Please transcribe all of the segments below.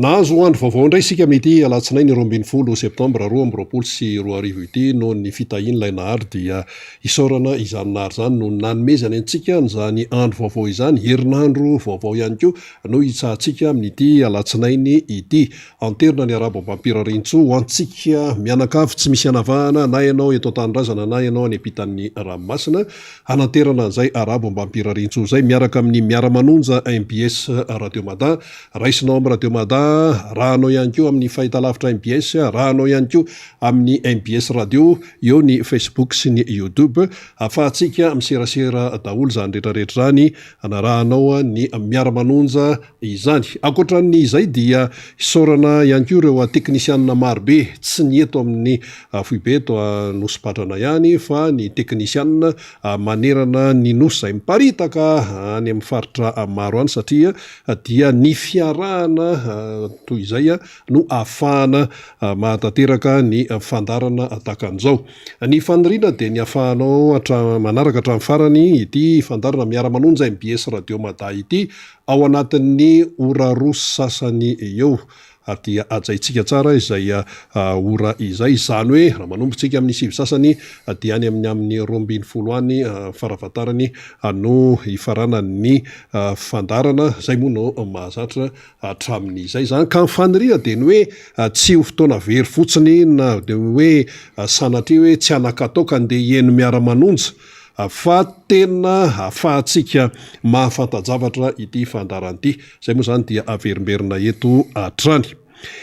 Nahazo andro vaovao indray isika amin'ity alatsinainy 12 septambra 2024 ity noho ny fitahian'ilay nahary dia isaorana izany nahary zany no nanomezany antsika n'izany andro vaovao izany, herinandro vaovao ihany koa no hitsahantsika amin'ity alatsinainy ity. Anterina ny arabo Mampirarintso ho antsika mianakavy tsy misy anavahana, na ianao eto Tanindrazana na ianao any ampitan'ny Ranomasina, hananterana an'izay arabo Mampirarintso izay miaraka amin'ny miara-manonja MBS Radio Mada, raisinao amin'ny Radio Mada, rahanao ihany koa amin'ny fahitalavitra MBS, rahanao ihany koa amin'ny MBS Radio, eo ny Facebook sy ny YouTube, afahantsika miserasera daholo zany rehetrarehetra zany, anarahanao ny miara-manonja izany. Ankoatran'izay dia isaorana ihany koa ireo teknisianina marobe, tsy ny eto amin'ny Foibe eto Nosy-Patrana ihany, fa ny teknisianina manerana ny Nosy izay miparitaka any amin'ny faritra maro any, satria dia ny fiarahana toy izay no ahafahana mahatanteraka ny fandarana takan'izao. Ny faniriana dia ny ahafahanao manaraka hatramin'ny farany ity fandarana miara-manonja MBS Radio Mada ity ao anatin'ny ora roa sasany eo. Dia ajaitsika tsara izay ora izay, izany hoe raha manombotsika amin'ny sivy sasany dia any amin'ny 20 any farafatarany no hifarana ny fandarana, zay moa no mahazatra hatramin'izay zany. Ka ny faniriana dia ny hoe tsy ho fotoana very fotsiny, na dia hoe sanatria hoe tsy anakatao ka andeha hieno miara-manonja, fa tena ahafahantsika mahafantajavatra ity fandarana ity. Zay moa zany dia averimberina eto hatrany.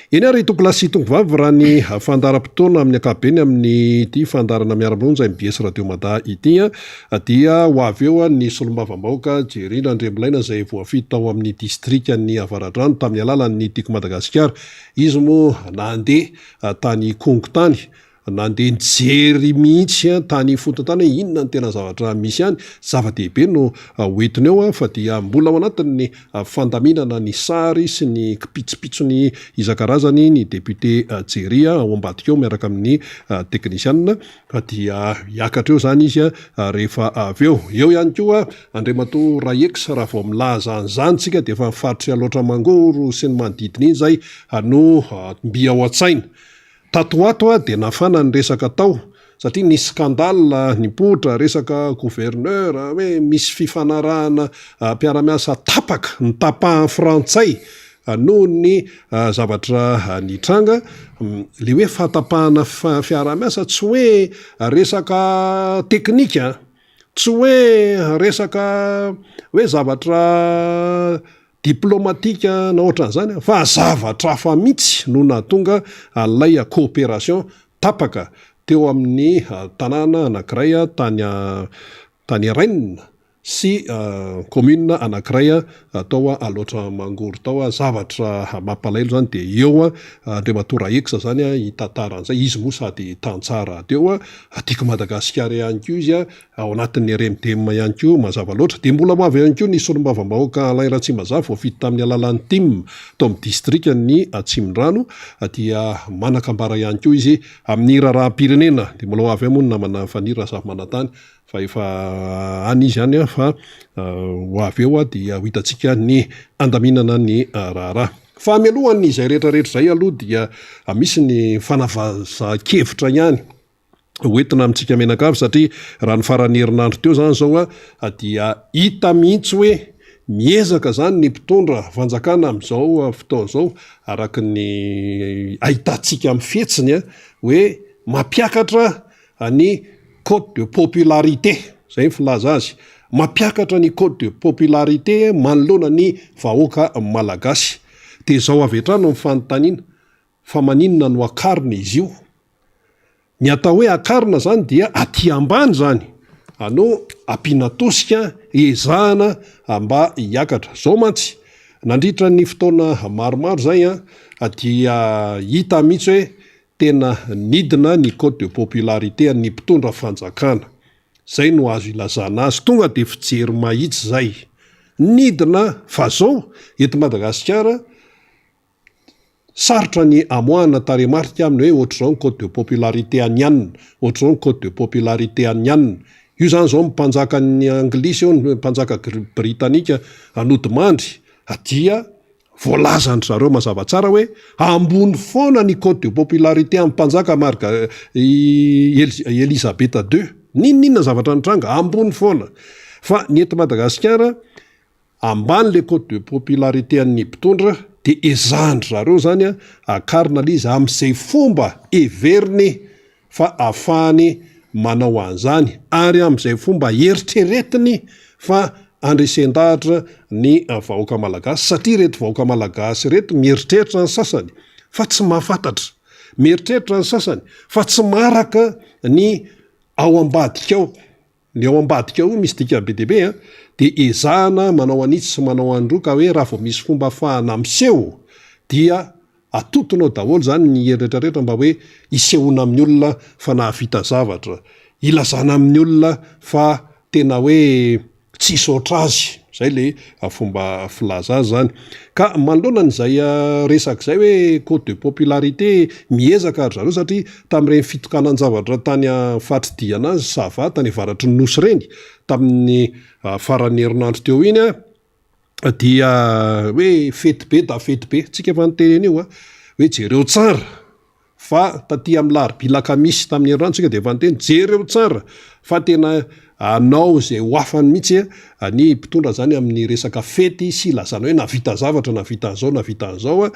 Eny ary itoko lasy tongo vavy raha ny fandaram-potoana amin'ny ankapobeny amin'ny ity fandarana miara-manonja MBS Radio Mada ity dia ho avy eo ny solombavam-bahoaka Jerina Andremolaina izay voafito tao amin'ny distrikan'ny Avaradrano tamin'ny alalan'ny Tiko Madagasikara. Izy moa nandeha tany Kongotany, nandeha nijery mihitsy tany fotontany hoe inona ny tena zavatra misy any, zava-dehibe no hoentiny eo, fa dia mbola ao anatin'ny fandaminana ny sary sy ny kipitsopitsony isan-karazany ny député Jeria ao ambadika eo miaraka amin'ny teknisianina, fa dia hiakatra eo zany izy rehefa avy eo. Eo ihany koa Andriamatoa Rayex, raha vao milaza an'izany tsika dia efa mifaritry loatra mangoro sy ny manodidina izay no mby ao an-tsaina. Tatoato dia nafana ny resaka tao, satria ny skandala nipoitra resaka gouverneur hoe misy fifanarahana mpiara-miasa tapaka, ny tapahan'ny frantsay noho ny zavatra nitranga. Le hoe fahatapahana fiara-miasa tsy hoe resaka teknika, tsy hoe resaka hoe zavatra diplomatika na ohatran'izany, fa zavatra hafa mihitsy no nahatonga an'ilay coopération tapaka teo amin'ny tanàna anankiray tany Rennes sy commune anankiray tao aloatra mangoro tao. Zavatra mampalaelo zany dia eo Andriamatoa Rayex zany hitantaran'izay. Izy moa sady tantsara teo, Tiko Madagasikara ihany koa izy ao anatin'ny RMDM ihany koa mazava loatra. Dia mbola mavy ihany koa ny solombavam-bahoaka Alain Ratsimazava voafito tamin'ny alalan'ny TIM tao amin'ny distrikan'ny Atsimondrano, dia manakambara ihany koa izy amin'ny raharaham-pirenena. Dia mbola avy moa namana fanira zava-manantany fa efa any izy any, fa ho avy eo dia ho hitantsika ny andaminana ny raharaha. Fa mialohan'ny izay rehetrarehetra izay aloha dia misy ny fanavaza-kevitra ihany hoentina amintsika menakavy, satria raha ny farany herinandro teo zany zao dia hita mihitsy hoe miezaka zany ny mpitondra fanjakana amin'izao fotoana izao, araka ny ahitantsika amin'ny fihetsiny hoe mampiakatra ny cote de popularité, zay ny filaza azy, mampiakatra ny cote de popularité manoloana ny vahoaka malagasy. Dia zao avy hatrany no mifanontaniana fa maninona no akarina izy io. Ny atao hoe akarina zany dia aty ambany zany, ano ampiana tosika, ezahana mba hiakatra. Zao mantsy nandritra ny fotoana maromaro zay dia hita mihitsy hoe tena nidina ny cote de popularité ny mpitondra fanjakana. Zay no azo ilazana azy, tonga dia fijery mahitsy zay. Nidina fa zao eto Madagasikara sarotra ny amoahana taremarika aminy hoe ohatr'izao ny cote de popularité anianina, ohatr'izao ny cote de popularité anianina. Io zany zao mpanjaka ny anglisy eo, ny mpanjaka britanika anody mandry, dia voalazany zareo mazava tsara hoe ambony foana ny cote de popularité amin'ny mpanjaka marka Elisabeta II ninninona zavatra nitranga ambony foana fa ny eto Madagasikara ambany le cote de popularité an'ny mpitondra de ezahndry zareo zany a akarina lizy amin'izay fomba everiny fa afahany manao an'izany ary amin'izay fomba eritreretiny fa andresen-dahatra ny vahoaka malagasy satria reto vahoaka malagasy reto mieritreritra ny sasany fa tsy mahafantatra mieritreritra ny sasany fa tsy maraka ny ao ambadikao ny ao ambadikao misy dika be deabe a de ezahana manao anitsy sy manao androka hoe raha vao misy fomba ahafahana miseho dia atotonao daholo zany ny eretrarehetra mba hoe isehoana amin'ny olona fa nahavita zavatra ilazana amin'ny olona fa tena hoe tsy sotra azy zay le fomba filaza azy zany ka manoloana n'izay resaka zay hoe cote de popularité miezaka ary zareo satria tamin'ireny fitokanan zavatra tany fatridiana azy sava tany avaratry ny nosy reny tamin'ny faran'ny herinandro teo iny a dia hoe fety be da fety be tsika efa nyteneny io a hoe jereo tsara fa taty amin'ny larobilaka misy tamin'ny herinandro tsika de efa nyteny jereo tsara fa tena anao zay ho afany mihitsy ny mpitondra zany amin'ny resaka fety sy lazana hoe navita zavatra navita an'izao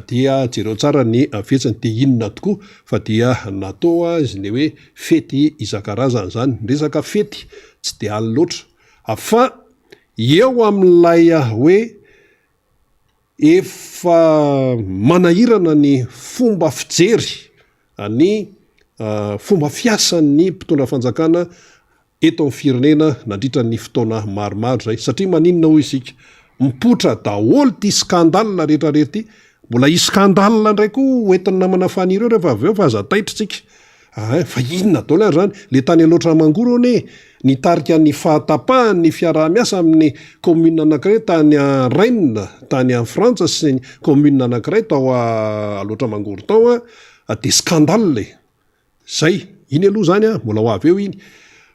dia jereo tsara ny fetsiny de inona tokoa fa dia natao azy le hoe fety isan-karazany zany resaka fety tsy de any loatra fa eo amin'ilay hoe efa manahirana ny fomba fijery ny fomba fiasan'ny mpitondra fanjakana eto amin'ny firenena nandritra ny fotoana maromaro zay satria maninona hoy isika mipotra daholo ty skandalina rehetrarehetra ty mbola iskandalina ndray koa oentin'ny namana fanireo rehefa avy eo fa aza taitritsika fa inona daholo ary zany le tany aloatra mangoro one nitarika ny fahatapahany ny fiaraha-miasa amin'ny commune anankiray tany Rennes tany amin'ny Frantsa sy ny commune anankiray tao aloatra mangoro tao de skandale zay iny aloha zany mbola ho avy eo iny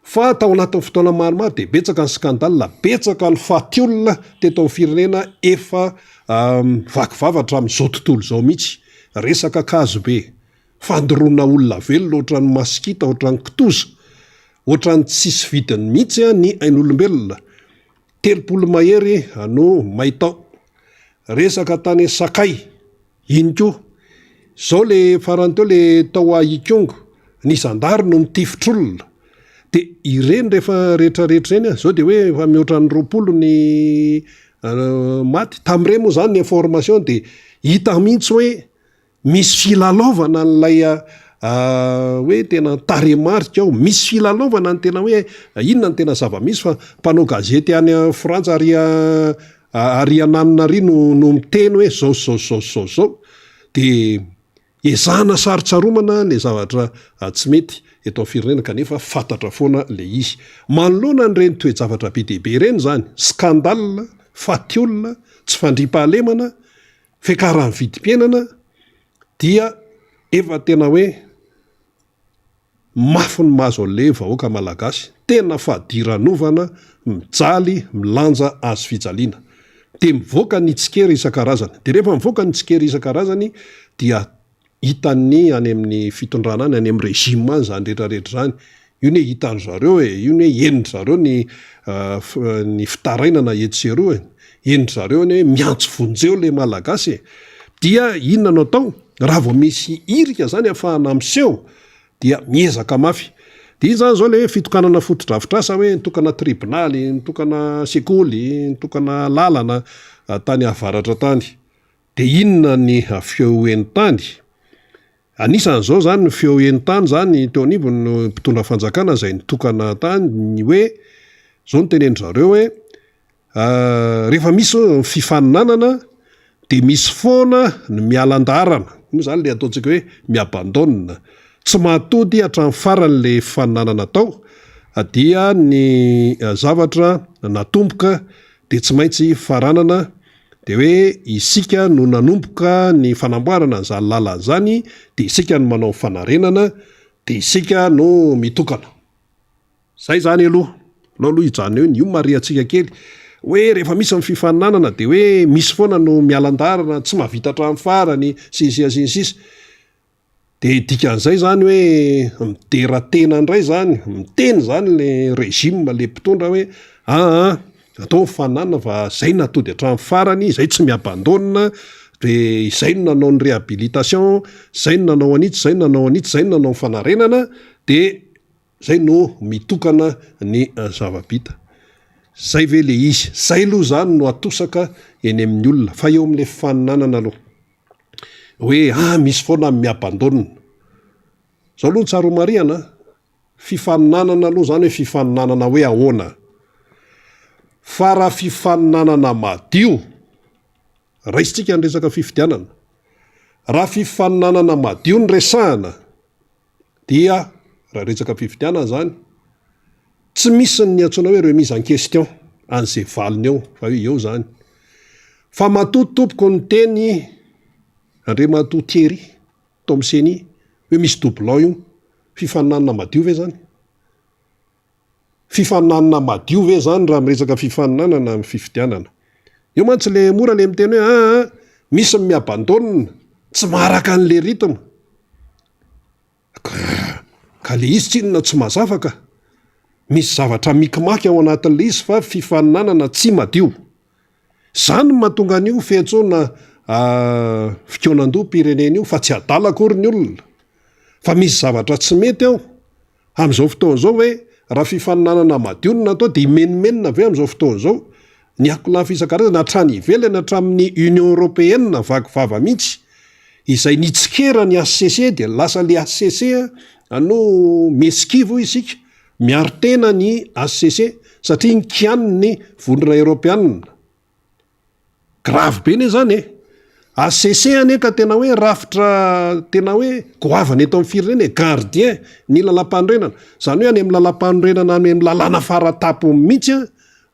fa tao anatin'ny fotoana maromaro de betsaka ny skandalina betsaka ny fatiolona teto amin'ny firenena efa vakivavatra amin'izao tontolo zao mihitsy resaka kazo be fandoroana olona velona ohatrany masikita ohatrany kitoza ohatrany tsisy vidiny mihitsy ny ain'olombelona 30 mahery no maitao resaka tany sakay iny koa zao le farany teo le tao ikongo ny zandary no mitifitr'olona de ireny rehefa rehetrarehetra reny zao de hoe efa mihoatra ny 20 ny maty tamin'ireny moa zany ny information de hita mihitsy hoe misy filalaovana n'lay hoe tena taremarika ao misy filalaovana ny tena hoe inona ny tena zava-misy fa mpanao gazety any Frantsa ary ananina no miteny hoe zao de ezahana sarotsaromana le zavatra tsy mety eto amin'ny firenena kanefa fantatra foana le izy manoloana n'ireny toe-javatra be dehibe ireny zany skandalina fatiolona tsy fandripahalemana fiakarany vidim-piainana dia efa tena hoe mafy ny mahazo an'le vahoaka malagasy tena fadiranovana mijaly milanja azo fijaliana de mivoaka ny tsikery isan-karazany de rehefa mivoaka ny tsikery isan-karazany dia hitan'ny any amin'ny fitondrana any amin'ny régime any zany rehetrarehetra zany io ne hitan zareo io ne eniny zareo ny fitarainana etseroa eniny zareo ny miantso vonjeo le malagasy dia inona no atao raha vao misy irika zany ahafahana miseho dia miezaka mafy de iny zany zao le fitokanana fotodrafitrasa hoe nitokana tribunaly nitokana sekoly nitokana lalana tany avaratra tany de inona ny feo-eny tany anisan'zao zany ny feo-eny tany zany teo anivony no mpitondra fanjakana zay nitokana tany ny hoe zao no teneny zareo hoe rehefa misy fifaninanana de misy foana ny mialandarana io zany le ataontsika hoe miabandona tsy mahatody hatramin'ny farany le fifaninanana tao dia ny zavatra natomboka de tsy maintsy faranana de hoe isika no nanomboka ny fanamboarana zany lalana zany de isika no manao fanarenana de isika no mitokana zay zany aloha ijany eo io mariatsika kely hoe rehefa misy ny fifaninanana de hoe misy foana no mialandarana tsy mahavita trano farany sinsisa de dikan'izay zany hoe mideratena indray zany miteny zany le régime le mpitondra hoe atao mifaninanana fa zay natody hatrany farany zay tsy miabandona de izay no nanao ny réhabilitation zay no nanao an'ity zay no nanao an'ity zay no nanao ny fanarenana de zay no mitokana ny zavabita zay ve le izy zay aloha zany no atosaka eny amin'ny olona fa eo amin'le fifaninanana aloha hoe misy foana miabandona zao aloha ny tsaro mariana fifaninanana aloha zany hoe fifaninanana hoe ahoana fa raha fifaninanana madio raisitsika ny resaka fifidianana raha fifaninanana madio ny resahana dia raha resaka fifidianana zany tsy misy ny antsoina hoe remise en question an'izay valiny eo fa hoe eo zany fa matotompoko ny teny Andriamatoa Thierry Thomseny hoe misy doublon io fifaninanana madio ve zany fifaninanana madio ve zany raha miresaka fifaninanana amin'ny fifidianana io mantsy le mora le miteny hoe misy miabandona tsy maharaka an'le rythme ka le izy tsinona tsy mazavaka misy zavatra mikimaky ao anatin'le izy fa fifaninanana tsy madio zany mahatonga an'io fiantsoana fikonan-doha pirenena io fa tsy adalakory ny olona fa misy zavatra tsy mety ao am'izao fotoan'izao hoe raha fifaninanana madio no natao de imenimenina aveo am'izao fotoan'izao ny akolafy isan-karazany hatrany ivelany hatramin'ny Union Européenne vakivava mihitsy izay nitsikera ny HCC de lasa le HCC no meskivo isika miaro tena ny HCC satria nikianiny vondrona Europeanina grave be ne zany HCC ane ka tena hoe rafitra tena hoe goavana eto amin'ny firenena gardien ny lalam-panorenana zany hoe any amin'ny lalam-panorenana any amin'ny lalàna faratapo mihitsy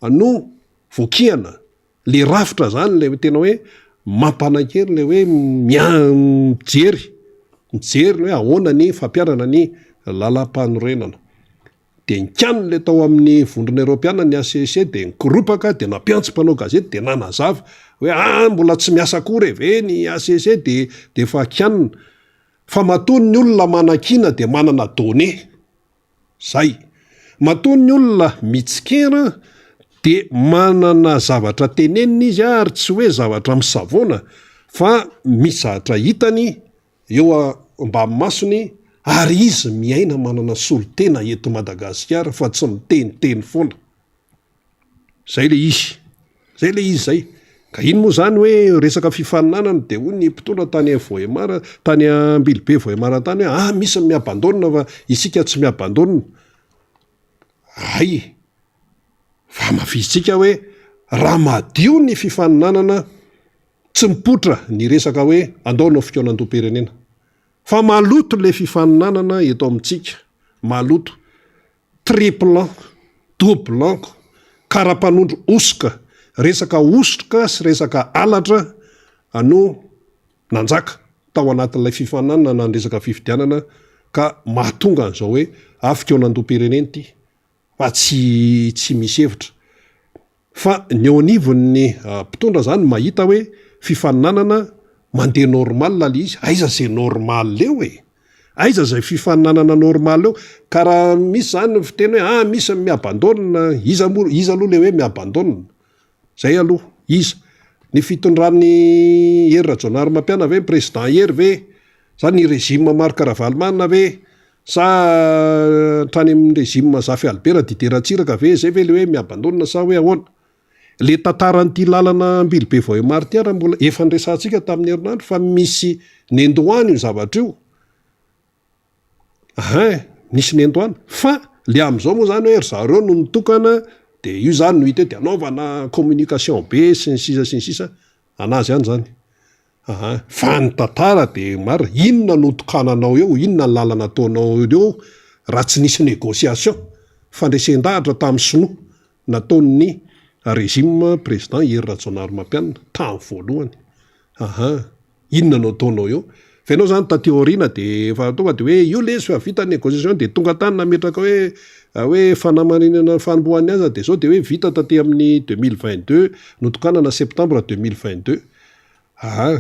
no vokiana le rafitra zany le tena hoe mampanakery le hoe mijery hoe ahoana ny fampiarana ny lalam-panorenana de nikany le tao amin'ny vondrona Europeanina ny HCC de nikoropaka de nampiantso mpanao gazety de nanazava hoe mbola tsy miasa kory ve ny HCC de fa kianina fa matony ny olona manakina de manana donné zay matony ny olona mitsikera de manana zavatra tenenina izy ary tsy hoe zavatra misavona fa misy zavatra hitany eo ambanimasony ary izy miaina manana solotena eto Madagasikara fa tsy miteniteny foana zay le izy zay ka iny moa zany hoe resaka fifaninanana de hoy ny mpitondra tany Vohemara tany Ambilibe Vohemara tany hoe misy miabandona fa isika tsy miabandona fa mafizitsika hoe raha madio ny fifaninanana tsy mipotra ny resaka hoe andaonao fikonan-doha-pirenena fa maloto le fifaninanana eto amintsika maloto triplan doublan karapanondro osoka resaka osoka sy resaka alatra no nanjaka tao anatin'ilay fifaninanana na ny resaka fifidianana ka mahatonga an'izao hoe fikonan-doha-pirenena ty fa tsy misy hevitra fa ny eo anivon'ny mpitondra zany mahita hoe fifaninanana mandeha normal le izy aiza zay normal leo aiza zay fifaninanana normal eo ka raha misy zany fiteny hoe misy miabandona iza aloha le hoe miabandona zay aloha iza ny fitondran'ny Hery Rajaonarimampiana ve président Hery ve zany ny régime Marc Ravalomanina ve sa trany amin'ny régime Zafy Albert Dideratsiraka ve zay ve le hoe miabandona sa hoe ahoana le tantaran'ity lalana Ambilibe Vohemara ty ara mbola efa nresantsika tamin'ny herinandro fa misy nendoany io zavatra io nisy nendoany fa le am'izao moa zany hoe ry zareo no mitokana de io zany no hita hoe de anaovana communication be sy ny sisa anazy any zany fa ny tantara de mara inona no tokananao eo inona ny lalana ataonao eo raha tsy nisy négociation fandresen-dahatra tamin'ny sinoa nataon'ny régime président Hery Rajaonarimampiana tamin'ny voalohany inona no ataonao eo fa ianao zany tateoriana de fa tonga de hoe io lesy fa vita négociation de tonga tany nametraka hoe fanamarinana fanombohan'ny aza de zao de hoe vita taty amin'ny 2022 notokanana septembre 2022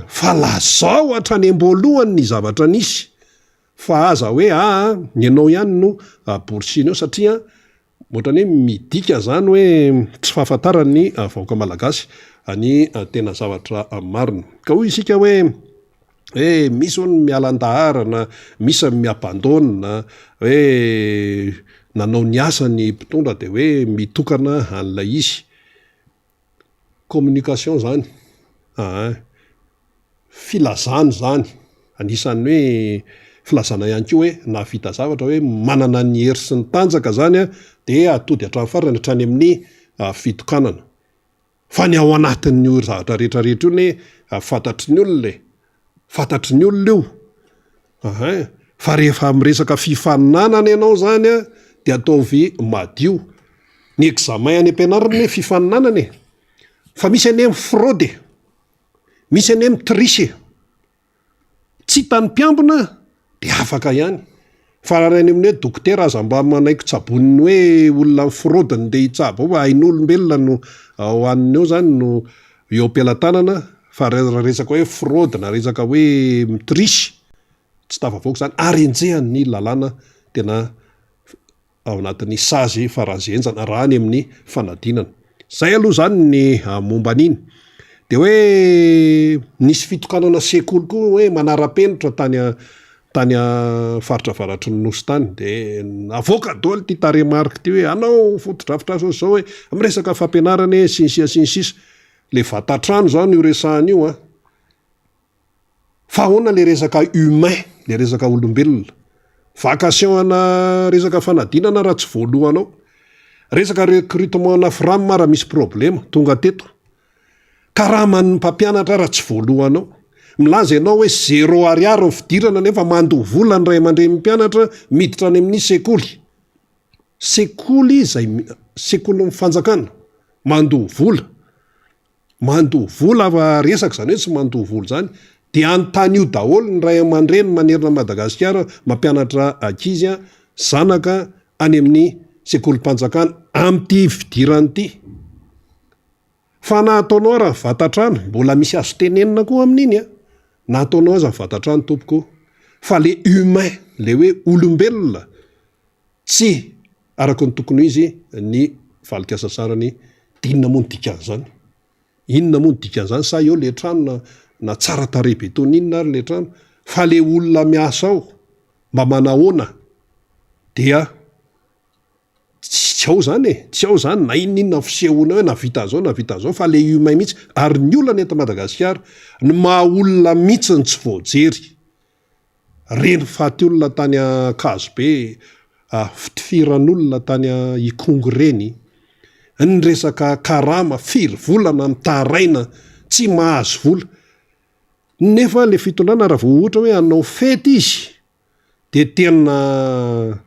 fa lazao hatrany amboalohany ny zavatra nisy fa aza hoe nyanao ihany no borsiny eo satria ohatrany hoe midika zany hoe tsy fahafantarany vahoaka malagasy any tena zavatra marina ka hoy isika hoe misy hono mialan-daharana misy miabandona hoe nanao ny asany mpitondra de hoe mitokana an'ilay izy communication zany filazany zany anisan'ny hoe filazana ihany koa hoe navita zavatra hoe manana ny hery sy ny tanjaka zany de atody hatrany farany hatrany amin'ny fitokanana fa ny ao anatin'ny zavatra rehetrarehetra io ny fantatry ny olona fantatry ny olona io fa rehefa miresaka fifaninanana ianao zany de ataovy madio ny examen any ampianarana hoe fifaninanana fa misy ane fraude misy ane mitrisy tsy hitany mpiambina de afaka ihany fa raha any amin'ny hoe dokotera aza mba manaiko tsaboniny hoe olona ny fraudeny de hitsabo ao ain'olombelona no hoaniny eo zany no eo am-pialatanana fa resaka hoe fraude na resaka hoe mitrisy tsy tafavoaka zany ary enjehany lalàna tena ao anatin'ny sazy farazenjana raha any amin'ny fanadinana zay aloha zany ny momba an'iny de hoe nisy fitokanana sekoly koa hoe manara-penitra tany faritra varatry ny nosy tany de avoaka doly ty taremarika ty hoe anao fotodrafitra zao hoe miresaka fampianarana sinsia le vatatrano zany io resahany io fa hoana le resaka humain le resaka olombelona vacation ana resaka fanadinana raha tsy voalohanao resaka recrutement na framma raha misy problema tonga teto karaman'ny mpampianatra raha tsy voalohanao milaza ianao hoe 0 ariary ny fidirana nefa mandoha vola ny ray aman-dreny mpianatra miditra any amin'ny sekoly zay sekoly mifanjakana mandoha vola fa resaka zany hoe tsy mandoha vola zany de anontany io daholo ny ray aman-dreny manerina Madagasikara mampianatra ankizy zanaka any amin'ny sekoly mpanjakana am'ty fidirany ty fa na ataonao raha vatatrano mbola misy azo tenenina koa amin'iny na ataonao aza vatatrano tompoko fa le humain le hoe olombelona tsy araka ny tokony izy ny valikasa sarany inona moa ny dikan'zany inona moa ny dikan'zany sa eo le trano na tsara tare betonina ary le trano fa le olona miasa ao mba manahoana dia tsy ao zany na inona fisehoana hoe navita zao fa le humain mihitsy ary ny olona eto Madagasikara ny maha olona mihitsy ny tsy voajery reny faty olona tany Kazobe fitifiran'olona tany Ikongo reny ny resaka karama firy volana mitaraina tsy mahazo vola nefa le fitondrana raha vao ohatra hoe anao fety izy de tena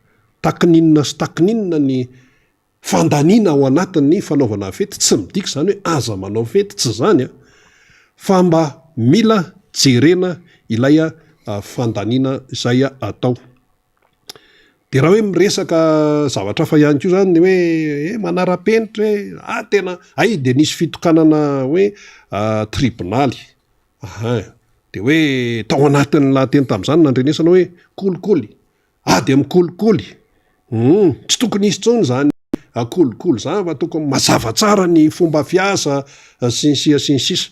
takininina sy takininina ny fandaniana ao anatin'ny fanaovana fety tsy midika zany hoe aza manao fety tsy zany fa mba mila jerena ilay fandaniana izay atao de raha hoe miresaka zavatra fa ihany koa zany hoe manara-penitra hoe tena de nisy fitokanana hoe tribunaly de hoe tao anatin'ny lahateny tam'zany nandrenesana hoe kolikoly de mikolikoly tsy tokony isy tsony zany kolikoly zany fa tokony mazava tsara ny fomba fiasa sinsisa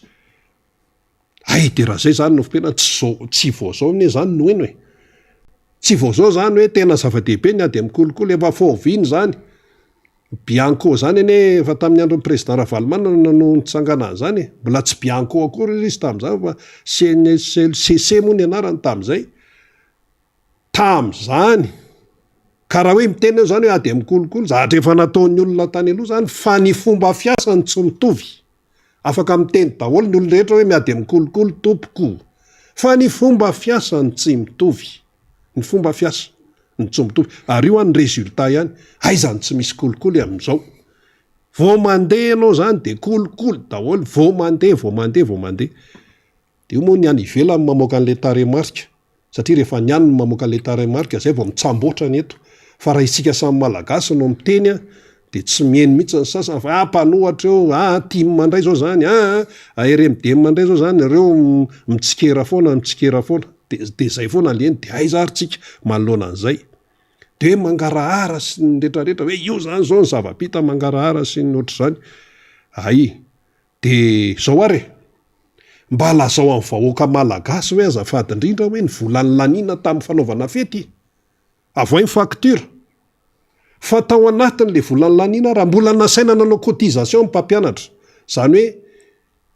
de raha zay zany nofipena tsy voazao ne zany no eny hoe tsy voazao zany hoe tena zava-dehibe ny de mikolikoly efa faoviny zany bianco zany ene efa tamin'ny andron'ny président Ravalomanana no nitsangana zany mbola tsy bianco akory izy tam'zany fa CNCC moa ny anarany tam'zay tam'zany ka raha hoe miteny eo zany hoe de mikolikoly zahatra efa nataon'ny olona tany aloha zany fa ny fomba fiasany tsy mitovy afaka miteny daholo ny olona rehetra hoe miade mikolikoly tompoko fa ny fomba fiasany tsy mitovy ny fomba fiasa ny tsy mitovy ary io any résultat ihany aizany tsy misy kolikoly am'izao vao mandeha anao zany de kolikoly daholo vao mandeha de io moa ny any ivelany mamoaka an'le taremarika satria rehefa ny any mamoaka le taremarika zay vao mitsamboatra ny eto fa raha isika samy malagasy no miteny a de tsy mieny mihitsy ny sasany fa mpanohatra eo tim mandray zao zany rmdm mandray zao zany reo mitsikera foana de zay foana leny de aizaritsika manoloana an'izay de mangarahara sy ny retrarehetra hoe io zany zao ny zava-pita mangarahara sy ny ohatr' zany de zao ary mba lazao amin'ny vahoaka malagasy hoe azafady indrindra hoe ny volany lanina tamin'ny fanaovana fety avoa ny facture fa tao anatin'le volany lanina raha mbola nasaina nanao cotisation ny mpampianatra zany hoe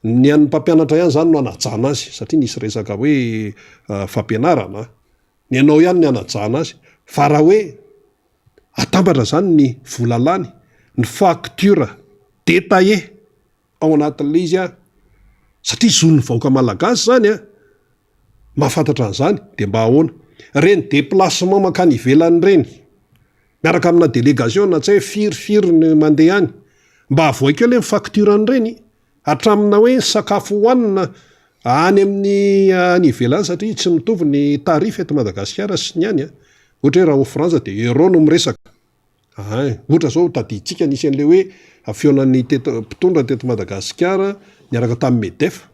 ny an'ny mpampianatra ihany zany no anajana azy satria nisy resaka hoe fampianarana ny anao ihany ny anajana azy fa raha hoe atambatra zany ny volalany ny facture détaillé ao anatin'le izy satria zony ny vahoaka malagasy zany mahafantatra an'izany de mba ahoana reny déplacement makany ivelany reny miaraka amina délégation na tsy hoe firifiry ny mandeha any mba avoakeo le facture an'ireny hatramina hoe sakafo hohanina any amin'ny any ivelany satria tsy mitovy ny tarif eto Madagasikara sy ny any ohatra hoe raha ao Frantsa de euro no miresaka ohatra zao taditsika nisy an'le hoe afionan'ny mpitondra teto Madagasikara niaraka tamin'ny MEDEF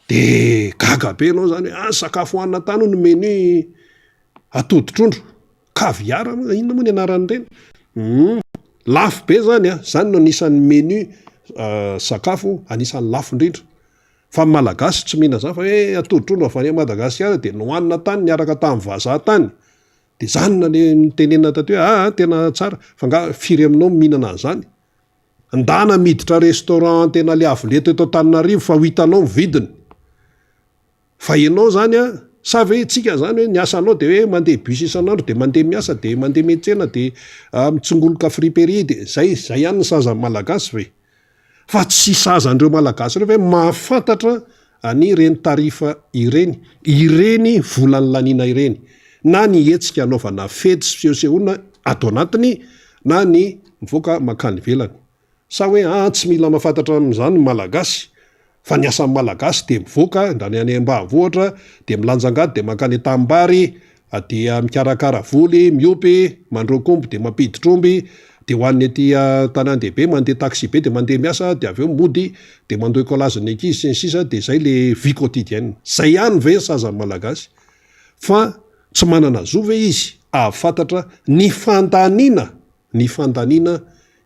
de gaga be anao zany hoe sakafo hohanina tany no menu atodi-trondro caviar inona moa ny anaran'ireny lafo be zany zany no anisan'ny menu sakafo anisan'ny lafo indrindra fa malagasy tsy mihina zany fa hoe atodi-trondro avy any Madagasikara de nohanina tany niaraka tamin'ny vazaha tany de zany na le mitenena tato hoe tena tsara fa nga firy aminao mihinana an'izany ndana miditra restaurant tena le avoleta eto Antananarivo fa ho hitanao vidiny fa ianao zany sa ve tsika zany hoe ny asanao de hoe mandeha bus isan'andro de mandeha miasa de mandeha miantsena de mitsongoloka friperie de zay ihany ny sazany malagasy ve fa tsy sazan'ireo malagasy reo hoe mahafantatra any reny tarifa ireny volany lanina ireny na ny hetsika anaovana fety sy fisehosehoana ato anatiny na ny mivoaka makany velany sa hoe tsy mila mahafantatra amin'izany malagasy fa ny asan'ny malagasy de mivoaka ndany any ambanivohitra de milanjangady de makany tambary de mikarakara voly miopy mandrokomby de mampiditromby de hoan'ny aty tanàn-dehibe mandeha taxi be de mandeha miasa de aveo mody de mandoha kolaziny ankizy sy ny sisa de zay le vie quotidienne zay ihany ve sazany malagasy fa tsy manana zo ve izy ahafantatra ny fandaniana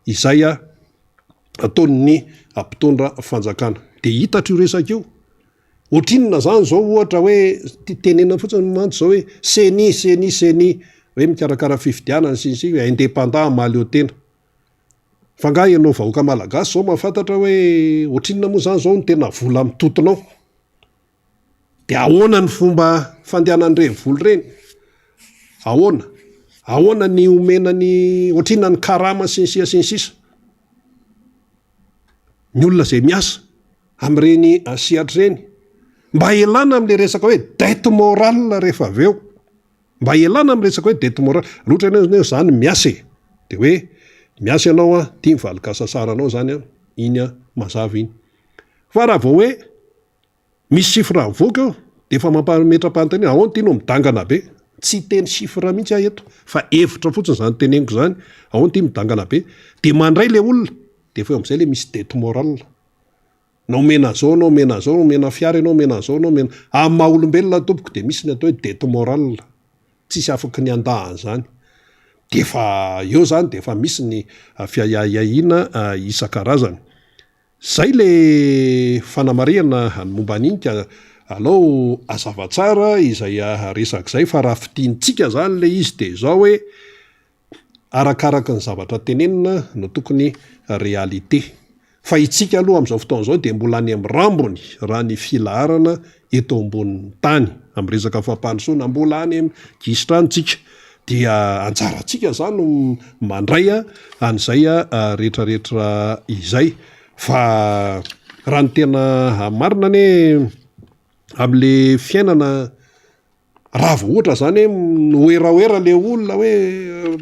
izay ataony mpitondra fanjakana de hitatra io resaka io ohatrinona zany zao ohatra hoe tenena fotsiny mantsy zao hoe seni hoe mikarakara fifidianana sy indépendant maleo tena fa nga ianao vahoaka malagasy zao mahafantatra hoe ohatrinona moa zany zao ny tena vola mitotonao de ahoana ny fomba fandehanan'ireny voly reny ahoana ny omenany ohatrinona ny karama sy ny sisa ny olona zay miasa am'ireny asiatra reny mba elana am'le resaka hoe dette morale rehefa aveo mba elana am'y resaka hoe dette morale loatra ianao zany miasa de hoe miasa ianao tia mivaliko sasaranao zany iny mazava iny fa raha vao hoe misy chiffre mivoaka eo de efa mampametra-panontaniana ahoana tia no midangana be tsy teny chiffre mihitsy eto fa hevitra fotsiny zany teneniko zany ahoana tia midangana be de mandray le olona de efa eo am'izay le misy dette morale nao mena zao mena fiara ianao mena zao mena amin'ny maha olombelona tompoko de misy ny atao hoe dette morale tsisy afaky ny andahany zany de efa eo zany de efa misy ny fiahiahina isan-karazany zay le fanamariana momba an'iny alao azava tsara izay resaka zay fa raha fitiantsika zany le izy de zao hoe arakaraka ny zavatra tenenina no tokony réalité fa itsika aloha am'izao fotoan'izao de mbola any amin'ny rambony raha ny filaharana eto ambonin'ny tany amin'ny resaka fampandrosoana mbola any gisitrantsika dia anjarantsika zany no mandray an'izay rehetrarehetra izay fa raha ny tena marina ne am'le fiainana raha vo ohatra zany hoe oeraoera le olona hoe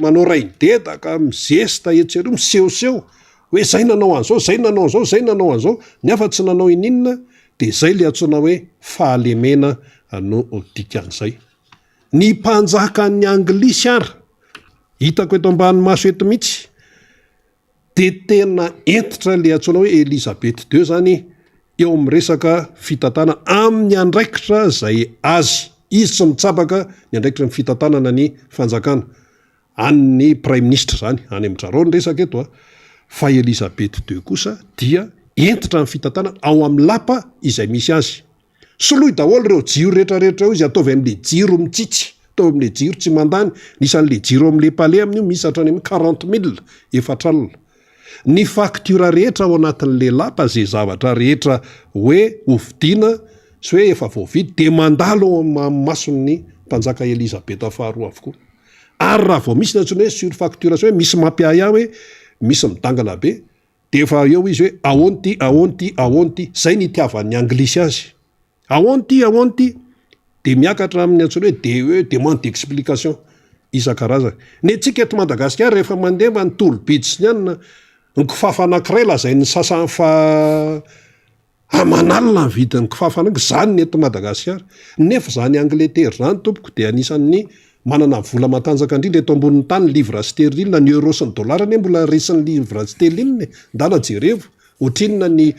manao raindedaka mizesta etsero misehoseho hoe zay nanao an'zao zay nanao an'zao zay nanao an'zao ny afa tsy nanao ininona de zay le atsoina hoe fahalemena no dikan'izay ny mpanjaka ny anglisy ary hitako eto ambany maso eto mihitsy de tena entitra le antsoina hoe Elizabeth II zany eo amin'ny resaka fitatana amin'ny andraikitra zay azy izy tsy mitsabaka ny andraikitra ny fitantanana ny fanjakana an'ny prime ministre zany any amin'ndrarao ny resaka eto fa Elizabeth II kosa dia entitra ny fitatana ao amin'ny lapa izay misy azy soloy daholo ireo jiro rehetrarehetra eo izy ataovy amin'le jiro mitsitsy ataovy amin'le jiro tsy mandany nisan'le jiro amin'le palais amin'io misy hatrany amin'ny 40,000 efatralina ny facture rehetra ao anatin'le lapa zay zavatra rehetra hoe hovidiana sy hoe efa voavidy de mandalo mason'ny mpanjaka Elizabeth faharoa avokoa ary raha vao misy nantsony hoe surfacturation hoe misy mampiahy ahy hoe misy midangana be de efa eo izy hoe ahonty zay ny itiavan'ny anglisy azy ahonty de miakatra amin'ny antsony hoe demande d'explication isan-karazany ny antsika eto Madagasikara rehefa mandeha ny tolobiditsy ny anina ny kifafa anankiray lazay ny sasany fa amanalina ny vidin'ny kifafa zany ny eto Madagasikara nefa zany Angleterre zany tompoko de anisan'ny manana vola matanjaka indrindra eto ambonin'ny tany livre sterling ny euro sy ny dollar ny mbola resin'ny livre sterling ndala jerevo ohatrinona ny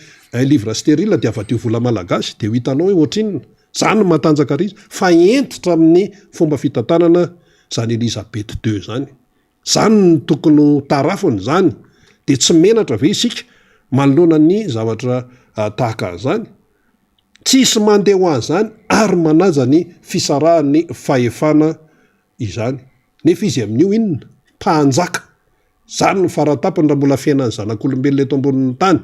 livre sterling dia afadio vola malagasy de ho hitanao hoe ohatrinona zany matanjaka ry fa entitra amin'ny fomba fitantanana zany Elizabeth II zany ny tokony tarafony zany de tsy menatra ve isika manoloana ny zavatra tahaka zany tsisy mandeha ho an'izany ary manaja ny fisarahan'ny fahefana izany nefa izy amin'io inona mpanjaka zany ny faratapony raha mbola fiainany zanak'olombelona eto ambonin'ny tany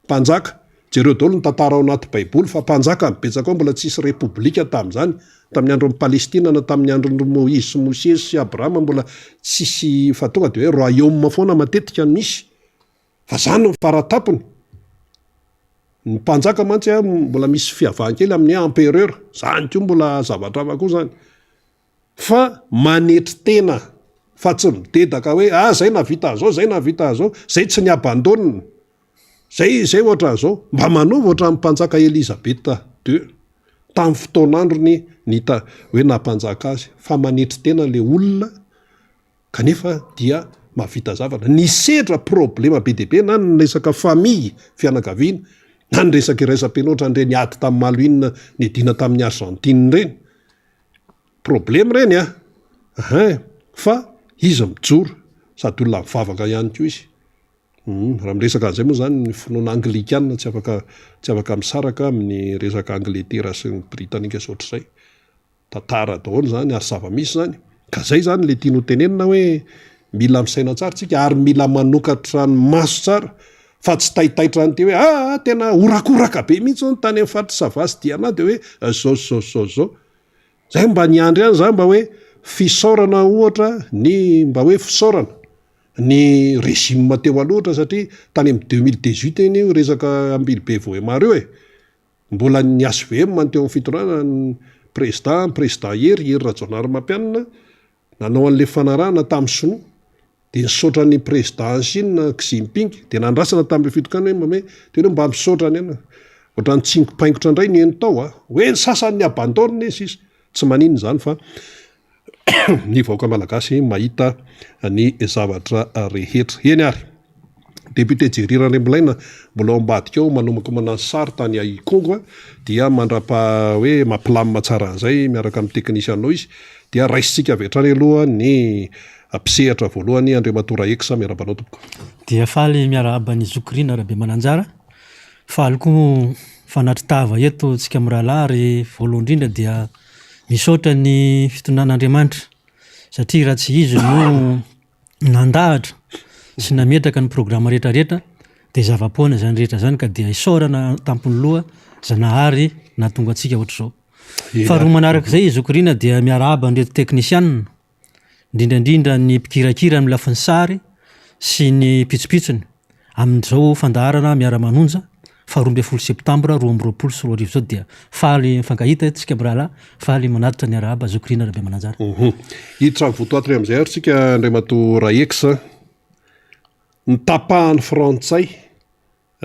mpanjaka jereo daholo ny tantara ao anaty baiboly fa mpanjaka mibetsaka ao mbola tsisy republika tam'izany tamin'ny andro ny Palestina na tamin'ny andro Moïse sy Mosesy sy Abrahama mbola tsisy fa tonga de hoe royaume foana matetika misy fa zany ny faratapony ny mpanjaka mantsy mbola misy fiavahan-kely amin'ny empereur zany ko mbola zavatra avakoa zany fa manetry tena fa tsy midedaka hoe zay navita azao zay tsy niabandonina zay ohatra zao mba manova ohatra amin'ny mpanjaka Elizabeth II tamin'ny fotoan'androny hoe nampanjaka azy fa manetry tena le olona kanefa dia mavita zavatra ny sedra problema be deaibe na ny resaka famille fianakaviana na ny resaka iraisam-pena ohatra nireny ady tamin'ny Malouine ny dina tamin'ny Argentine reny problème reny fa izy mijoro sady olona mivavaka ihany koa izy raha miresaka an'izay moa zany ny finoana anglikana tsy afaka misaraka amin'ny resaka Angletera sy ny Britanika sy ohatr'izay tantara daholo zany ary zava-misy zany ka zay zany le tiano tenenina hoe mila misaina tsara tsika ary mila manokatra ny maso tsara fa tsy taitaitra ny te hoe tena orakoraka be mihitsy ny tany amin'ny faritry savasy diana de hoe zao zay mba niandry any zany mba hoe fisaorana ohatra ny mba hoe fisaorana ny régime teo aloatra satria tany amin'ny 2018 iny resaka ambily be voemaro eo mbola ny SVM manteo amin'ny fitondrana ny président Hery Rajaonarimampianina nanao an'le fanarahana tamin'ny sinoa de nisaotra ny président Chine Xi Jinping de nandrasana tamin'ny fitokana hoe tena mba misaotra any ana ohatra ny tsingopaingotra indray ny eny tao hoe ny sasany ny abandonina izy tsy maninona zany fa ny vahoaka malagasy mahita ny zavatra rehetra eny ary député Jerira Remolaina mbola ao ambadika ao manomako manano sary tany Ikongo dia mandrapa hoe mampilamina tsara an'izay miaraka amin'ny teknisianao izy dia raisitsika avy hatrany aloha ny mpisehatra voalohany Andriamatora Eksa miarabanao tompoko dia faly miarahaba ny zokrina rahabe mananjara faly koa fanatritava eto tsika mirahalahy voalohany indrindra dia misaotra ny fitonan'Andriamanitra satria raha tsy izy no nandahatra sy nametraka ny programa rehetrarehetra dia zava-poana zany rehetra zany ka dia isaorana tampony loha zanahary na tonga antsika ohatr'izao fa roa manaraka izay zokorina dia miarahaba nreto teknisianina indrindrandrindra ny mpikirakira amin'ny lafiny sary sy ny pitsopitsony amin'izao fandaharana miara-manonja fa 12 septambra 2020 zao dia faly mifankahita tsika mirahalahy faly manatitra ny arahaba zokrina rahabe mananjara hiditra votoatry amin'izay ary tsika Andriamatora Eksa ny tapahan'ny frantsay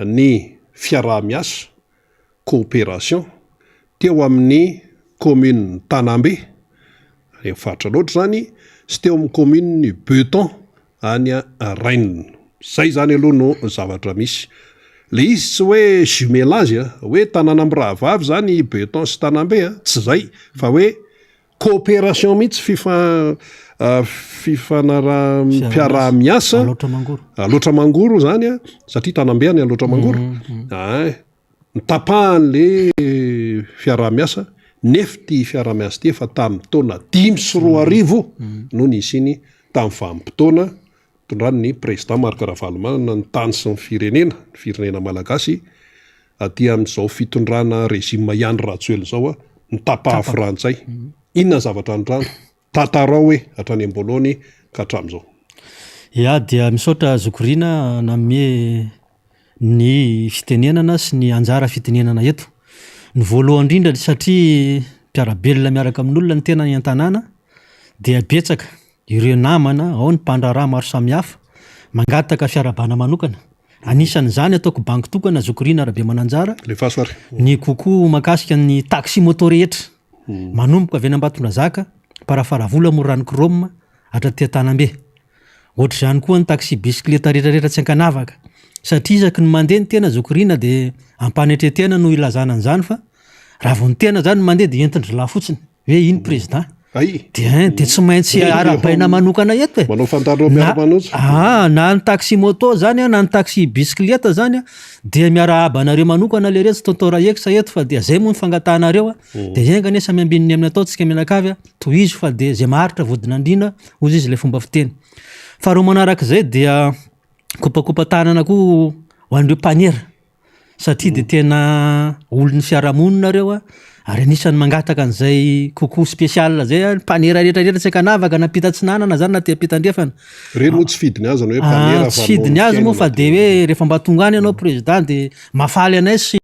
ny fiaraha-miasa coopération teo amin'ny commune Tanambe any faritra loatra zany sy teo amin'ny commune Beton any Rennes. Zay zany aloha no zavatra misy. Le izy tsy hoe jumelage hoe tanàna amin'ny rahavavy zany Beton sy Tanambe tsy zay fa hoe coopération mihitsy fifanara-piarah-miasa aloatra mangoro zany satria Tanambe any aloatra mangoro nitapahan'le fiarah-miasa nefa ty fiarah-miasa ty fa tamin'ny taona 5 no nisiny tamin'ny vanim-potoana tondrany ny président Marc Ravalomanana ny tany sy ny firenena malagasy aty amin'izao fitondrana régime Iany Ratsuel zao nitapaha frantsay. Inona zavatra andrano tatarao hoe hatrany am-bolony ka hatramin'izao. Ya dia misaotra Zokorina name ny fitenenana sy ny anjara fitenenana eto. Ny voalohany indrindra satria mpiarabelona miaraka amin'olona ny tena ny an-tanàna dia betsaka ireo namana ao ny mpandraraha maro samihafa mangataka fiarabana manokana. Anisan'izany ataoko banky tokana Zokorina Rabe Mananjara ny kokoa makasika ny taxi moto rehetra manomboka avy any Ambatondrazaka parafaravola Morano Kroma hatraty Tanambe. Ohatr'izany koa ny taxi bisikileta rehetrarehetra tsy ankanavaka satria isaky ny mandeha ny tena Zokorina dia ampanetretena no ilazana an'izany fa raha vao ny tena zany mandeha dia entindry fotsiny hoe iny président dia tsy maintsy arabaina manokana eto manao fantarao miara-manoja na ny taxi moto zany na ny taxi bisikileta zany dia miara-abanareo manokana le reto tsy tontora eksa eto fa dia zay moa ny fangatahanareo dia enga nesa miambininy amin'ny atao tsika menakavy tohizo fa dia zay maharitra vodinandrina ozy izy le fomba fiteny. Faharoa manaraka zay dia kopakopa tanana koa ho an'ireo mpanera satria dia tena olon'ny fiarahamonina ary anisany mangataka an'izay kokoa spécial zay mpanera rehetrarehetra tsy ankanavaka napita tsinanana zany na te-pitandrefana reny moa tsy fidiny azy hoe mpanera tsy fidiny azy moa fa dia hoe rehefa mba tonga any ianao président dia mafaly anay sy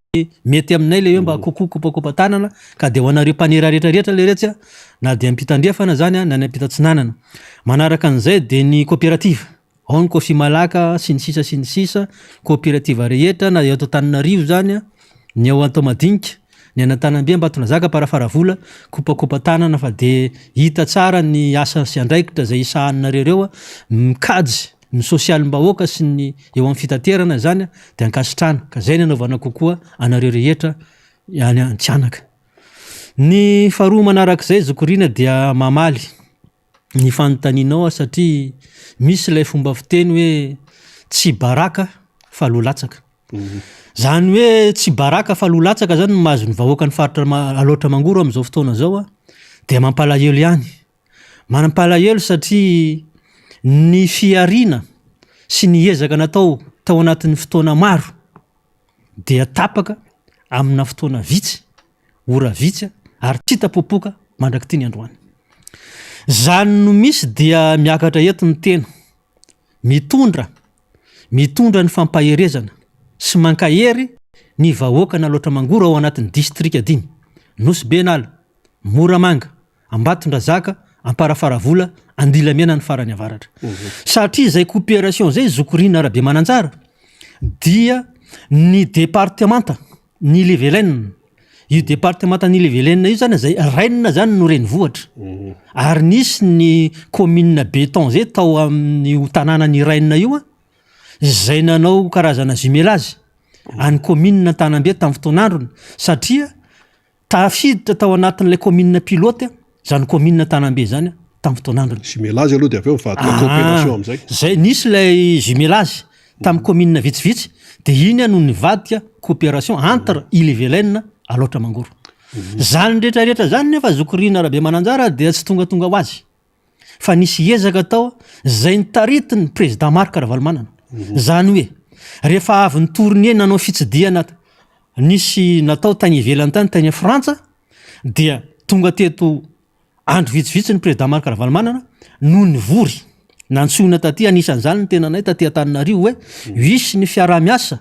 mety aminay le hoe mba kokoa kopakopa tanana ka dia ho anareo mpanera rehetrarehetra le retsy na dia ampitandrefana zany na ny ampita tsinanana. Manaraka an'izay dia ny coopérative ao ny Kofi Malaka sy ny sisa coopérative rehetra na eto Antananarivo zany ny ao Antomadinika ny Anatanambe Ambatondrazaka parafaravola kopakopa tanana fa dia hita tsara ny asa sy andraikitra zay isahaninareo mikajy ny sosialim-bahoaka sy ny eo amin'ny fitaterana zany dia ankasitrana ka zay ny anaovana kokoa anareo rehetra any Antsianaka. Ny faharoa manarak'izay Zokorina dia mamaly ny fanontanianao satria misy ilay fomba fiteny hoe tsy baraka fa lolatsaka. Zany hoe tsy baraka fa lolatsaka zany no mahazo ny vahoaka ny faritra aloatra mangoro amin'izao fotoana zao dia mampalahelo ihany. Manampalahelo satria ny fiarina sy ny ezaka natao tao anatin'ny fotoana maro dia tapaka amina fotoana vitsy, ora vitsy ary tsy tapopoka mandrakity ny androany. Zany no misy dia miakatra eto ny tena mitondra ny fampaherezana sy mankahery ny vahoaka na loatra mangoro ao anatin'ny distrika dimy Nosy Benala, Moramanga, Ambatondrazaka, Amparafaravola, Andilamena ny farany avaratra. Satria zay coopération zay Zokorina Rabe Mananjara dia ny départementa ny Levelena io départementa ny Levelena io zany zay Rennes zany no renivohitra ary nisy ny commune Beton zay tao amin'ny tanàna ny Rennes io zay nanao karazana jumelage any commune Tanambe tamin'ny fotoan'androny satria tafiditra tao anatin'ilay commune pilote zany commune Tanambe zany tamin'ny fotoan'androny. Jumelage aloha dia avy eo mivadika coopération amin'izay. Zay nisy ilay jumelage tamin'ny commune vitsivitsy dia iny no nivadika coopération entre Ille-et-Vilaine aloatra mangoro. Zany rehetrarehetra zany nefa Zokorina Rabe Mananjara dia tsy tonga ho azy fa nisy ezaka tao zay nitaritiny président Marc Ravalomanana. Zany hoe rehefa avy ny tourné nanao fitsidiana nisy natao tany ivelany tany Frantsa dia tonga teto andro vitsivitsy ny président Marc Ravalomanana no nivory nantsoina taty anisan'izany ny tenanay taty Antananarivo hoe hisy ny fiarah-miasa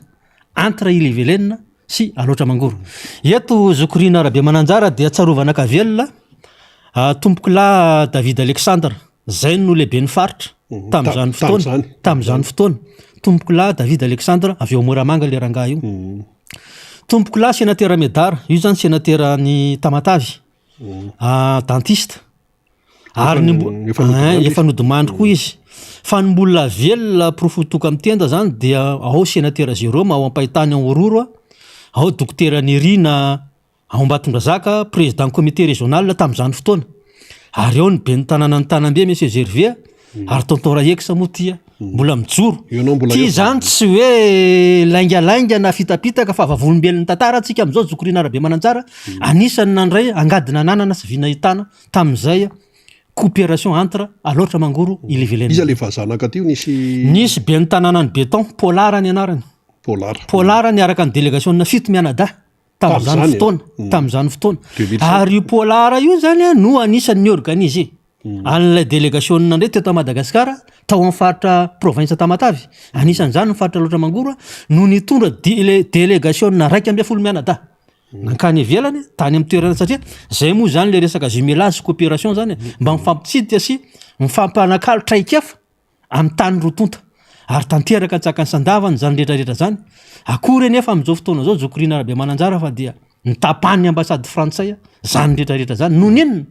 entre Ille-et-Vilaine sy aloatra mangoro. Eto Zokorina Rabe Mananjara dia tsarovana kavelona tombokolà David Alexandre zay no lehibe ny faritra tamin'izany fotoana tombokolà David Alexandre avy eo Moramanga le rangahy io. Tombokolà sénateur Medara io zany sénateur ny Tamatavy dentiste ary efa nodimandry koa izy fa ny mbola velona profotoka amin'ny tenda zany dia ao sénateur Jérôme ao Ampahitany Aororo ao dokotera Nirina ao Ambatondrazaka président comité régional tamin'izany fotoana ary eo ny be ny tanàna ny Tanambe monsieur Gervais ary tonton Rayex moa tia mbola mijoro ty zany tsy hoe laingalainga na fitapitaka fa vavolombelon'ny tantara atsika am'izao Zokorina Rabe Mananjara anisany nandray angadina ananana sy vinahitana tamin'izay coopération entre Alotra Mangoro Ilivelena. Iza le vazanaka tio nisy be ny tanàna ny Beton Polara ny anarany. Polara niaraka ny délégation na fito mianada tamin'izany fotoana. Ary io Polara io zany no anisan'ny ny organiser an'ilay délégation ndray teto Madagasikara tao amin'ny faritra province Tamatavy anisan'izany ny faritra Alotra Mangoro no nitondra délégation raiky amby folo mianada nankany ivelany tany amin'ny toerana satria zay moa zany le resaka jumelage coopération zany mba mifampitsidika sy mifampanakalo traikefa amin'ny tany rotonta ary tanteraka tsakany sandavany zany rehetrarehetra zany akory nefa amin'izao fotoana zao Zokorina Rabe Mananjara fa dia nitapan'ny ambassade frantsay zany rehetrarehetra zany no nenina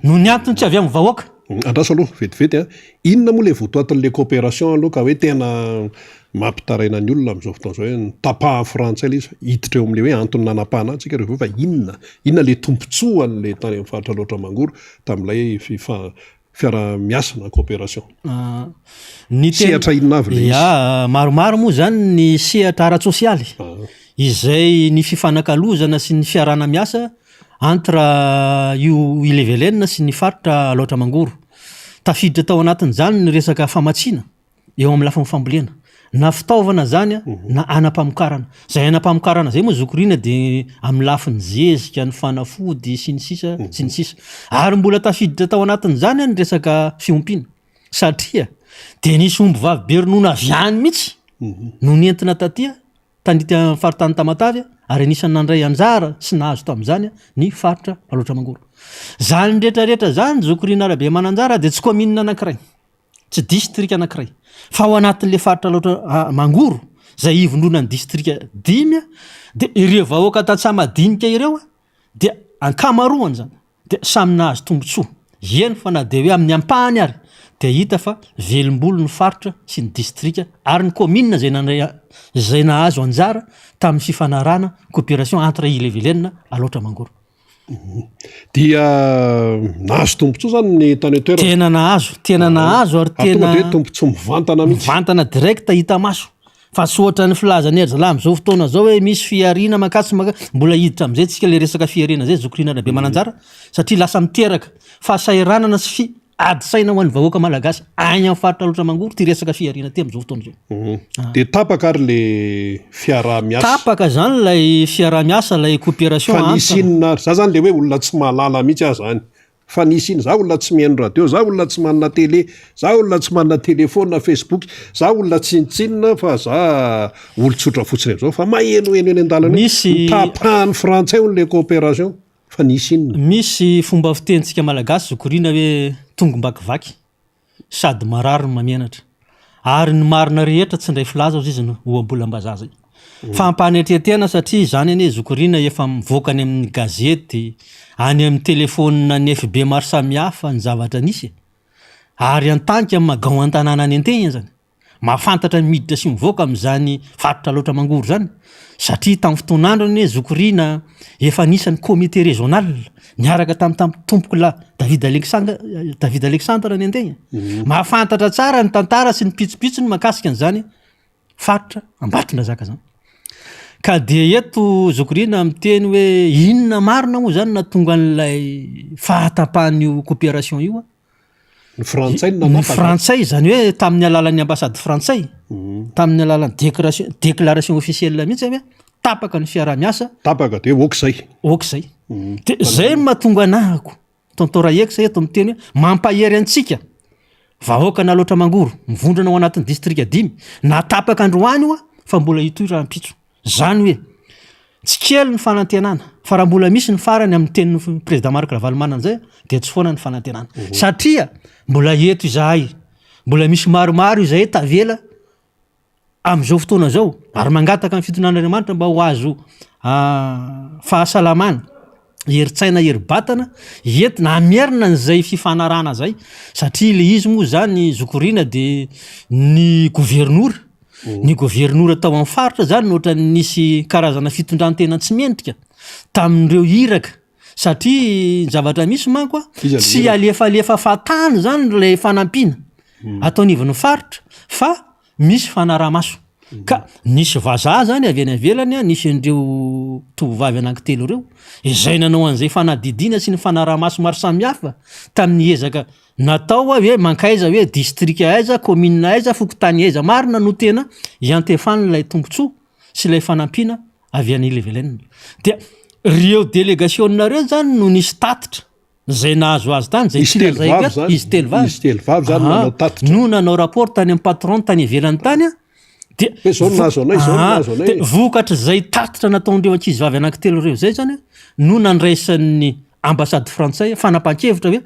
no ny antony tsy avy amin'ny vahoaka andraso aloha vetivety inona moa le votoatin'le coopération aloha ka hoe tena mampitaraina ny olona amin'izao fotoana zao hoe nitapaha frantsay le izy hiditra eo amin'le hoe antony nanapahana antsika rehefa fa inona le tompontsoan'le tany amin'ny faritra Alotra Mangoro tamin'ilay fiara-miasa na coopération sehatra inona avy le izy maromaro moa zany ny sehatra ara-tsosialy izay ny fifanakalozana sy ny fiarana miasa entre io Ilivelena sy ny faritra Alotra Mangoro tafiditra tao anatin'izany ny resaka famatsiana eo amin'ny lafiny fambolena na fitaovana zany na anam-pamokarana zay anam-pamokarana zay moa Zokorina dia amin'ny lafiny zezika ny fanafody sy ny sisa ary mbola tafiditra tao anatin'izany ny resaka fiompiana satria dia nisy omby vavy be ronono avy any mihitsy no nentina tatia tandritra faritany Tamatavy ary anisan'ny nandray anjara sy nahazo tamin'izany ny faritra Alotra Mangoro zany rehetrarehetra zany Zokorina Rabe Mananjara dia tsy commune anankiray tsy district anankiray fa ao anatin'le faritra Alotra Mangoro zay ivondrona ny district 5 dia ireo vahoaka tatsamadinika ireo dia ankamaroany zany dia samy nahazo tombontsoa eny fa na dia hoe amin'ny ampahany ary dia hita fa velombolo ny faritra sy ny district ary ny commune zay nahazo anjara tamin'ny fifanarana coopération entre Ilivelena Alotra Mangoro dia nahazo tombontsoa zany ny tany toerana tena nahazo ary tena tombontsoa mivantana direct hita maso fa tsy ohatra ny filazany erzala amin'izao fotoana zao hoe misy fiarina makasy mbola hiditra amin'izay tsika le resaka fiarina zay Zokorina Rabe Mananjara satria lasa miteraka fahasahiranana sy ady saina ho an'ny vahoaka malagasy any amin'ny faritra Alotra Mangoro ty resaka fiarina ty amin'izao fotoana zao dia tapaka ary le fiara-miasa tapaka zany lay fiara-miasa lay coopération fa nisy inona za zany le hoe olona tsy mahalala mihitsy aho zany fa nisy iny za olona tsy mihaino radio za olona tsy manana télé za olona tsy manana téléphone na Facebook za olona tsinitsinina fa za olotsotra fotsiny zao fa maheno eny an-dalana tapahany frantsay le coopération fa nisy inona misy fomba fitentsika malagasy Zokorina hoe tongom-bakivaky sady marary ny mamianatra ary ny marina rehetra tsy ndray filaza izy no oambolam-bazaza fampanetretena satria zany ane Zokorina efa mivoaka any amin'ny gazety any amin'ny telefônina ny FB maro samihafa ny zavatra nisy ary an-tanky magao an-tanàna any an-tegna zany mahafantatra ny miditra sy mivoaka amin'izany faritra Alotra Mangoro zany satria tamin'ny fotoan'androny Zokorina efa nisany comité régional niaraka tamin'ny tompoko la David Alexandre ny an-tegna mahafantatra tsara ny tantara sy ny pitsopitsony makasika an'izany faritra Ambatondrazaka zany ka dia eto Zokorina miteny hoe inona marina moa zany na tonga an'ilay fahatapahan'io coopération io ny frantsay zany hoe tamin'ny alalan'ny ambassade frantsay tamin'ny alalan'ny déclaration officielle mihitsy hoe tapaka ny fiara-miasa tapaka dia okizay dia zay mahatonga anahako tonton Rayex eto miteny hoe mampahery antsika vahoaka na Alotra Mangoro mivondrana ao anatin'ny district 5 na tapaka androany io fa mbola hitoy raha mpitso zany hoe tsy kely ny fanantenana fa raha mbola misy ny farany amin'ny tenin'ny président Marc Ravalomanana zay dia tsy foana ny fanantenana satria mbola eto izahay mbola misy maromaro izahay tavela amin'izao fotoana zao ary mangataka ny fitonan'Andriamanitra mba ho azo fahasalamana heritsaina hery-batana entina amerina n'izay fifanarana zay satria le izy moa zany Zokorina de ny gouvernoura ny gouvernoura tao amin'ny faritra zany nohatra nisy karazana fitondrantena tsy mendrika tamindreo iraka satria ny zavatra misy manko tsy alefalefa fatany zany le fanampiana ataonivon'ny faritra fa misy fanaramaso ka nisy vazaha zany avy any avelany nisy andreo tovovavy anankitelo reo izay nanao an'izay fanadidina sy ny fanaramaso maro samihafa tamin'ny ezaka natao hoe mankaiza hoe district aiza commune aiza fokotany aiza marina no tena iantefany lay tombontsoa sy lay fanampiana avy any Ile-Velena dia reo délégationnareo zany no nisy tatitra zay nahazo azy tany zay izy telo vavy no nanao rapport tany amin'ny patron tany ivelany tany vokatra zay tatitra nataondreo ankizy vavy anankitelo reo zay zany no nandraisan'ny ambassade frantsay fanapahan-kevitra hoe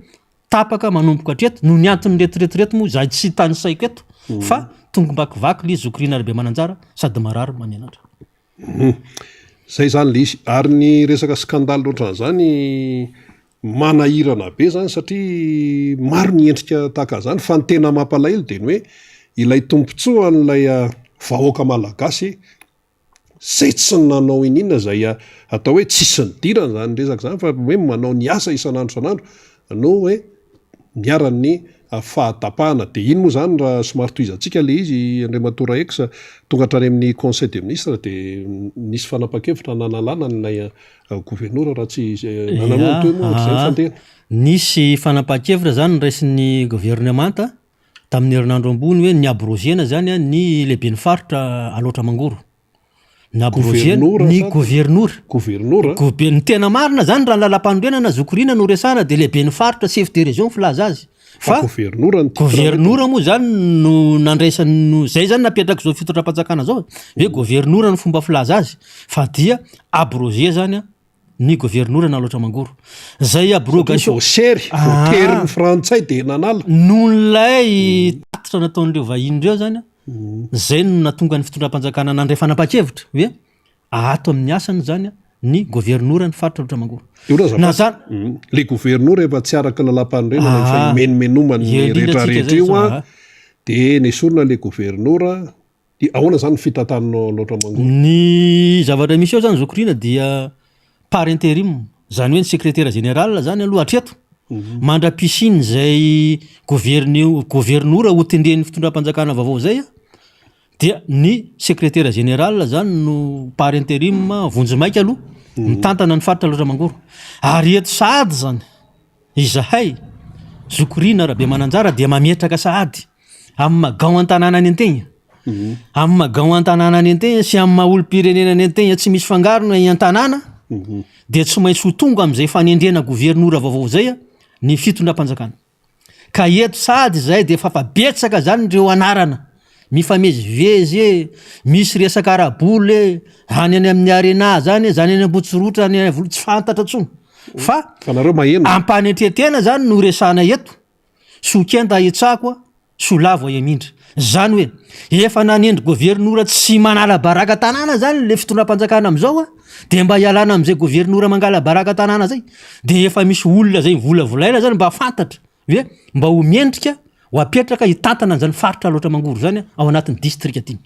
tapaka manomboka hatreto no niantony retireto moa zay tsy tany saiko eto fa tongombakivaky le Zokorina Rabe Mananjara sady marary mamianatra zay zany le izy ary ny resaka skandaly ohatran'izany manahirana be zany satria maro ny endrika tahaka zany fa ny tena mampalahelo de ny hoe ilay tombontsoa n'ilay vahoaka malagasy zay tsy nanao inina zay atao hoe tsisy nidirana zany resaka zany fa hoe manao ny asa isanandro no hoe miaran'ny fahatapahana de iny moa zany raha somary toizantsika le izy Andriamatora X tonga hatrany amin'ny conseil des ministres de nisy fanapa-kevitra nanalana nylay gouverneur raha tsy nananotoy moa zay fantena nisy fanapa-kevitra zany nyraisin'ny gouvernemanta tamin'ny herinandro ambony hoe ny abrogena zany ny lehiben'ny faritra aloatra mangoro ny abrogena ny gouverneur ny tena marina zany raha lalam-pandrenana Zokorina no resana de lehiben'ny faritra chef de région filaza azy fa gouverneur moa zany no nandraisany zay zany napetraka zao fitondram-panjakana zao hoe gouverneur ny fomba filaza azy fa dia abrogé zany ny gouverneur na loatra mangoro zay abrogation voatery frantsay de nanala nonlay tatitra nataon'ireo vahindreo zany zay no natonga ny fitondram-panjakana nandray fanapa-kevitra hoe ato amin'ny asany zany ny gouverneur ny faritra loatra mangoro na zany le gouverneur efa tsy araka lalam-pandrenana fa imenomenomany rehetrarehetra io de nesorina le gouverneur ahoana zany fitantanao loatra mangoro ny zavatra misy eo zany Zokorina dia par intérim zany hoe ny secrétaire général zany aloha hatreto mandra-pisiny zay gouverneur ho tendren'ny fitondram-panjakana vaovao zay dia ny secrétaire général zany no par intérim vonjimaika aloha mitantana ny faritra loatra mangoro ary eto sahady zany izahay Zokorina Rabe Mananjara dia mametraka sahady amin'ny magao an-tanàna any an-tegna amin'ny magao an-tanàna any an-tegna sy amin'ny maha-olo-pirenena any an-tegna tsy misy fangarona an-tanàna dia tsy maintsy ho tonga amin'izay fanendrena gouverneur vaovao zay ny fitondram-panjakana ka eto sahady zay de fapabetsaka zany reo anarana mifamezivezy misy resaka araboly any amin'ny arena zany any Ambotsirota any tsy fantatra tsony fa ampanetretena zany no resana eto sokenda etsako solavo emindra zany hoe efa nanendry gouverneur tsy manala baraka tanàna zany le fitondram-panjakana am'izao de mba hialana am'izay gouverneur mangala baraka tanàna zay de efa misy olona zay volavolaina zany mba fantatra hoe mba ho miendrika ho apetraka hitantana zany faritra loatra mangoro zany ao anatin'ny district aty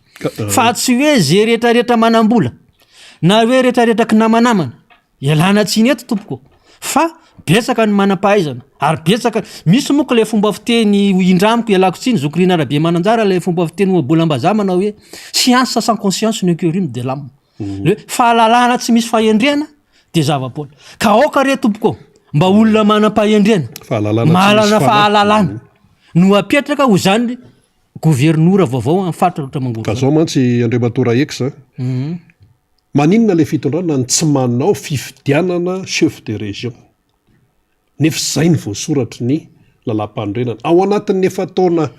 fa tsy hoe zay rehetrarehetra manambola na hoe rehetrarehetra namanamana ialana tsiny eto tompoko fa betsaka ny manam-pahaizana ary betsaka misy moko le fomba fiteny indramiko ialako tsiny Zokorina Rabe Mananjara le fomba fiteny moabolam-bazaha manao hoe science sans conscience ne que rime de l'âme hoe fahalalana tsy misy fahendrena de zava-poana ka aoka re tompoko mba olona manam-pahendrena mahalana fahalalana no apetraka ho zany gouverneur vaovao amin'ny faritra loatra mangoro ka zao mantsy Andriamatora X maninona le fitondrana ny tsy manao fifidianana chef de région nefa zay ny voasoratry ny lalam-pandrenana ao anatin'ny efa taona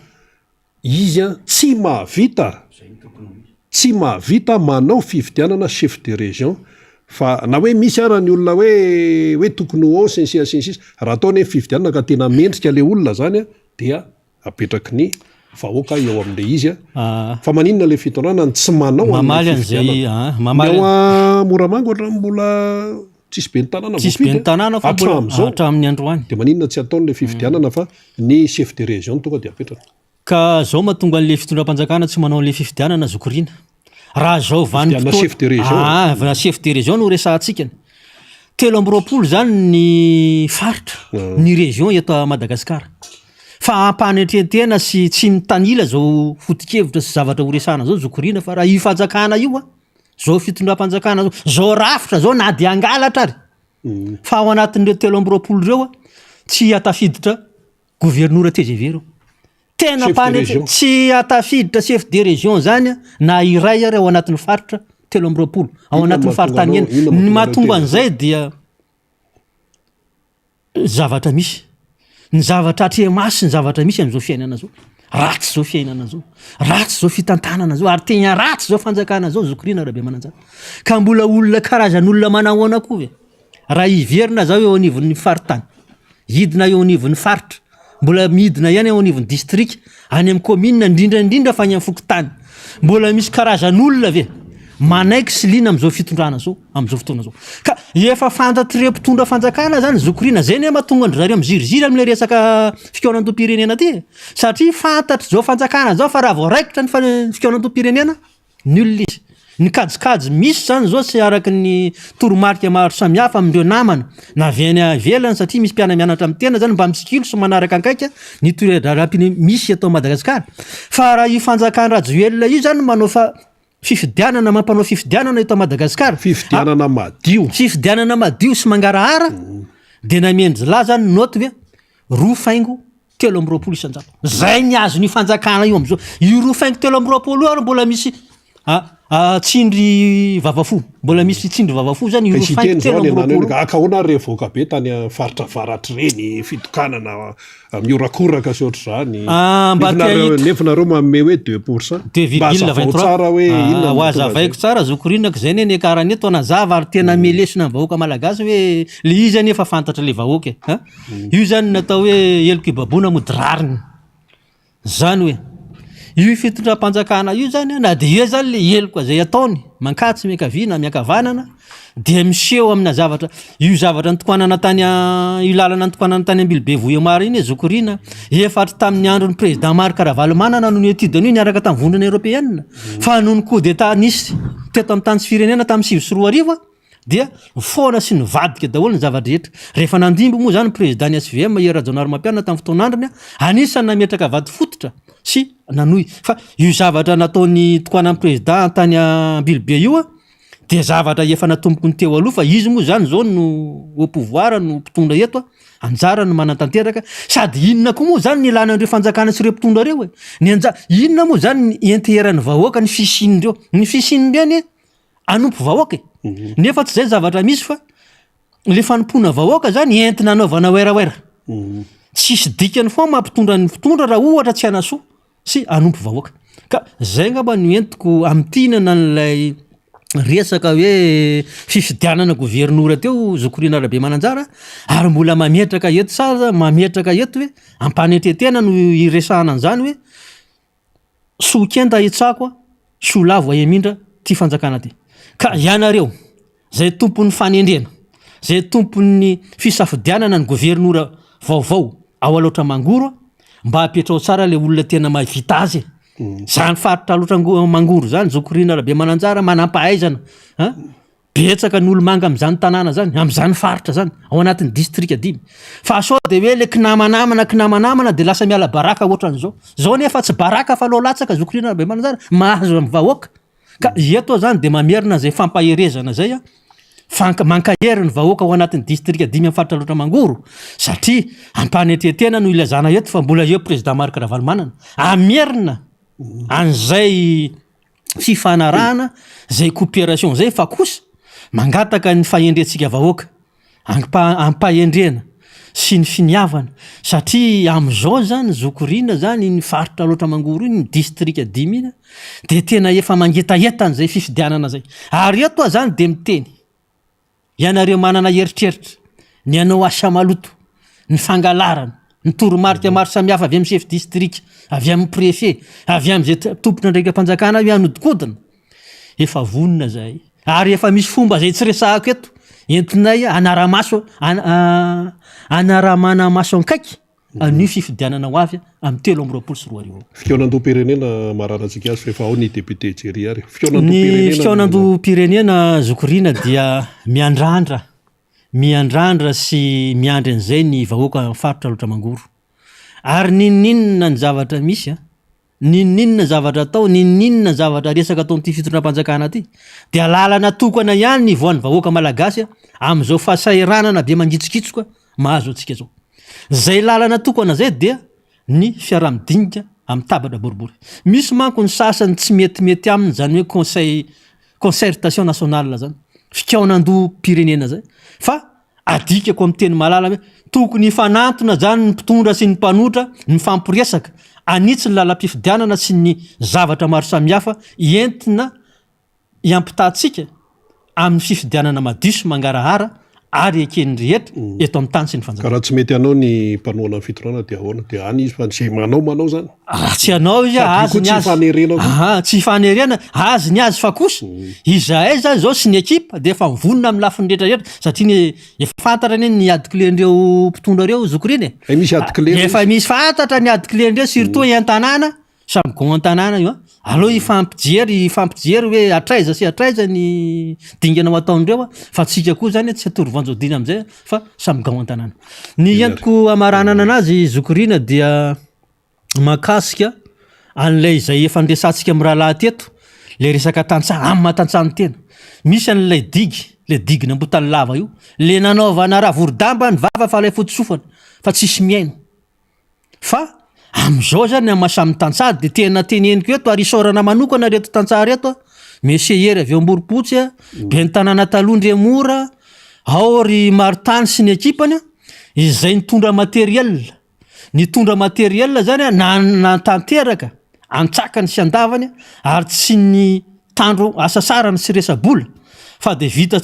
izy tsy mahavita manao fifidianana chef de région fa na hoe misy ara ny olona hoe tokony ho sensis raha ataony fifidianana ka tena mendrika le olona zany dia apetraky ny vahoaka eo amin'le izy fa maninona le fitondrana ny tsy manao mamaly an'izay Moramango ohatrany mbola tsisy be ny tanàna tsisy be ny tanàna fa hatramin'ny androany de maninona tsy ataon'le fifidianana fa ny chef de région tonga de apetraka ka zao mahatonga an'le fitondram-panjakana tsy manao an'le fifidianana zokoriana raha zao chef de région chef de région no resantsika 3 zany ny faritra ny région eto a Madagasikara fa ampanetretena sy tsy mitanila zao fotikevitra sy zavatra horesana zao zokoriana fa raha io fanjakana io a zao fitondram-panjakana zao rafitra zao na de angalatra ary fa ao anatin'ireo 3 reo a tsy atafiditra gouvernora TGV reo tena tsy atafiditra chef de région zany na iray ary ao anatin'ny faritra 3 ao anatin'ny faritany ny mahatonga an'izay dia zavatra misy ny zavatra atremasy ny zavatra misy am'izao fiainana zao ratsy zao fiainana zao ratsy zao fitantanana zao ary tena ratsy zao fanjakana zao zokoriana rabe mananjara ka mbola olona karazan'olona manahoana koa ve raha iverina zao eo anivon'ny faritany hidina eo anivon'ny faritra mbola midina ihany eo anivon'ny district any amin'ny commune indrindraindrindra fa any amin'ny fokotany mbola misy karazan'olona ve manaiky sy lina am'izao fitondrana zao am'izao fotoana zao ka efa fantatry mpitondra fanjakana zany zokoriana zay ne mahatonga andry zareo miziriziry am'le resaka fikaonantom-pirenena ty satria fantatry zao fanjakana zao fa raha voaraikitra ny fikaonantom-pirenena ny olona izy ny kajikajy misy zany zao sy araky ny toromarika maro samihafa amindreo namana na viany avelany satria misy mpiana-mianatra amin'ny tena zany mba mitsikilo sy manaraka ankaika ny toedrarapiny misy atao Madagasikara fa raha io fanjakana rajoelona io zany manao fa fifidianana mampanao fifidianana eto Madagasikara fifidianana madio sy mangarahara de namendry la zany noty hoe 2.3 isanjato zay ny azo ny fanjakana io am'izao io 2.3 ary mbola misy tsindry vavafo mbola misy tsindry vavafo zany io 2.3 akahoana revoaka be tany faritra varatry reny fitokanana miorakoraka sy ohatr' zany nefinareo manome hoe 2% tsara hoe hoazavaiko tsara zokorinako zay ne karany eto anazava ary tena melesina ny vahoaka malagasy hoe le izy any efa fantatra le vahoaka io zany natao hoe eloko ibabona modirariny zany hoe io fitondram-panjakana io zany na de io zany le eloko zay ataony mankatsy miakavina miakavanana de miseho amina zavatra io zavatra nitokanana tany io lalana nitokanana tany Ambilobe Vohemara iny zokoriana efatra tamin'ny andro ny président Marc Ravalomanana no ny étude an'io niaraka tamin'ny vondrona européenne fa noho ny coup d'état nisy teto amin'ny tany sy firenena tamin'ny 2004 dia foana sy nivadika daholo ny zavadrehetra rehefa nandimbo moa zany président ny SVM Ier Rajaonary Mampianina tamin'ny fotoan'androny anisany nametraka vady fototra sy nanohy fa io zavatra nataony tokoanan'ny président tany Ambilobe io de zavatra efa natomboko ny teo aloha fa izy moa zany zao no au pouvoir no mpitondra eto anjara no manantanteraka sady inona koa moa zany ny ilanandreo fanjakana sy ireo mpitondra reo inona moa zany ny interan'ny vahoaka ny fisinindreo any anompo vahoaka nefa tsy zay zavatra misy fa le fanompona vahoaka zany entina anaovana oeraoera tsisy dikany foa mampitondra ny mpitondra raha ohatra tsy anasoa sy anompo vahoaka ka zay ngamba no entiko amtinana n'lay resaka hoe fifidianana gouvernoura teo zokoriana rabe mananjara ary mbola mametraka eto sara mametraka eto hoe ampanetretena no iresahana an'izany hoe sokenda itsako solavo aemindra ty fanjakana ty ka ianareo zay tompon'ny fanendrena zay tompon'ny fisafidianana ny gouvernoura vaovao ao aloatra mangoro mba apetrao tsara le olona tena mavita azy zany faritra aloatra mangoro zany zokoriana rabe mananjara manampahaizana betsaka ny olo manga am'izany tanàna zany am'izany faritra zany ao anatin'ny district 10 fa sao de hoe le kinamanamana de lasa miala baraka ohatran'izao zao nefa tsy baraka fa lo latsaka zokoriana rabe mananjara mahazo amin'ny vahoaka ka eto zany de mamerina zay fampaherezana zay mankahery ny vahoaka ao anatin'ny district 10 amin'ny faritra loatra mangoro satria ampanetretena no ilazana eto fa mbola eo président Marc Ravalomanana amerina an'izay fifanarahana zay coopération zay fa kosa mangataka ny fahendrentsika vahoaka ampahendrena sy ny finiavana satria am'izao zany zokoriana zany ny faritra loatra mangoro iny ny district 10 iny de tena efa mangetaetana zay fifidianana zay ary eto zany de miteny ianareo manana eritreritra ny anao asa maloto ny fangalarana ny toromarika maro samihafa avy amin'ny chef district avy amin'ny préfet avy amin'izay tompona ndraika mpanjakana io anodikodina efa vonona zay ary efa misy fomba zay tsy resahako eto entinay anaramaso anaramana maso ankaiky anio fifidianana ho avy amin'ny 3 fikaonandoam-pirenena maranantsika azy fefa ao ny député jery ary ny fikaonandoam-pirenena zokorina dia miandrandra sy miandry an'izay ny vahoaka farotra loatra mangoro ary ninninona ny zavatra misy ninninona zavatra atao ninninona zavatra resaka atao am'ty fitondram-panjakana ty dia lalana tokana ihany ny voan'ny vahoaka malagasy am'izao fahasairanana be mangitsikitsoka mahazo atsika zao zay lalana tokana zay dia ny fiaraha-midinika amin'ny tabatra boribory misy manko ny sasany tsy metimety aminy zany hoe concertation nationale zany fikaonandoam-pirenena zay fa adikako amin'ny teny malala hoe tokony ifanantona zany ny mpitondra sy ny mpanotra ny fampiresaka anitsy ny lalam-pifidianana sy ny zavatra maro samihafa entina iampitatsika amin'ny fifidianana madiso mangarahara ary ekeny rehetra eto amin'ny tany sy ny fanjakana. Karaha tsy mety anao ny mpanoana amin'ny fitondrana dia ahoana dia any izy fa zay manao zany. Tsy anao izy azy ny azy. Tsy fanerena azy ny azy fa kosa izahay zany zao sy ny ekipa dia efa mivonona amin'ny lafiny rehetrarehetra satria efa fantatra ny adikilendreo mpitondra reo zokoriny misy adikile efa misy fantatra ny adikilendreo surtout an-tanàna samy gao an-tanàna io aloha ifampijery hoe atraiza sy atraiza ny dingana ho ataondreo fa tsika koa zany tsy atory vanjodina am'izay fa samy gao an-tanàna ny entiko amaranana anazy zokorina dia makasika an'lay izay efa nresantsika amin'ny rahalahy teto le resaka tantsaha amin'ny mahatantsahany tena misy an'lay le digina ambotany lava io le nanaovana raha vorodamba ny vava fa lay fotsofana fa tsisy miaino fa am'izao zany masamy tantsady de tena teneniko eto ary isorana manokana reto tantsaha reto monsieur Hery avy eo Amboripotsy be ny tanàna Talondry Mora ao ry Martany sy ny ekipany izay nitondra materiel zany natanteraka antsakany sy andavany ary tsy ny tandro asasarany sy resabola fa de vita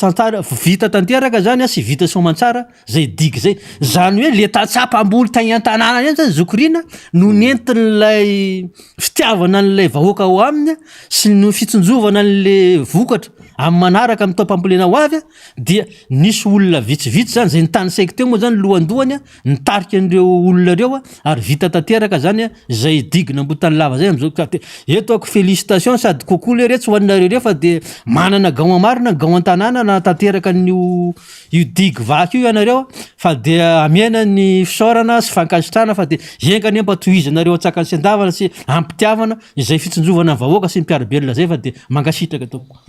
tanteraka zany sy vita somantsara zay digy zay zany hoe le tatsapamboly tagny an-tanàna eny zany zokorina no nentin'lay fitiavana n'lay vahoaka ho aminy sy no fitsonjovana n'le vokatra amin'ny manaraka amin'ny taopambolena ho avy dia nisy olona vitsivitsy zany zay nitany saiko teo moa zany lohandohany nitarika an'ireo olona reo ary vita tanteraka zany zay digina ambotany lava zay am'izao eto ako félicitation sady kokoa le retsy ho anareo reo fa de manana gao amarina gao an-tanàna na tanteraka io digy vaky io ianareo fa de amiena ny fisaorana sy fankasitrana fa de engany ampatohizanareo atsakany sy andavana sy ampitiavana izay fitsonjovana vahoaka sy mpiarabelona zay fa de mangasitraka tompoko.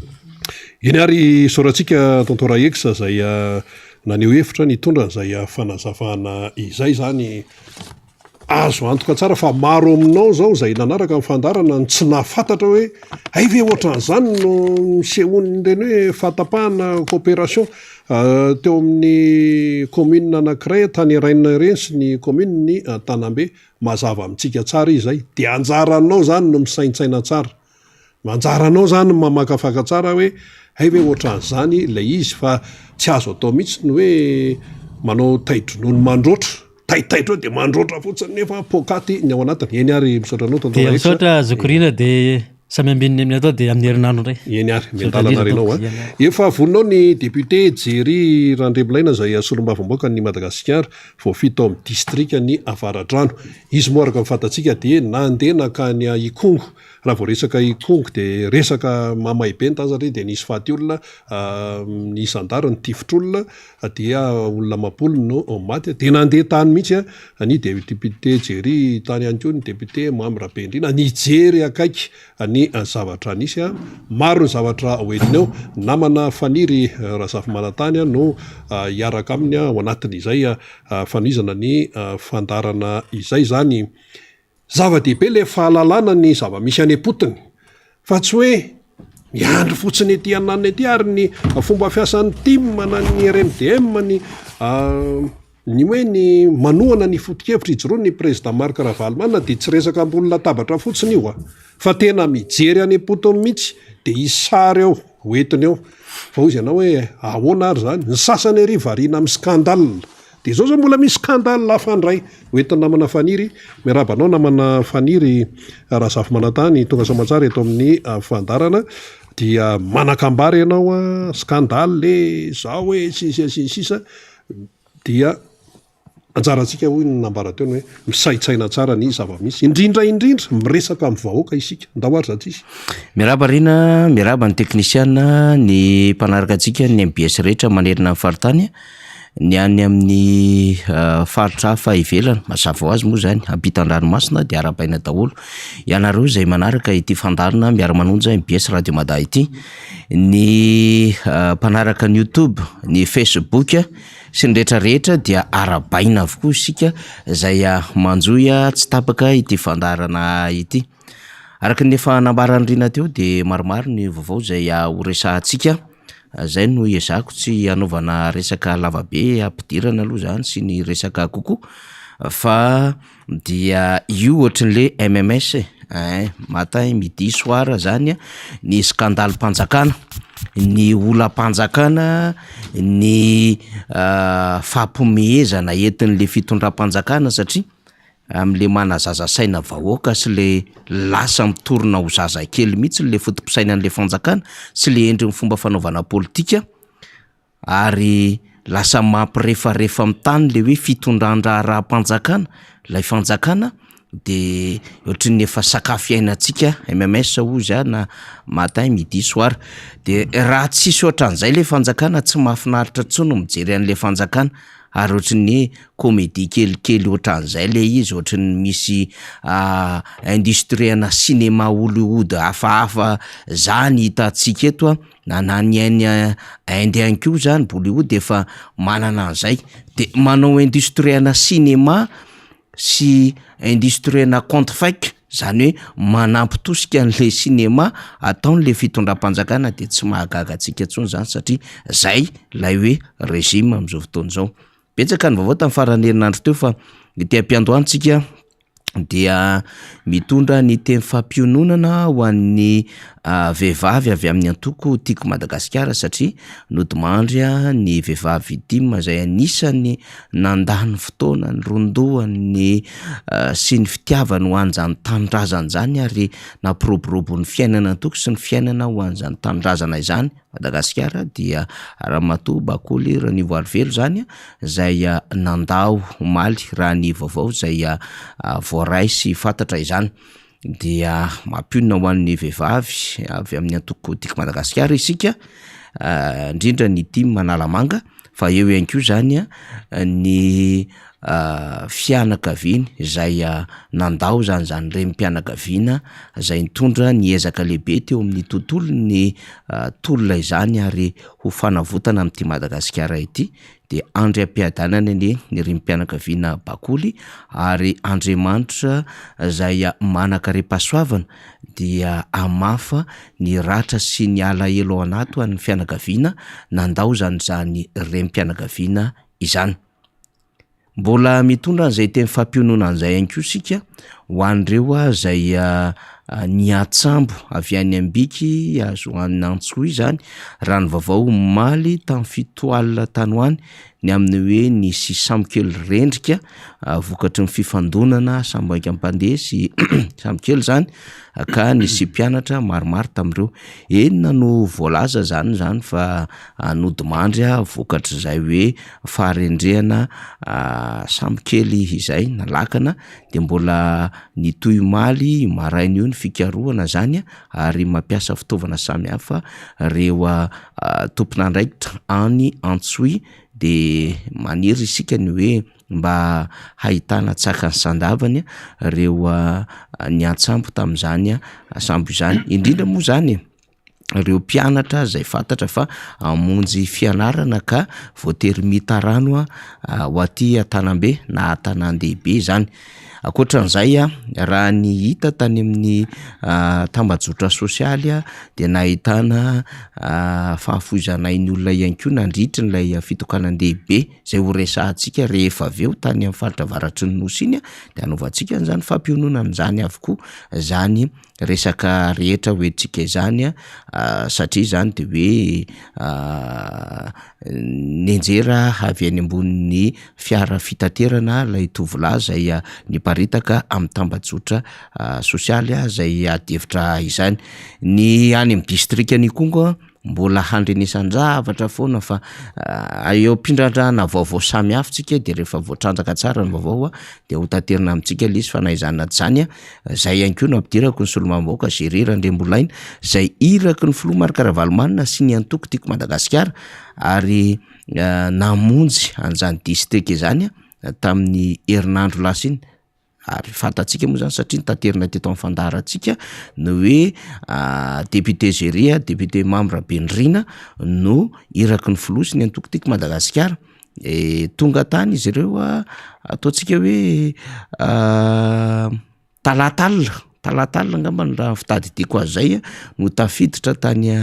Eny ary soratsika tontora Eksa zay naneo hevitra nitondra zay fanazavana izay zany azo antoka tsara fa maro aminao zao zay nanaraka amin'ny fandarana tsy nahafantatra hoe ay ve ohatran'izany no misehon'ireny hoe fatapahana coopération teo amin'ny commune anankiray tany Rainina ireny sy ny commune ny Tanambe mazava amintsika tsara izy zay dia anjaranao zany no misaintsaina tsara manjaranao zany mamakafaka tsara hoe ay ve ohatran'izany ilay izy fa tsy azo atao mihitsy ny hoe manao taidro noho ny mandroatra taitaitra de mandroatra fotsiny nefa pokaty ny ao anatiny eny ary misaotra anao de misaotra zokorina de samy ambininy amin'ny atao de amin'ny herinandro ndray eny ary mendalana renao efa volinao ny député Jery Randremolaina zay solombavam-boaka ny Madagasikara vao fito amin'ny distrika ny Avaradrano izy moaraka mifantatsika de nandeha nakany Ikongo raha vao resaka Ikongo de resaka mamay-be ny tazany de nisy faty olona ny isandara ny tifitr'olona dia olona mapolo no maty de nandeha tany mihitsy ny député Jery tany ihany koa ny député Mamy Rabendrina nijery akaiky ny zavatra nisy maro ny zavatra hoentiny ao namana faniry Razafy Manantany no hiaraka aminy ao anatin'izay fanoizana ny fandarana izay zany zava-dehibe le fahalalana ny zava-misy any am-potiny fa tsy hoe miandry fotsiny ety ananany ety ary ny fomba fiasan'ny team na ny RMDM ny hoe ny manohana ny foto-kevitra ijoroany ny président Marc Ravalomanana de tsy resaka ambony latabatra fotsiny io fa tena mijery any am-potiny mihitsy de isary ao hoentiny ao fa hozy ianao hoe ahoana ary zany ny sasany ary variana amin'ny scandale de zao zao mbola misy scandale lafandray hoentin'ny namana faniry miarabanao namana faniry Razafy Manantany tonga somatsara eto amin'ny fandarana dia manakambary ianao a skandaly le zao hoe sisa dia anjarantsika hoy ny nambarateny hoe misaitsaina tsara ny zava-misy indrindra miresaka amin'ny vahoaka isika ndahoary za tsisy mirabarina miraba ny teknisiana ny mpanaraka antsika ny MBS rehetra manerina amin'ny faritany ny any amin'ny faritra hafa ivelany mazava ho azy moa zany ampitan-dranomasina dia arabaina daholo ianareo zay manaraka ity fandarina miara-manonja MBS Radio Mada ity ny mpanaraka ny YouTube ny Facebook sy ny rehetrarehetra dia arabaina avokoa isika zay manjoy tsy tapaka ity fandarana ity araka ny efa nambarany rina teo dia maromaro ny vaovao zay horesahantsika zay no iezako tsy hanaovana resaka lavabe ampidirana aloha zany sy ny resaka kokoa fa dia io ohatran'le MMS matin midi soir zany ny skandaly mpanjakana ny olam-panjakana ny fampomehezana entin'le fitondram-panjakana satria am'le manazaza saina vahoaka sy le lasa mitorona ho zaza kely mihitsy le fotom-pisainan'le fanjakana sy le endry ny fomba fanaovana politika ary lasa mampirefarefa amin'ny tany le hoe fitondran-draha-raha-mpanjakana lay fanjakana de ohatrin'ny efa sakafo iainantsika MMS ozy na matin midi soir de raha tsisy ohatran'izay le fanjakana tsy mahafinaritra tsony mijery an'le fanjakana ary ohatrin'ny comédie kelikely ohatran'izay le izy ohatrin'ny misy industriena cinéma Hollywood hafahafa zany hitantsika eto nanany ainy Inde ihany koa zany Bollywood efa manana an'izay de manao industriena cinéma sy industriena contrefaik zany hoe manampitosika an'le cinéma ataon'le fitondram-panjakana de tsy mahagaga antsika tsony zany satria zay lay hoe régime am'izao fotoana zao betsaka ny vaovao tamin'ny farany herinandro teo fa ity ampiandohantsika dia mitondra ny teny fampiononana ho an'ny vehivavy avy amin'ny antoko tiako Madagasikara satria nodimandry ny vehivavy dimy zay anisany nandany fotoana ny rondoany sy ny fitiavany ho an'izany tanindrazana zany ary nampiroborobo ny fiainana antoko sy ny fiainana ho an'izany tanindrazana izany Madagasikara dia Ramatoa Bakoly Ranivoarivelo zany zay nandao omaly raha ny vaovao zay voaray sy fantatra izany dia mampionina ho an'ny vehivavy avy amin'ny antoko tiako Madagasikara isika indrindra ny dimy Manalamanga fa eo ihany koa zany ny fianakaviany zay nandao zany remim-pianakaviana zay nitondra ny ezaka lehibe teo amin'ny tontolo ny tolona izany ary ho fanavotana amin'ity Madagasikara ity de Andriam-piadanana ny remim-pianakaviana Bakoly ary Andriamanitra zay manakare-pahasoavana dia amafa ny ratra sy ny alahelo anato an'ny fianakaviana nandao zany remim-pianakaviana izany mbola mitondra an'izay teny fampionona an'izay ihany koa sika ho an'ireo zay ny atsambo avy any Ambiky azo an'ny Antsohihy zany raha ny vaovao maly tamin'ny fito alina tany ho any ny amin'ny hoe nisy sambokely rendrika vokatry ny fifandonana sambaika ampandeha sy sambokely zany ka nisy mpianatra maromaro tamin'ireo enina no voalaza zany fa nodimandry vokatry zay hoe faharendrehana sambokely izay nalakana de mbola nitoy maly maraina io ny fikarohana zany ary mampiasa fitaovana samihafa reo tompon'andraikitra any Antsohihy de maniry isika ny hoe mba hahitana tsaka ny sandavany reo ny antsambo tamin'izany sambo izany indrindra moa zany reo mpianatra zay fantatra fa amonjy fianarana ka voatery mitarano ho aty Antanambe na Antanandehibe zany akoatran'izay raha ny hita tany amin'ny tambajotra sosialy de nahitana fahafoizanain'ny olona ihany koa nandritry n'ilay fitokanan-dehibe zay ho resahantsika rehefa avy eo tany amin'ny faritra avaratry ny nosy iny de hanaovantsika fampionona amin'izany avokoa zany resaka rehetra hoentsika izany satria zany de hoe nenjera avy any ambonin'ny fiara fitaterana lay tovolahy zay niparitaka amin'ny tambajotra sosialy zay adevitra izany. Ny any amin'ny distrika ny Kongo mbola handrenesan-javatra foana fa eo mpindradrana vaovao samy hafa tsika de rehefa voatranjaka tsara ny vaovao de ho taterina amintsika le izy fanaizana zany zay ihany koa no ampidirako ny solomavam-bahoaka Géry Randriambolaina zay iraky ny filoha Marc Ravalomanina sy ny antoko tiako Madagasikara ary namonjy an'izany distrika izany tamin'ny herinandro lasa iny. Ary fantatsika moa zany satria nitaterina teto amin'ny fandaratsika no hoe député Géry, député Mambra Bendrina no iraky ny filoha sy ny antoko tiako Madagasikara. Tonga tany izy ireo ataotsika hoe talatalina ngamba raha fitadidiako azy zay no tafiditra tany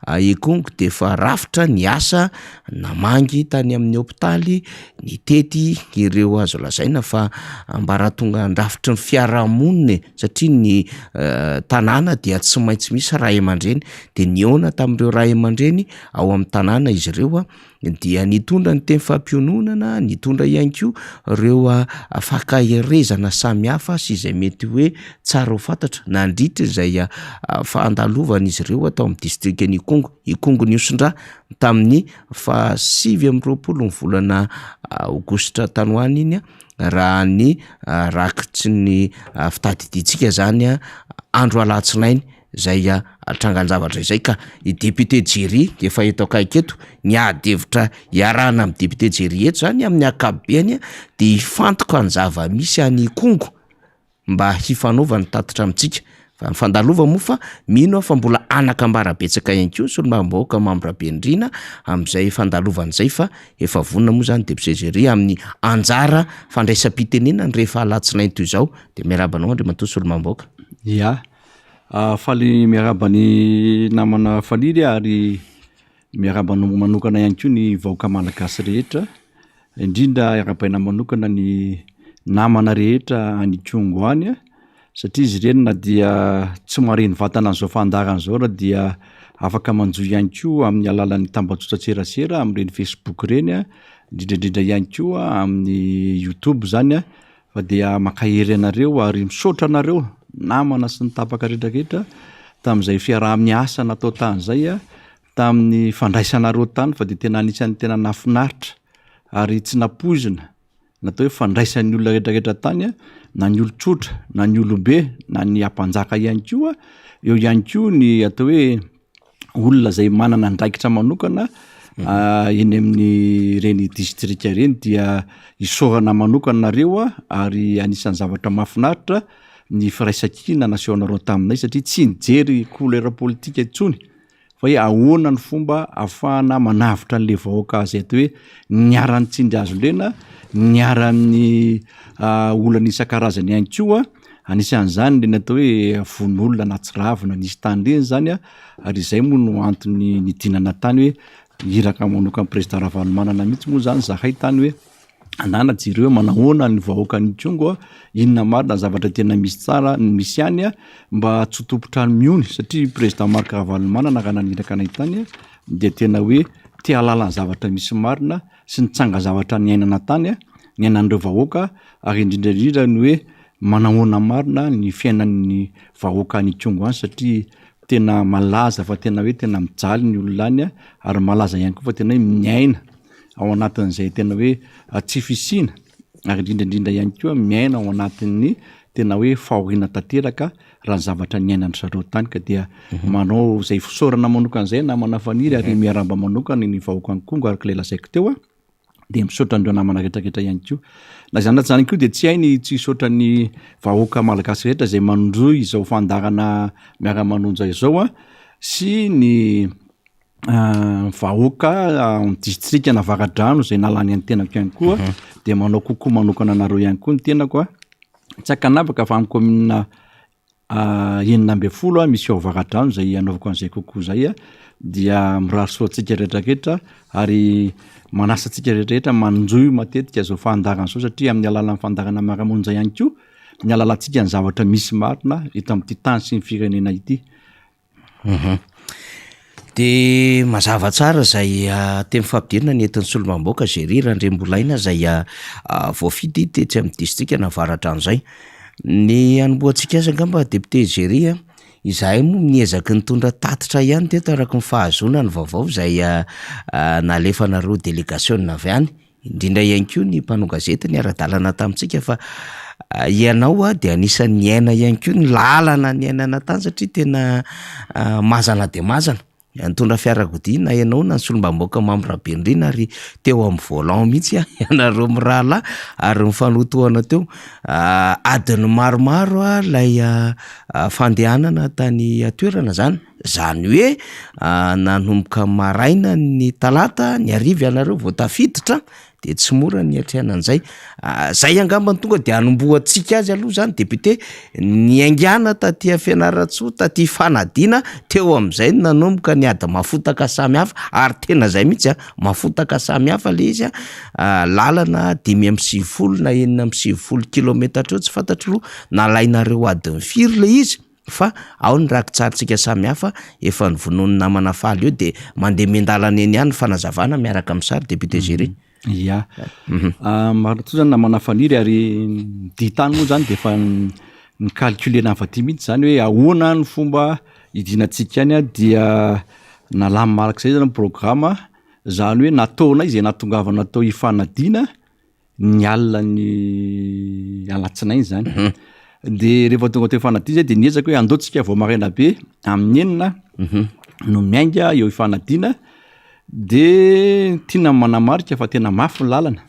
Ekongo de fa rafitra ny asa namangy tany amin'ny hôpitaly nitety ireo azo lazaina fa mba raha tonga andrafitry ny fiarahamonina satria ny tanàna dia tsy maintsy misy ray aman-dreny de niona tamin'ireo ray aman-dreny ao amin'ny tanàna izy ireo dia nitondra ny teny fampiononana, nitondra ihany koa ireo fakaherezana samy hafa sy izay mety hoe tsara ho fantatra nandritra izay fandalovana izy ireo atao amin'ny distrika ny Kongo niosindra tamin'ny 7 ny volana Aogositra tany ho any iny raha ny rakitry ny fitadiditsika zany andro alatsinainy zay atrangan-javatra izay ka i député Géry efa eto akaiky eto niadevitra iarahana amin'ny député Géry eto zany amin'ny akabeany de hifantoka ny zava-misy any Kongo mba hifanaovany tatitra amintsika fa fandalova moa fa mino fa mbola anakambara betsaka ihany koa solomavam-bahoaka Mambra Bendrina amin'izay fandalovan'izay fa efa vonona moa zany député Géry amin'ny anjara fandraisam-pitenenany rehefa alatsinainy toy izao de miarabanao Andriamatoa solomavam-bahoaka. Ya faly miarabany namana faliry ary miarabany manokana ihany koa ny vahoaka malagasy rehetra indrindra iarabaina manokana ny namana rehetra any Kongo any satria izy ireny na dia tsy mareny vatana an'izao fandarana zao raha dia afaka manjoy ihany koa amin'ny alalan'ny tambazotra tserasera amin'ireny Facebook reny indrindrandrindra ihany koa amin'ny YouTube zany fa dia makahery anareo ary misaotra anareo namana sy ny tapaka rehetrarehetra tamin'izay fiaraha-miasa natao tany zay tamin'ny fandraisanareo tany fa de tena anisan'ny tena nafinaritra ary tsy napoizina natao hoe fandraisan'ny olona rehetrarehetra tany na ny olo-tsotra na ny olobe na ny ampanjaka ihany koa eo ihany koa ny atao hoe olona zay manana ndraikitra manokana eny amin'ny reny distrika reny dia isorana manokana nareo ary anisan'ny zavatra mafinaritra ny firaisakina nasehoanareo taminay satria tsy nijery couleur politika intsony fa hoe ahoana ny fomba ahafahana manavitra an'le vahoaka zay atao hoe niara-ny tsindry azo lena niara-ny olana isan-karazany ihany koa anisan'izany le natao hoe von'olona na tsiravina nisy tany reny zany ary izay moa no antony nidinana tany hoe iraka manokana président Ravalomanana mihitsy moa zany zahay tany hoe anana jireo manahoana ny vahoaka ny Kongo inona marina zavatra tena misy tsara misy any mba tsy tompotrano miony satria président Marc Ravalomanana raha naniraka anay tany de tena hoe te halala ny zavatra misy marina sy nitsanga zavatra ny ainana tany ny ainan'ireo vahoaka ary indrindrandrindra ny hoe manahoana marina ny fiainan'ny vahoaka ny Kongo any satria tena malaza fa tena hoe tena mijaly ny olona any ary malaza ihany koa fa tena hoe miaina ao anatin'izay tena hoe tsy fisina ary indrindrandrindra ihany koa miaina ao anatin'ny tena hoe fahoriana tanteraka raha ny zavatra ny ainany zareo tany ka dia manao zay fisaorana manokan'izay namana faniry ary miaramba manokana ny vahoaka ny Kongo araka ilay lazaiko teo de misaotra andreo namana rehetrarehetra ihany koa na zany zany koa de tsy hainy tsy saotra ny vahoaka malagasy rehetra zay mandroy izao fandarana miara-manonja izao sy ny vahoaka distrika Navaradrano zay nalany any tenako ihany koa de manao kokoa manokana anareo ihany koa ny tenako tsy akanavaka fa amin'ny commune 9 misy ao Varadrano zay anaovako an'izay kokoa zay dia mirarosoatsika rehetrarehetra ary manasatsika rehetrarehetra manjoy matetika zao fandarana zao satria amin'ny alalan'ny fandarana miara-monja ihany koa ny alalantsika ny zavatra misy marina eto amin'ity tany sy ny firenena ity. De mazava tsara zay teny fampidirina ny entin'ny solomamboaka zay rira Andrembolaina zay voafidy tetsy amin'ny distrika Navaratra an'izay. Ny anomboantsika azy angamba député Géry izahay moa niezaky nitondra tatitra ihany teto araka ny fahazona ny vaovao zay nalefanareo délégation avy any, indrindra ihany koa ny mpanao gazety ny ara-dalana tamintsika fa ianao de anisan'ny niaina ihany koa ny lalana ny ainana tany satria tena mazana de mazana. Nitondra fiarakodia na ianao na ny solombamoaka Mamy Rabenrina ary teo amin'ny volant mihitsy ianareo mirahalahy ary mifanotoana teo adiny maromaro lay fandehanana tany toerana zany hoe nanomboka maraina ny talata ny ariva ianareo vao tafiditra de tsy mora ny atrehana an'izay. Zay angamba ny tonga de anomboantsika azy aloha zany député ny aingana taty Fianaratsoa taty fanadina teo amin'izay nanomboka ny ady mafotaka samihafa ary tena zay mihitsy mafotaka samihafa le izy lalana 5.7 na 4.7 kilometatra eo tsy fantatro nalainareo adiny firy le izy fa ao ny rakitsarintsika samihafa efa nyvonoany namana faly eo de mandeha mendalana eny ihany fanazavana miaraka amin'ny sary député Géry. Ya marito zany namana faniry ary ditany moa zany de efa ny calculena avaty mihitsy zany hoe ahoana ny fomba idinantsika any dia nalamy maraka zay zany programme zany hoe nataona izy natongavana natao hifanadina ny alina ny alatsinainy zany de rehefa tonga teo hifanadina zay de niezaka hoe andaotsika vao maraina be amin'ny enina no miainga eo hifanadina de tiana manamarika fa tena mafy ny lalana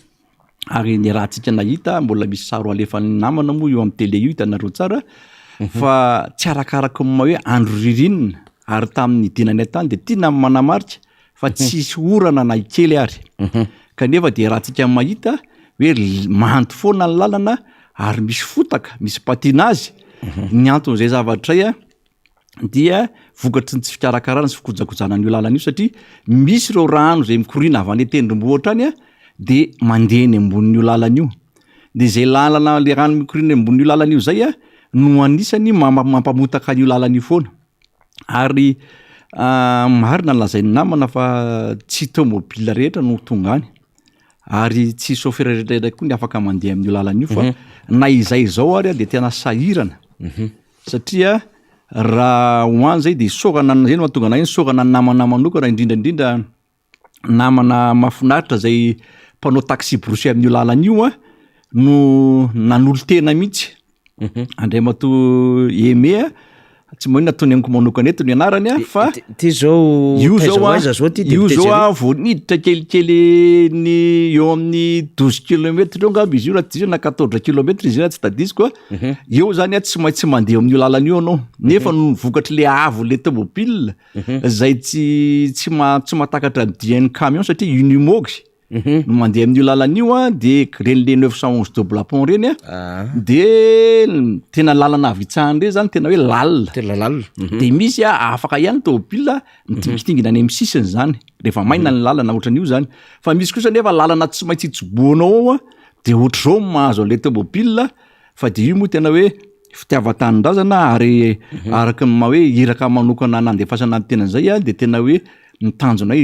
ary ny rahantsika nahita mbola misy saro alefan'ny namana moa eo amin'ny tele io hitanareo tsara fa tsy arakaraka ma hoe andro ririnina ary tamin'ny dinanay tany de tiana manamarika fa tsisy orana na ikely ary kanefa de rahantsika mahita hoe manto foana ny lalana ary misy fotaka misy patinazy ny anton'izay zavatray dia vokatry ny tsy fikarakarana sy fikojakojana ny lalana io satria misy reo rano zay mikorina avy any tendrombohitra any de mandeha ny ambonin'io lalana io de zay lalana le rano mikorina ambon'io lalana io zay no anisany mampamotaka an'io lalana io foana ary marina lazainy namana fa tsy tomobile rehetra no tonga any ary tsy chauffeur rehetra koa ny afaka mandeha amin'io lalana io fa na izay zao ary de tena sahirana satria raha hoany zay de sorana zay no mahatonga anazy sorana namana manokana indrindrandrindra namana mafinaritra zay mpanao taxi brosy amin'io lalana io no nanolo tena mihitsy andray mato eme tsy maina ataony amiko manokana eto ny anarany fa ty zao io zao vao niditra kelikely ny eo amin'ny 12 kilometra eo ngamba izy io raha tsy na 14 kilometra izy tsy tadisiko eo zany tsy maintsy mandeha amin'io lalana io anao nefa no vokatry le avo le tomobile zay tsy mahatakatra dian'ny camion satria unimogy no mandeha amin'io lalana io de reny le 911 double pont reny de tena lalana avitsahany re zany tena hoe lalina de misy afaka ihany tomobile mitingitingina any amin'ny sisiny zany rehefa maina ny lalana ohatran'io zany fa misy kosa nefa lalana tsy maintsy hitsoboanao de ohatr'izao mahazo an'le tomobile fa de io moa tena hoe fitiavan-tanindrazana ary araka ma hoe iraka manokana nandefasana ny tenan'izay de tena hoe nitanjona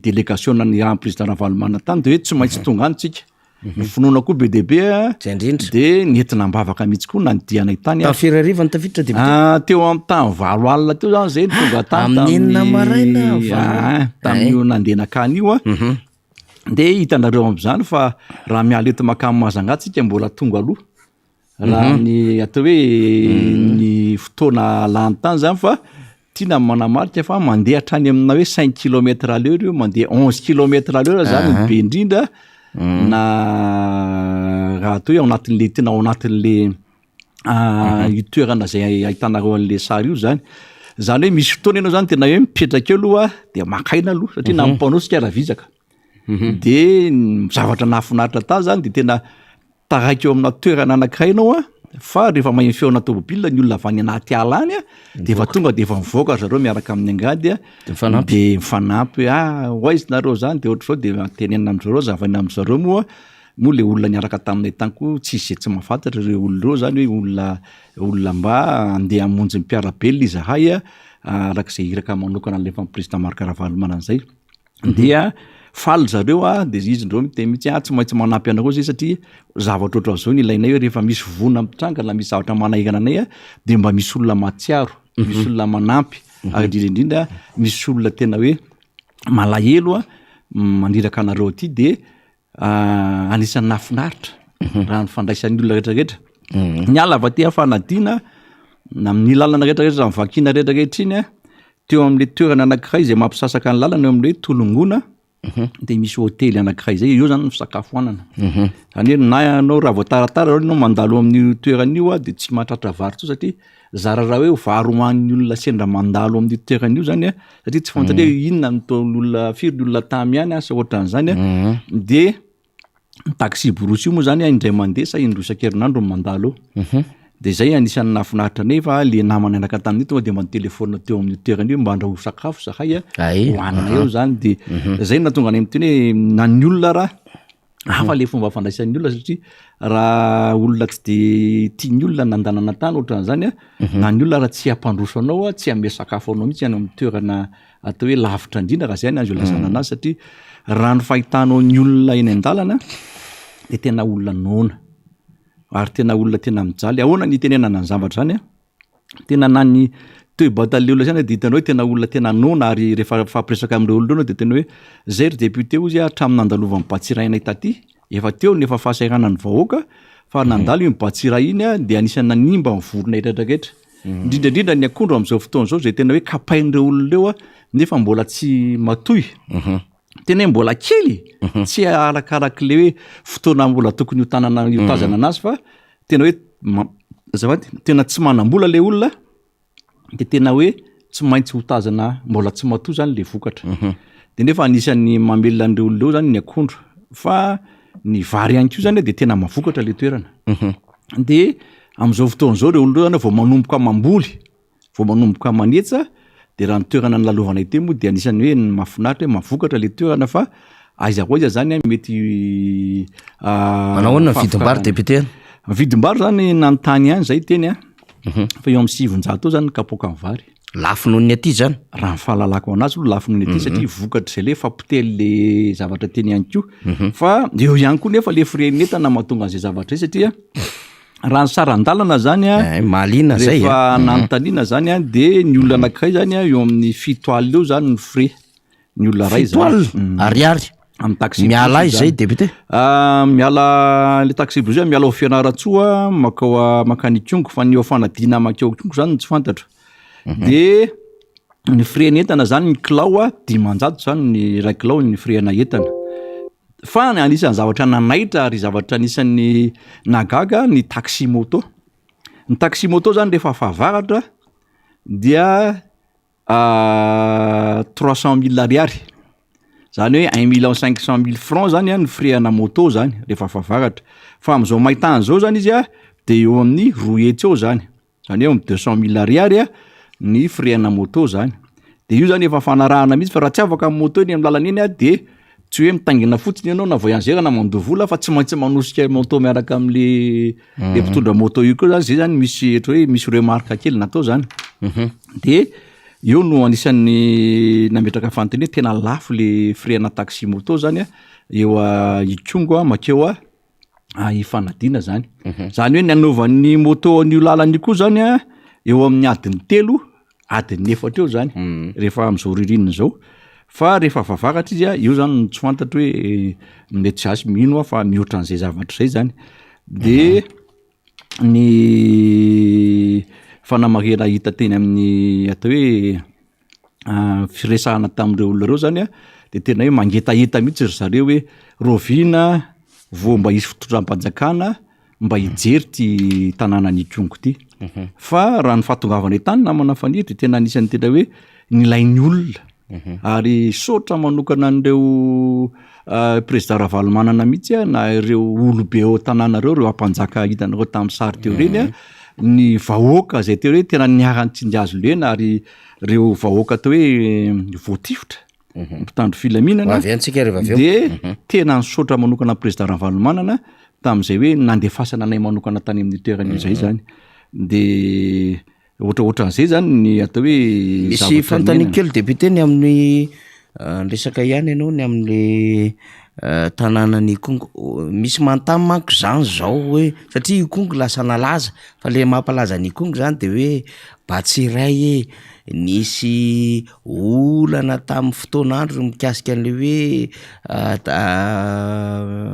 délégation ny ran président Ravalomana tany de hoe tsy maintsy tonga any tsika ny finoana koa be dehibe de nentina mbavaka mihitsy koa na nidianay tany tafirariva ny tafiditra de teo amin'ny tany 8 alina teo zany zay tonga tany amin'enina maraina tamin'io nandenakany io de hitanareo am'izany fa raha miala eto makamy mazangatsika mbola tonga aloha raha ny atao hoe ny fotoana lany tany zany fa tiana manamarika fa mandeha hatrany amina hoe 5 km à l'heure io mandeha 11 km à l'heure zany ny be indrindra na raha atao hoe ao anatin'le tena ao anatin'le toerana zay ahitanareo an'le sary io zany hoe misy fotoana ianao zany tena hoe mipetraka eo aloha de makaina aloha satria na mpanao sikaravizaka de zavatra nahafinaritra ta zany de tena taraiky eo amina toerana anankiray ianao fa rehefa mahay feona tomobile ny olona avy any anaty ala any de efa tonga de efa mivoaka zareo miaraka amin'ny angady de mifanampy oaizy nareo zany de ohatr'izao de tenenina am'zareo zavaina am'zareo moa le olona niaraka taminay tany koa tsisy tsy mahafantatra reo olona reo zany hoe olona mba andeha hamonjy ny mpiarabelona izahay arak'izay iraka manokana lefa président Marc-Ravalomanana zay dia faly zareo de izy ndreo te mihitsy tsy maintsy manampy anareo zay satria zavatra oatra zao ny ilainay hoe rehefa misy vona mitranga na misy zavatra manaikana anay de mba misy olona matsiaro misy olona manampy ary indrindra misy olona tena hoe malahelo mandiraka anareo aty de anisan'ny nafinaritra raha ny fandraisan'ny olona rehetrarehetra ny ala avaty fanadina na amin'ny lalana rehetrarehetra mivakina rehetrarehetra iny teo amin'le toerana anankiray zay mampisasaka ny lalana eo amin'le tolongona de misy hôtely anankiray zay io zany fisakafoanana zany hoe na anao raha voataratara anao mandalo amin'ny toeran'io de tsy mahatratra vary to satria zara raha hoe vary hoan'ny olona sendra mandalo amin'ny toeran'io zany satria tsy fantatra hoe inona nataon'olona firy ny olona tamy ihany asa ohatran'izany de taxi borosy io moa zany indray mandeha sa indroa isan-kerinandro mandalo de zay anisan'ny nafinaritra nefa le namana anaka tamin'io tonga de mantelefona teo amin'ny toerana io mba andraho sakafo zahay hoanina eo zany de zay natonga any am'teny hoe na ny olona raha hafa le fomba fandraisan'ny olona satria raha olona tsy de tiany olona nandanana tany ohatran'izany na ny olona raha tsy ampandroso anao tsy ame sakafo anao mihitsy any amin'ny toerana atao hoe lavitra indrindra raha zay any azo lazana anazy satria raha ny fahitanao ny olona eny an-dalana de tena olona nona ary tena olona tena mijaly ahoana ny tenenana ny zavatra zany tena na ny toe-batale olona zany de hitanao hoe tena olona tena nona ary rehefa fampiresaka amin'ireo olona reo de tena hoe zay ry député ozy hatramin'ny nandalovan'ny Batsirainay taty efa teo nefa fahasairana ny vahoaka fa nandalo io Batsira iny de anisany nanimba ny voronay rehetrarehetra indrindrandrindra ny akondro amin'izao fotoana zao zay tena hoe kapain'ireo olona reo nefa mbola tsy matoy tena hoe mbola kely tsy arakarak'le hoe fotoana mbola tokony ho tanana io tazana anazy fa tena hoe zavady tena tsy manambola le olona de tena hoe tsy maintsy ho tazana mbola tsy matoy zany le vokatra de nefa anisan'ny mamelona an'ireo olona eo zany ny akondro fa ny vary ihany koa zany de tena mavokatra le toerana de am'izao fotoana zao reo olona zany vao manomboka mamboly vao manomboka manetsa de raha ny toerana ny lalovanay teo moa de anisan'ny hoe mahafinaritra hoe mavokatra le toerana fa aiza koaiza zany mety manao ahoana ny vidim-bary député vidim-bary zany nanontany ihany zay teny fa eo amin'ny 700 eo zany kapoka ny vary lafo noho ny aty zany raha ny fahalalako anazy aloha lafo noho ny aty satria vokatra zay le fampitely le zavatra teny ihany koa fa eo ihany koa nefa le firenetana mahatonga an'izay zavatra zay satria raha ny sarandalana zany malina zay rehefa nanontaniana zany de ny olona anankiray zany eo amin'ny 7 alina eo zany ny frais ny olona ray zany ariary amin'ny taxi miala izy zay député miala le taxi bouge miala ao Fianaratsoa makao makany Kongo fa ny fanadina makao Kongo zany tsy fantatra de ny frais entana zany ny kilao 500 zany ny ray kilao ny frais na entana fa ny anisan'ny zavatra nanaitra ary zavatra anisan'ny nagaga ny taxi moto zany rehefa fahavaratra dia 300 000 ariary zany hoe 1 500 000 francs zany ny frais ana moto zany rehefa fahavaratra fa am'izao maitany zao zany izy de eo amin'ny 2 hetsy eo zany eo amin'ny 200 000 ariary ny frais ana moto zany de io zany efa fanarahana mihitsy fa raha tsy afaka amin'ny moto iny amin'ny lalana iny de tsy hoe mitangina fotsiny ianao na voyageur na mandoa vola fa tsy maintsy manosika moto miaraka am'le le mpitondra moto io koa zany zay zany misy ohatra hoe misy remarque kely natao zany de io no anisan'ny nametraka fantany tena lafo le frais ana taxi moto zany eo Ikongo makeo ifanadina zany zany hoe ny anaovan'ny moto an'io lalany koa zany eo amin'ny adiny 3 adiny 4 eo zany rehefa am'izao ririnina zao fa rehefa favaratra izy io zany tsy fantatra hoe mety zasy mino fa mihoatra an'izay zavatra zay zany de ny fanamarena hita teny amin'ny atao hoe firesahana tamin'ireo olona reo zany de tena hoe mangetaheta mihitsy ry zareo hoe rovina vao mba hisy fitondram-panjakana mba hijery ty tanàna ny Kongo ty fa raha ny fahatongavana tany namana fanidry de tena anisany tena hoe nilain'ny olona ary sotra manokana an'ireo président Ravalomanana mihitsy na ireo olobe ao tanàna reo ampanjaka hitanareo tamin'ny sary teo reny ny vahoaka zay teo hoe tena niarany tsinjazo lena ary reo vahoaka teo hoe voatifotra mpitandro filaminana de tena nisotra manokana président Ravalomanana tamin'izay hoe nandefasana anay manokana tany amin'ny toerana izay zany de ohatraohatran'izay zany ny atao hoe misy fanontany kely député ny amin'ny resaka ihany ianao ny amin'ny tanànany Kongo misy mantamy manko zany zao hoe satria Kongo lasa nalaza fa le mampalaza ny Kongo zany de hoe Batsiray nisy olana tamin'ny fotoan'andro mikasika an'le hoe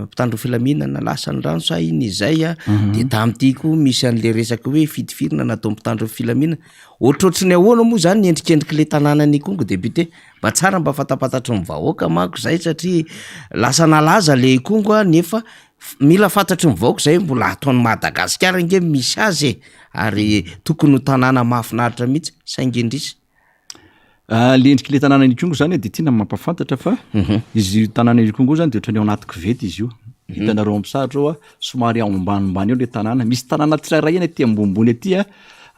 mpitandro filaminana lasa ny rano sa iny izay de tam'ty koa misy an'le resaka hoe fitifirina natao mpitandro filaminana ohatrohatry ny ahoana moa zany endrikendriky le tanànany Kongo député mba tsara mba fatapatatry ny vahoaka manko zay satria lasa nalaza le Kongo nefa mila fantatry ny vahoaka zay mbola ataon'ny Madagasikara nge misy azy ary tokony ho tanàna mahafinaritra mihitsy saingendrisy le endriky le tanàna ny Kongo zany de tiana mampafantatra fa izy tanàna ny Kongo zany de ohatrany ao anaty kovety izy io hitanareo am'sary ao somary ao ambanimbany eo le tanàna misy tanàna tsirairay eny aty ambonimbony aty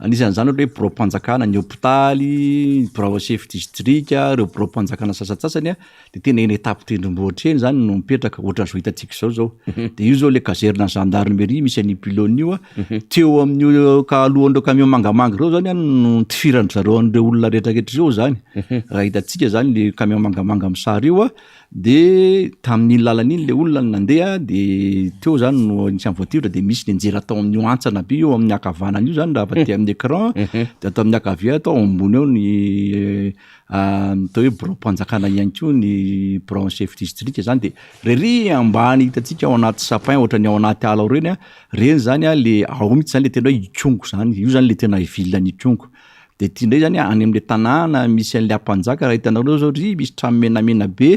anisan'izany hoe bureau-mpanjakana ny hôpitaly bureau chef district reo bureau-mpanjakana sasatsasany de tena eny étape tendrombohitra eny zany no mipetraka ohatran'izao hitantsika zao de io zao le caserna gendarmerie misy an'ny pylône io teo amin'ny ka alohan'ireo camion mangamanga reo zany no tifirandry zareo an'ireo olona rehetrarehetra zao zany raha hitantsika zany le camion mangamanga amin'ny sary io de tamin'iny lalan'iny le olona nandeha de teo zany no nisy voiture de misy ny anjera atao amin'ny antsana be eo amin'ny akavanana io zany raha aty amin'ny écran de atao amin'ny akavia atao ambony eo ny atao hoe bureau-mpanjakana ihany koa ny bureau chef district zany de rery ambany hitantsika ao anaty sapin ohatrany ao anaty ala reny reny zany le ao mihitsy zany le tena hoe Ikongo zany io zany le tena ville-ny Ikongo de ty ndray zany any amin'le tanàna misy an'le ampanjaka raha hitanareo zao ry misy trano menamena be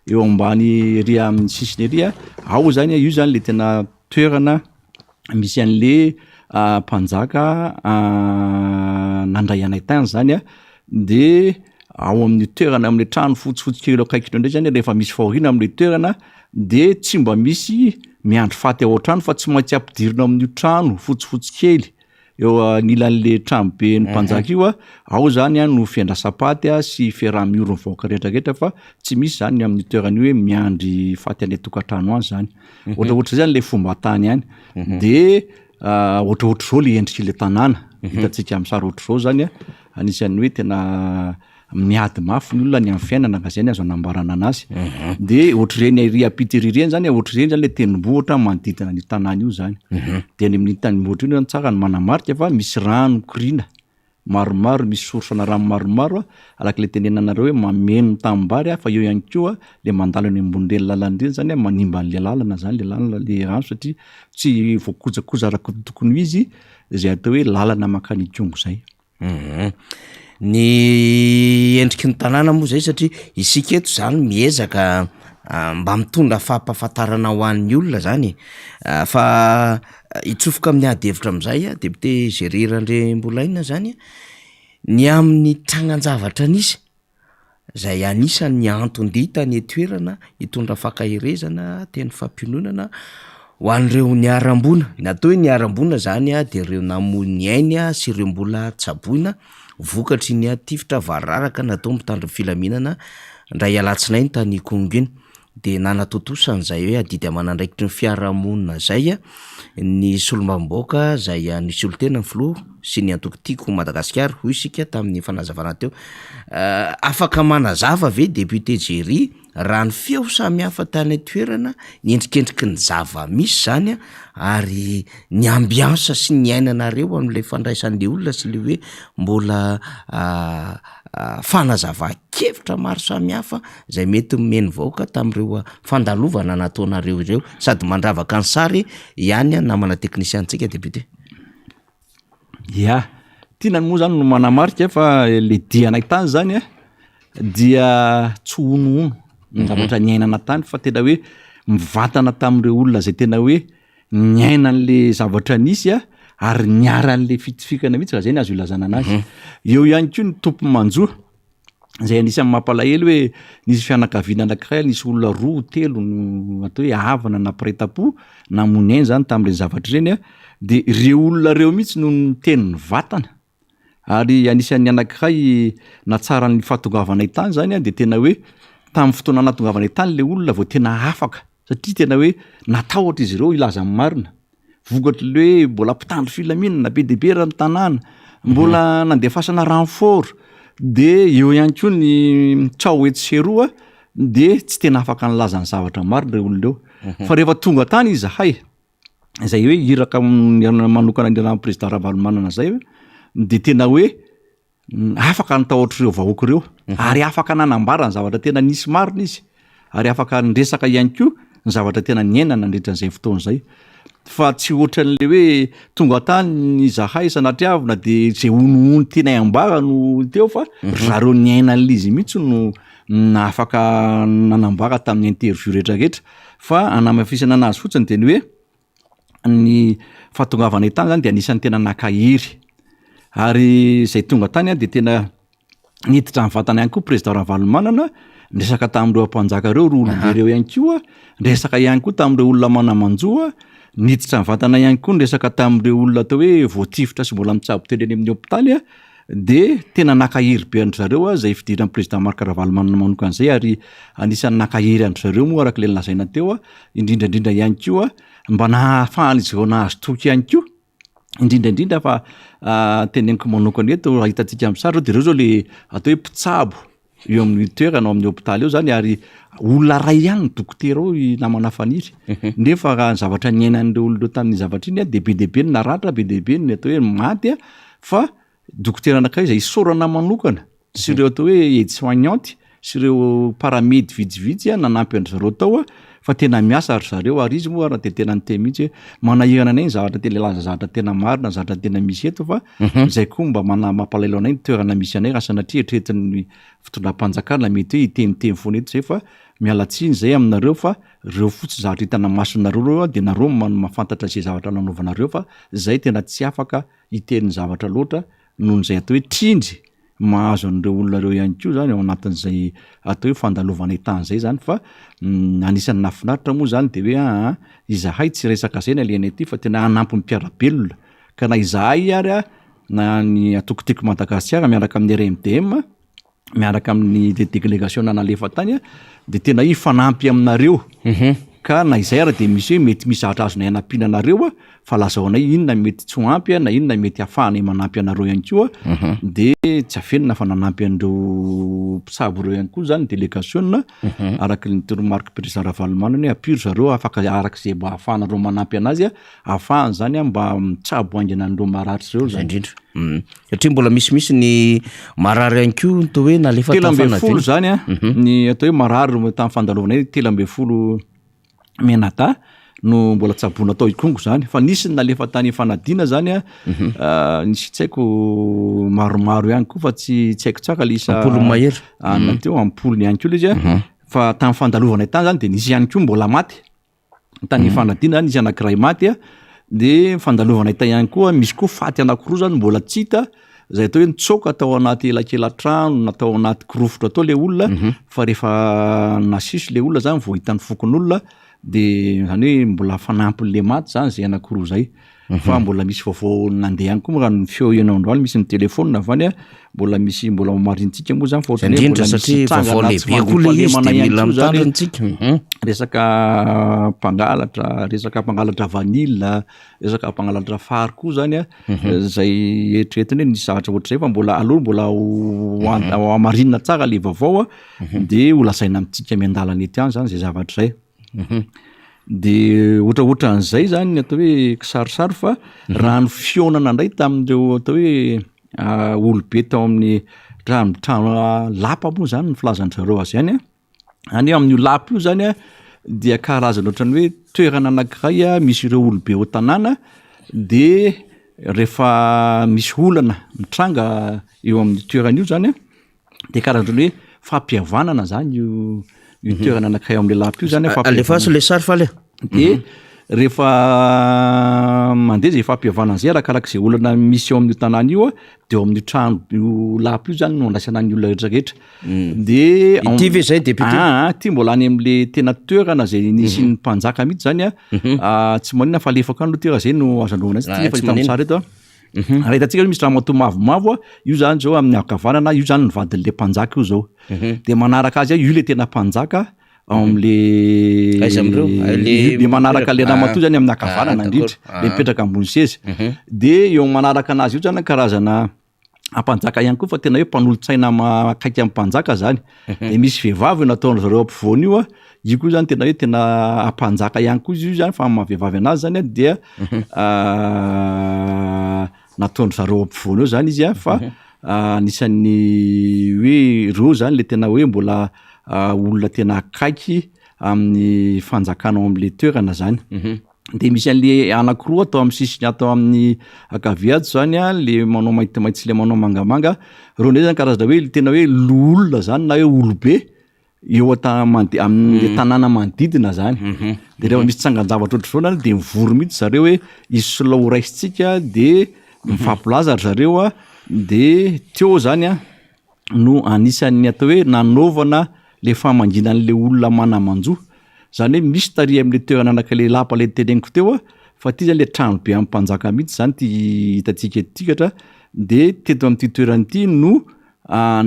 eo ambany ry amin'ny sisiny ry ao zany io zany le tena toerana misy an'le mpanjaka nandray anay tany zany de ao amin'ny toerana amin'le trano fotsifotsy kely akaikiny ndray zany rehefa misy fahoriana amin'le toerana de tsy mba misy miandro faty ao trano fa tsy maintsy ampidirina amin'io trano fotsifotsy kely eo anilan'le trano be ny mpanjaka io ao zany no fiandrasapaty sy fiaraha-miorony vahoaka rehetrarehetra fa tsy misy zany amin'ny toerana io hoe miandry faty any tokantrano any zany ohatraohatry zany le fomba tany any de ohatrohatry zao le endriky le tanàna hitantsika amin'ny sary ohatry zao zany anisan'ny hoe tena miady mafy ny olona ny amin'ny fiainana ka zay ny azo anambarana anazy de ohatry reny ry apity reny zany ohatry reny zany le tendrombohitra manodidina ny tanàna io zany de any amin'ny tendrombohitra io zany tsara ny manamarika fa misy rano korina maromaro misy sorsana rano maromaro alak'le tenenanareo hoe mameno tanimbary fa eo ihany koa le mandalo any ambon'ireny lalana ireny zany manimba an'le lalana zany le lalana le rano satria tsy voakojakoja araka tokony izy zay atao hoe lalana makany Ikongo zay ny endriky ny tanàna moa zay satria isika eto zany miezaka mba mitondra fahampahafantarana ho an'ny olona zany fa itsofoka amin'ny ady hevitra am'izay député Géry Randrembolaina zany ny amin'ny trangan-javatra nisy zay anisan'ny anton-dita ny toerana hitondra fankahirezana teny fampiononana ho an'ireo niarambona natao hoe niarambona zany de ireo namony ainy sy ireo mbola tsaboina vokatry ny atifitra vararaka natao mitandro filaminana ndray alatsinainy tany Kongo iny de nanatotosany zay hoe adidy amanandraikitry ny fiarahamonina zay ny solombamboaka zay nisy olo tena ny filoha sy ny antokotiko Madagasikara hoy isika tamin'ny fanazavana teo afaka manazava ve député Géry raha ny feo samy hafa tany toerana ny endrikendriky ny zava misy zany ary ny ambiansa sy ny ainanareo amin'le fandraisan'le olona sy le hoe mbola fanazava-kevitra maro samy hafa zay mety meny vahoaka tamin'ireo fandalovana nataonareo ireo sady mandravaka ny sary ihany namana teknisiantsika député tianany moa zany no manamarika fa le dianay tany zany dia tsy onoono ny zavatra ny ainana tany fa tena hoe mivantana tamin'ireo olona zay tena hoe ny ainan'le zavatra nisy ary niaran'le fitifikana mihitsy raha zay ny azo ilazana anazy eo ihany koa ny tompo manjoa zay anisan'ny mampalahelo hoe nisy fianakaviana anankiray nisy olona roa telo no atao hoe havana nampiraitam-po namony ainy zany tamin'ireny zavatra ireny de ireo olona reo mihitsy no niteny ny vatana ary anisan'ny anankiray natsaran'ny fahatongavanay tany zany de tena hoe tamin'ny fotoana natongavanay tany le olona vao tena afaka satria tena hoe natahotra izy ireo ilaza marina vokatry le hoe mbola mpitandro filaminana be dehibe raha ny tanàna mbola nandefasana renfort de eo ihany koa ny trao etseroa de tsy tena afaka nylazany zavatra maro le olona eo fa rehefa tonga tany izy hay zay hoe iraka manokana ndrana président Ravalomanana zay de tena hoe afaka nitahotr'ireo vahoaka ireo ary afaka nanambara ny zavatra tena nisy marina izy ary afaka nresaka ihany koa ny zavatra tena niainana nandritran'izay fotoana zay fa tsy ohatran'le hoe tonga tany zahay sanatriavina de zay onoony tena ambara no teo fa zareo niainan'le izy mihitsy no na afaka nanambara tamin'ny interview rehetrarehetra fa anamafisana anazy fotsiny teny hoe ny fahatongavanay tany zany de anisan'ny tena nakahery ary zay tonga tany de tena niditra ny vatana ihany koa président Ravalomanana ndresaka tamin'ireo ampanjaka reo olobereo ihany koa ndresaka ihany koa tamin'ireo olona manamanjoa niditra ny vatana ihany koa ndresaka tamin'ireo olona atao hoe voatifitra sy mbola mitsabo teny eny amin'ny hôpitaly de tena nakahery be andry zareo zay fidiran'ny président Marc Ravalomanana manokana zay ary anisan'ny nakahery andry zareo moa araka le lazaina teo indrindrandrindra ihany koa mba nahafahany izy vao nahazo toky ihany koa indrindrandrindra fa teneniko manokana eto hitantsika amin'ny sary de reo zao le atao hoe mpitsabo eo amin'ny toerana ao amin'ny hôpitaly eo zany ary olona ray ihany ny dokotera ao namana faniry nefa raha zavatra niainan'ireo olona tamin'ny zavatra iny de be dehibe ny naratra be dehibe ny atao hoe maty fa dokotera anankiray zay isorana manokana sy ireo atao hoe aide-soignante sy ireo paramedy vitsivitsy nanampy andry zareo tao fa tena miasa ary zareo ary izy moa raha de tena niteny mihitsy hoe manahirana anay ny zavatra tena laza zavatra tena marina zavatra tena misy eto fa zay koa mba mampalailo anay ny toerana misy anay raha sanatria etretin'ny fitondram-panjakana mety hoe iteniteny foana eto zay fa mialatsiny zay aminareo fa reo fotsy zavatra hitana masonareo reo de nareo mafantatra zay zavatra nanaovanareo fa zay tena tsy afaka hiten'ny zavatra loatra nohon' zay atao hoe trindry mahazo an'ireo olona reo ihany koa zany ao anatin'izay atao hoe fandalovana tany zay zany fa anisan'ny nafinaritra moa zany de hoe izahay tsy resaka zay ny alianay ty fa tena anampy ny mpiarabelona ka na izahay ary na ny atokotiko Madagasikara miaraka amin'ny RMDM miaraka amin'ny délégation nanalefa tany de tena ifanampy aminareo ka na izay ary de misy hoe mety misy zavatra azonay anampinanareo fa lazaonay inona mety tsy ampy na inona mety afahanay manampy anareo ihany koa de tsy afenina fa nanampy an'ireo mpitsabo reo ihany koa zany délégation araka ny toromarika président Ravalomanana hoe apiro zareo afaka arak'izay mba ahafahanareo manampy anazy ahafahany zany mba mitsabo haingana an'ireo maratry reo zany indrindra satria mbola misimisy ny marary ihany koa to hoe nalefa telo zany ny atao hoe marary tamin'ny fandalovana 13 menata no mbola tsabona atao ikongo zany fa nisy ny nalefa tany fanadina zany nisy tsy haiko maromaro ihany koa fa tsy haiko tsaka le isa ampolo mahery nateo ampolony ihany koa le izy fa tamin'ny fandalovana tany zany de nisy ihany koa mbola maty tany fanadina zany nisy anankiray maty de fandalovana ita ihany koa misy koa faty anankiroa zany mbola tsy hita zay atao hoe nitsoka atao anaty elakelatrano natao anaty kirofotro atao le olona fa rehefa nasisy le olona zany vao hitan'ny fokon'olona de zany hoe mbola fanampin'le maty zany zay anankiroa zay fa mbola misy vaovao nandeha ihany koa raha ny feo ianao androany misy ny telefôna avany mbola misy mbola marintsika moa zany fa indrindra satria vaovao lehibe koa le izy de mila mitandritsika resaka mpangalatra vanille resaka mpangalatra fary koa zany zay eritreretiny hoe nisy zavatra ohatr'izay fa mbola aloha mbola amarinina tsara le vaovao de ho lasaina amitsika miandalana ety any zany zay zavatra zay de ohatraohatran'izay zany atao hoe kisarisary fa raha ny fionana indray tamin'ireo atao hoe olobe tao amin'ny trano lapa moa zany ny filazan'zareo azy zany any amin'io lapa io zany dia karazana ohatrany hoe toerana anankiray misy ireo olobe ao tanàna de rehefa misy olana mitranga eo amin'ny toerana io zany de karazana hoe fampihavanana zany io toerana anankiray ao amin'le lapa io zany alefaso le sary fa le de rehefa mandeha zay fampihavanana zay arakarak'izay olana misy eo amin'io tanàna io de eo amin'ny trano io lapa io zany no andraisana ny olona rehetrarehetra de ity ve zay député ty mbola any amin'le tena toerana zay nisy ny mpanjaka mihitsy zany tsy manina fa alefaka any lo toerana zay no azandoana azy ty efa hita amin'ny sary eto raha hitantsika misy raha mato mavomavo io zany zao amin'ny akavanana io zany ny vadin'le mpanjaka io zao de manaraka azy io le tena mpanjaka ao am'le Aiza am'reo? le manaraka le ramatoa zany amin'ny akavanana indrindra le mipetraka ambony seza de eo manaraka anazy io zany karazana ampanjaka ihany koa fa tena hoe mpanolo-tsaina akaiky amin'ny mpanjaka zany de misy vehivavy nataony zareo ampovoany io io koa zany tena hoe tena ampanjaka ihany koa izy io zany fa mahavehivavy anazy zany dia nataony zareo ampovoany eo zany izy fa anisan'ny hoe reo zany le tena hoe mbola olona tena akaiky amin'ny fanjakanao am'le toerana zany de misy an'le anankiroa atao amin'ny sisiny atao amin'ny akaviato zany le manao maintimainty sy le manao mangamanga reo ndray zany karazana hoe tena hoe loolona zany na hoe olobe eo amin'ny tanàna manodidina zany de rehefa misy tsangan-javatra ohatr'izao zany de mivory mihitsy zareo hoe isolao raisitsika de mifampilaza ry zareo de teo zany no anisan'ny atao hoe nanaovana le famanginan'le olona manamanjo zany hoe misy taria am'le toerana anakale lapa le teneniko teo fa ty zany le trano be amin'ny mpanjaka mihitsy zany ty hitantsika etikatra de teto amin'ity toerana ity no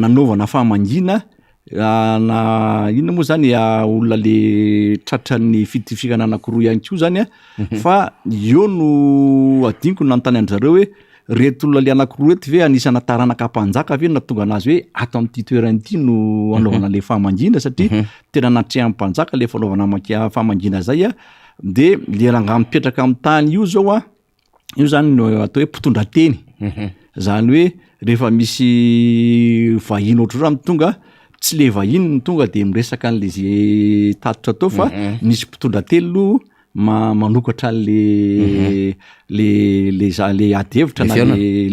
nanaovana famangina na inona moa zany olona le tratran'ny fitifikana anankiroa ihany koa zany fa eo no adiniko nanontany andry zareo hoe reto olona le anankiroa reto ve anisana taranaka mpanjaka ve natonga anazy hoe ato amin'ity toerana ity no anaovana le famangina satria tena natrehan'ny mpanjaka le fanaovana famangina zay de le ranga mipetraka amin'ny tany io zao io zany no atao hoe mpitondra teny zany hoe rehefa misy vahiny ohatr'izao mitonga tsy le vahiny ny tonga de miresaka an'le zay tatitra tao fa misy mpitondra telo manokatra le adevitra na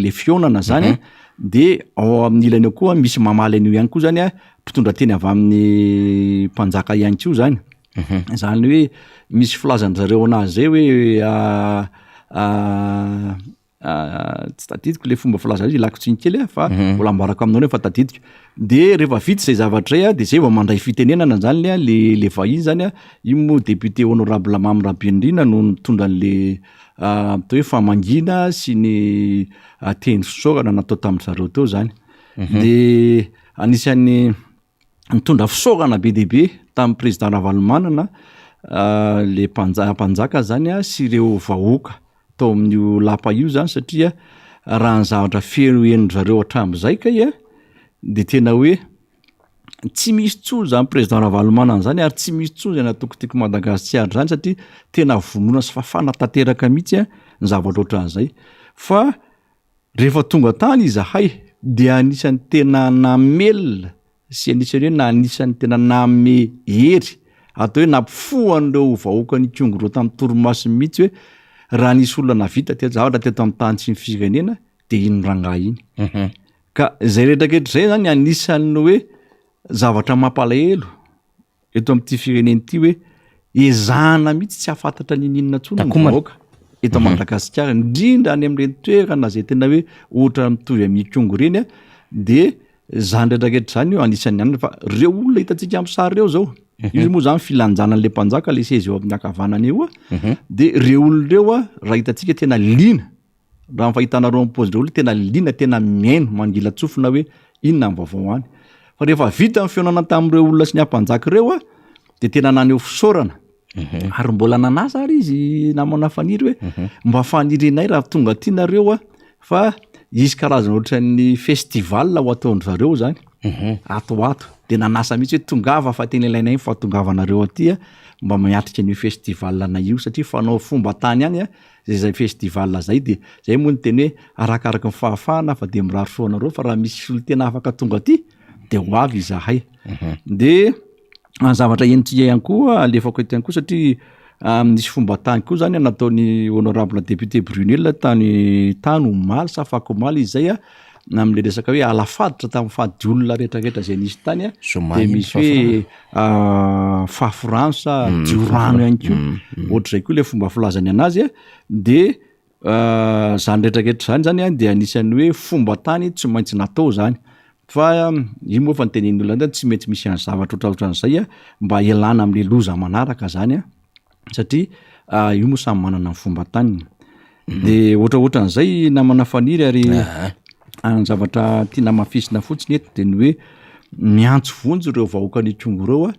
le fionana zany de ao amin'ny ilany eo koa misy mamaly an'io ihany koa zany mpitondra teny avy amin'ny mpanjaka ihany koa zany zany hoe misy filazany zareo anazy zay hoe tsy tadidiko le fomba filaza izy lakotsiny kely fa mbola ambarako aminao fa tadidiko de rehefa vita zay zavatra zay de zay vao mandray fitenenana zany le vahiny zany io moa député honorable Mamy Rabenrina no mitondra an'le atao hoe famangina sy ny teny fisaorana natao tamin'ny zareo teo zany de anisan'ny mitondra fisaorana be dehibe tamin'ny président Ravalomanana le mpanjaka zany sy ireo vahoaka tao amin'io lapa io zany satria raha ny zavatra feno eno zareo hatramin'izay kay de tena hoe tsy misy tsony zany président Ravalomanana zany ary tsy misy tsony zany atokotiko Madagasikara zany satria tena vonona sy fafana tanteraka mihitsy ny zavatra ohatran'izay fa rehefa tonga tany izahay de anisan'ny tena namelona sy anisan'ny hoe na anisan'ny tena name hery atao hoe nampifohan'ireo vahoaka ny kongo reo tamin'ny torimaso mihitsy hoe raha nisy olona navita zavatra teto amin'ny tany sy ny firenena de ino rangahy iny ka zay rehetraketra zay zany anisan'ny hoe zavatra mampalahelo eto amin'ity firenena ity hoe ezahana mihitsy tsy hafantatra ninina tsony ny vahoaka eto Madagasikara indrindra any amin'ireny toerana zay tena hoe ohatra mitovy amin'ny kongo reny de zany rehetraketra zany io anisan'ny any fa reo olona hitantsika amin'ny sary reo zao izy moa zany filanjanan'le mpanjaka le seza eo amin'ny akavanana eo de reo olona reo raha hitantsika tena lina raha fahitanareo amin'ny paozy reo olona tena lina tena miaino mangila tsofina hoe inona ny vaovao any fa rehefa vita amin'ny fionana tamin'ireo olona sy ny ampanjaka reo de tena naneo fisaorana ary mbola nanasa ary izy namana faniry hoe mba fanirenay raha tonga tianareo fa izy karazana ohatran'ny festival ho ataony zareo zany atoato de nanasa mihitsy hoe tongava fa tena ilainay fa tongavanareo aty mba miatrika ny festival na io satria fanao fomba tany any zay festival zay de zay moa ny teny hoe arakaraka ny fahafahana fa de mirary soanareo fa raha misy olo tena afaka tonga aty de ho avy izahay de zavatra enitsika ihany koa alefako eto ihany koa satria nisy fomba tany koa zany nataony honorable député Brunel tany omaly safako omaly izy zay am'le resaka hoe alafaditra tamin'ny fady olona rehetrarehetra zay nisy tany de misy hoe fafransa diorano ihany koa ohatr'izay koa le fomba filazany anazy de zany rehetrarehetra zany de anisan'ny hoe fomba tany tsy maintsy natao zany fa io moa fa nytenen'ny olona tsy maintsy misy any zavatra ohatraohatran'izay mba ialana am'le loza manaraka zany satria io moa samy manana ny fomba taniny de ohatraohatran'izay namana faniry ary ny zavatra tiana mafisina fotsiny eto de ny hoe miantso vonjy ireo vahoaka ny kongo reo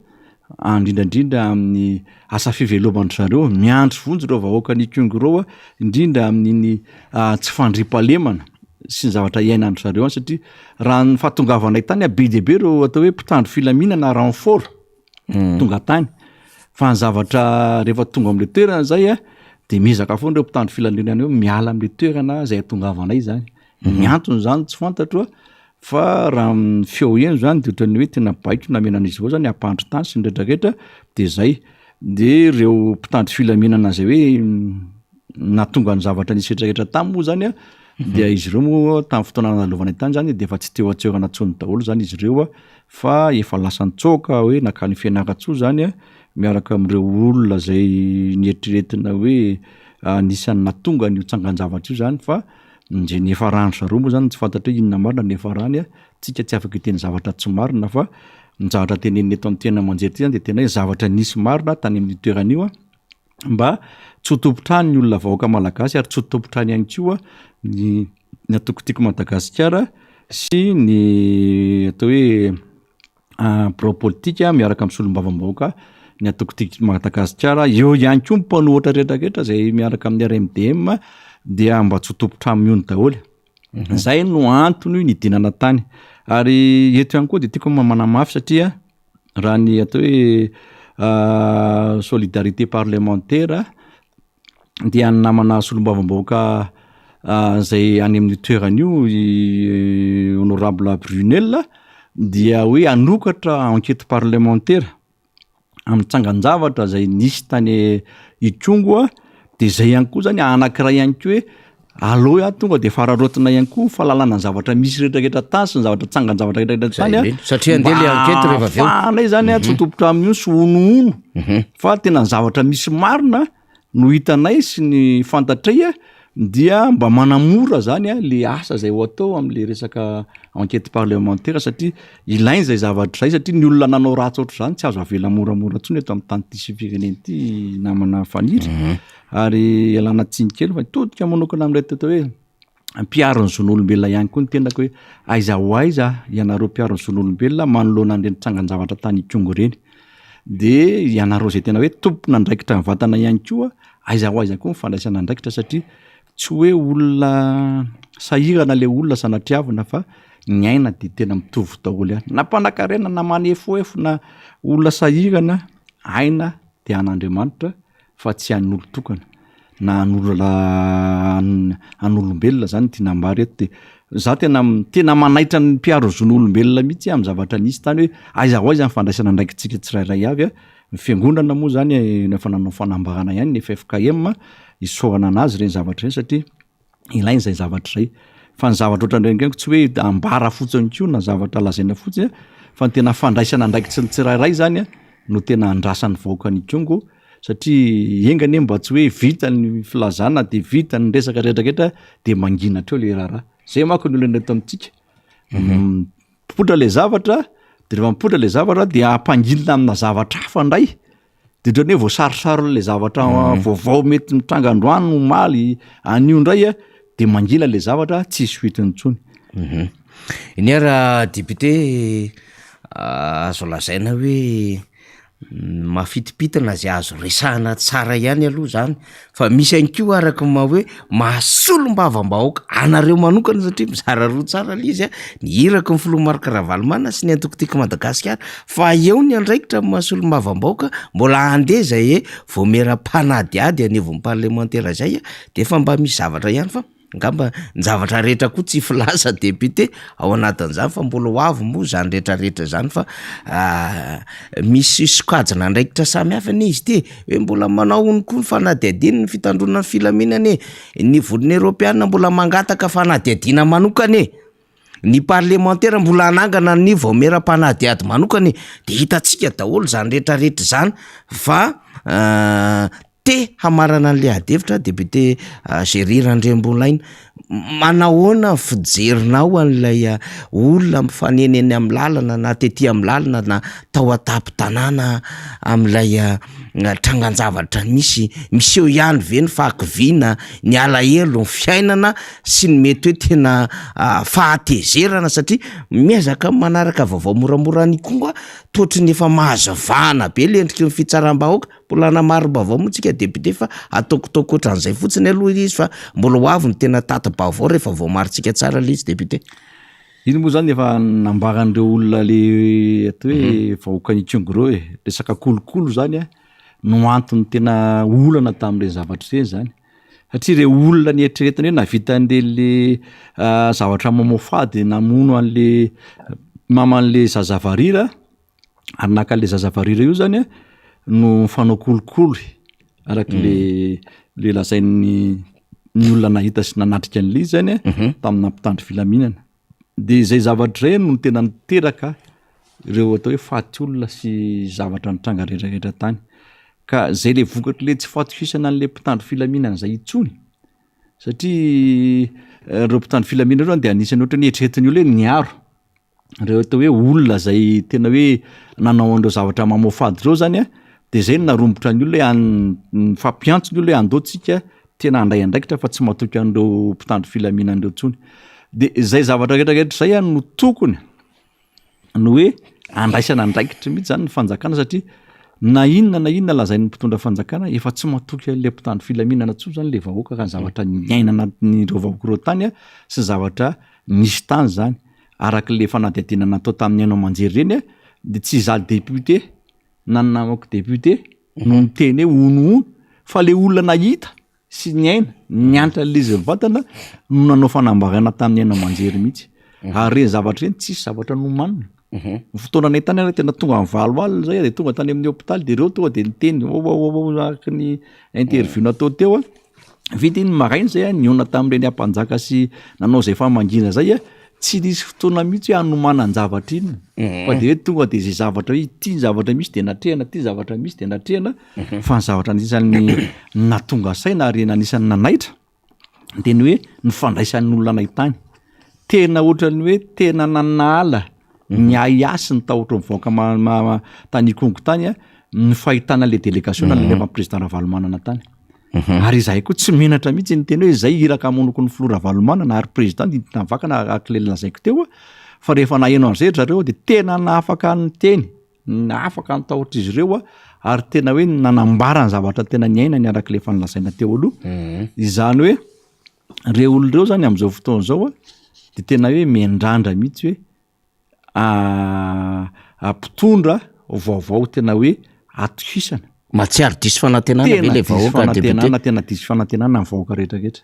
indrindrandrindra amin'ny asa fivelomandry zareo miandry vonjy reo vahoaka ny kongo reo indrindra amin'iny tsy fandripalemana sy ny zavatra iainandry zareo any satria raha ny fahatongavanay tany be deaibe reo atao hoe mpitandro filaminana renfort tonga tany fa ny zavatra rehefa tonga am'le toerana zay de mizaka foana reo mpitandro filaminana eo miala am'le toerana zay atongavanay zany miantony zany tsy fantatro fa raha feo eny zany de ohatrany hoe tena baiko namenan'izy vao zany ampandry tany sy nydretrarehetra de zay de reo mpitandro filaminana zay hoe natonga ny zavatra nisy retrarehetra tamy moa zany de izy ireo moa tamin'ny fotoana nanalovana tany zany de efa tsy teo atseorana tsony daholo zany izy ireo fa efa lasa nitsoka hoe nakany fianakatsoa zany miaraka am'ireo olona zay nieritriretina hoe nisany natonga ny tsangan-javatra io zany fa nje nefa rano zareo moa zany tsy fantatra hoe inona marina nefa rany tsika tsy afaka hiteny zavatra tsy marina fa ny zavatra teneniny eto amin'ny tena manjery ty zany de tena hoe zavatra nisy marina tany amin'ny toerana io mba tsy ho tompotrany ny olona vahoaka malagasy ary tsy ho tompotrany ihany koa ny atokotiko Madagasikara sy ny atao hoe pro-politika miaraka amin'ny solom-bavam-bahoaka ny atokotiko Madagasikara eo ihany koa mpanohatra rehetrarehetra zay miaraka amin'ny RMDM dia mba tsy ho tompotra amin'io daholo zay no antony nidinana tany ary eto ihany koa de tiako manamafy satria raha ny atao hoe solidarité parlementaire dia ny namana solom-bavam-bahoaka zay any amin'ny toeran'io honorable Brunel dia hoe anokatra enquête parlementaire amin'ny tsangan-javatra zay nisy tany Ikongo de zay ihany koa zany anankiray ihany koa hoe aloha tonga de fararotina ihany koa fahalalana ny zavatra misy rehetrarehetra tany sy ny zavatra tsangan-javatra rehetrarehetra tany satria andeha le enquête rehefa avy eo fanay zany tsy tompotra amin'io sy onoono fa tena ny zavatra misy marina no hitanay sy ny fantatray dia mba manamora zany le asa zay ho atao am'le resaka enquête parlementaire satria ilainy zay zavatra zay satria ny olona nanao ratsy ohatry zany tsy azo avela moramora tsony eto amin'ny tany ty fireneny ty namana faniry ary ialana tsiny kely fa todika manokana am'ilay atao hoe mpiaro ny zon'olombelona ihany koa ny tenako hoe aiza ho aiza ianareo mpiaro ny zon'olombelona manoloana an'ireny tsangan-javatra tany Ikongo reny de ianareo zay tena hoe tompona andraikitra ny vatana ihany koa aiza ho aiza koa mifandraisana andraikitra satria tsy hoe olona sahirana le olona sanatriavina fa ny aina de tena mitovy daholo ihany na mpanankarena na manefoefo na olona sahirana aina de an'Andriamanitra fa tsy an'olo tokana na an'olombelona zany ty nambary eto de za tena manaitra ny mpiaro zon'olombelona mihitsy amin'ny zavatra nisy tany hoe aiza ho aiza mifandraisana andraikitsika tsirairay avy ny fiangonana moa zany efa nanao fanambarana ihany ny FFKM isorana anazy reny zavatra reny satria ilainy zay zavatra zay fa ny zavatra ohatran'ireny tsy hoe ambara fotsiny koa na zavatra lazaina fotsiny fa ny tena fandraisana andraikitsy ny tsirairay zany no tena andrasan'ny vahoaka ny Kongo satria engany mba tsy hoe vita ny filazana de vita ny resaka rehetrarehetra de manginatra eo le raharaha zay manko ny olona eto amintsika mipotra le zavatra de rehefa mipotra le zavatra de ampangilina amina zavatra hafa ndray de ohatrany hoe voasarosaro le zavatra vaovao mety mitranga androany maly anio ndray de mangila le zavatra tsy hisy hoetiny tsony iny ara député azo lazaina hoe mafitipitana zay azo resahana tsara ihany aloha zany fa misy any koa araka hoe mahasolombavambahoaka anareo manokana satria mizara roa tsara le izy ny iraka ny filomarika Ravalomanana sy ny atokotiko Madagasikara fa eo ny andraikitra mahasolombavambahoaka mbola andeha zay voamera-panadiady anevon'ny parlementaire zay de fa mba misy zavatra ihany fa ngamba ny zavatra rehetra koa tsy filasa député ao anatin'izany fa mbola ho avy moa zany rehetrarehetra zany fa misy sokajina andraikitra samy hafa ne izy ty hoe mbola manao ony koa ny fanadiadina ny fitandrona ny filaminana ny vodiny Europiana mbola mangataka fanadiadina manokana ny parlementaire mbola anangana ny voamera-panadiady manokana de hitatsika daholo zany rehetrarehetra zany fa te hamarana an'le adevitra député Géry Randriambolaina manahoana fijerinao an'ilay olona mifaneneny amin'ny lalana na tetỳ amin'ny lalana na tao atapy tanàna amin'ilay tranganjavatra miseho ihany ve ny fahakiviana ny alahelo ny fiainana sy ny mety hoe tena fahatezerana satria miezaka manaraka vaovao moramora ny konga toatry ny efa mahazavana be le endriky ny fitsaram-bahoaka polana maro-baovao moantsika député fa ataokotoko ohatran'izay fotsiny aloha izy fa mbola ho avy ny tena tata-baovao rehefa vao marintsika tsara le izy député. Iny moa zany efa nambaran'ireo olona le atao hoe vahoaka nikongo reo resaka kolokolo zany no antony tena olana tamin'ireny zavatra ireny zany satria re olona nieritreretana hoe navita an'le zavatra mamofady namono an'le maman'le zazavarira ary naka an'le zazavarira io zany no fanao kolokolo araka le lazain'ny olona nahita sy nanatrika an'le izy zany tamina mpitandro filaminana. De zay zavatra ireny no tena niteraka ireo atao hoe faty olona sy zavatra nitranga rehetrarehetra tany ka zay le vokatra le tsy fatokisana an'le mpitandro filaminana zay itsony satria ireo mpitandro filaminana reo de anisany ohatra ny eritreretin'ny olona hoe niaro reo atao hoe olona zay tena hoe nanao an'ireo zavatra mamofady reo zany de zay no narombotra ny olona hoe fampiantso ny olona hoe andaotsika tena andray andraikitra fa tsy matoky an'ireo mpitandro filaminana reo tsony. De zay zavatra rehetrarehetra zay no tokony no hoe andraisana andraikitra mihitsy zany ny fanjakana satria na inona lazain'ny mpitondra fanjakana efa tsy matoky an'le mpitandro filaminana tsoa zany le vahoaka ka zavatra nyaina anatin'ireo vahoaka reo tany sy zavatra nisy tany zany araka le fanadihadiana natao tamin'ny haino manjery reny de tsy izaly député na ny namako député no miteny hoe ono fa le olona nahita sy nyaina niantra l'izy mivantana no nanao fanambarana tamin'ny haino manjery mihitsy ary reny zavatra reny tsisy zavatra nomanina. Fotoana nay tany ary tena tonga amin'ny valo alina zay de tonga tany amin'ny hôpitaly de reo tonga de niteny araka ny interview natao teo vita iny maraina zay niona tamin'ireny ampanjaka sy nanao zay famangina zay tsy nisy fotoana mihitsy hoe anomanan-javatra iny fa de hoe tonga de zay zavatra hoe ity zavatra misy de natrehana ty zavatra misy de natrehana fa ny zavatra anisan'ny natonga saina ary anisan'ny nanaitra de ny hoe ny fandraisan'ny olona nay tany tena ohatrany hoe tena nanala ny aiasy ny tahotra mivoaka tany Kongo tany ny fahitana le délégation nalefa président Ravalomanana tany ary izahay koa tsy menatra mihitsy ny teny hoe zay iraka amonoko ny filoha Ravalomanana ary président navakana akile lazaiko teo fa rehefa naheno an'izay zareo de tena nafaka ny teny nafaka ny tahotra izy ireo ary tena hoe nanambara ny zavatra tena niaina ny arak'le fanlazaina teo aloha izany hoe reo olona reo zany am'izao fotoana zao de tena hoe mendrandra mihitsy hoe mpitondra vaovao tena hoe atokisana matsiaro diso fanantenana be le vahoaka député tena diso fanantenana ny vahoaka rehetrarehetra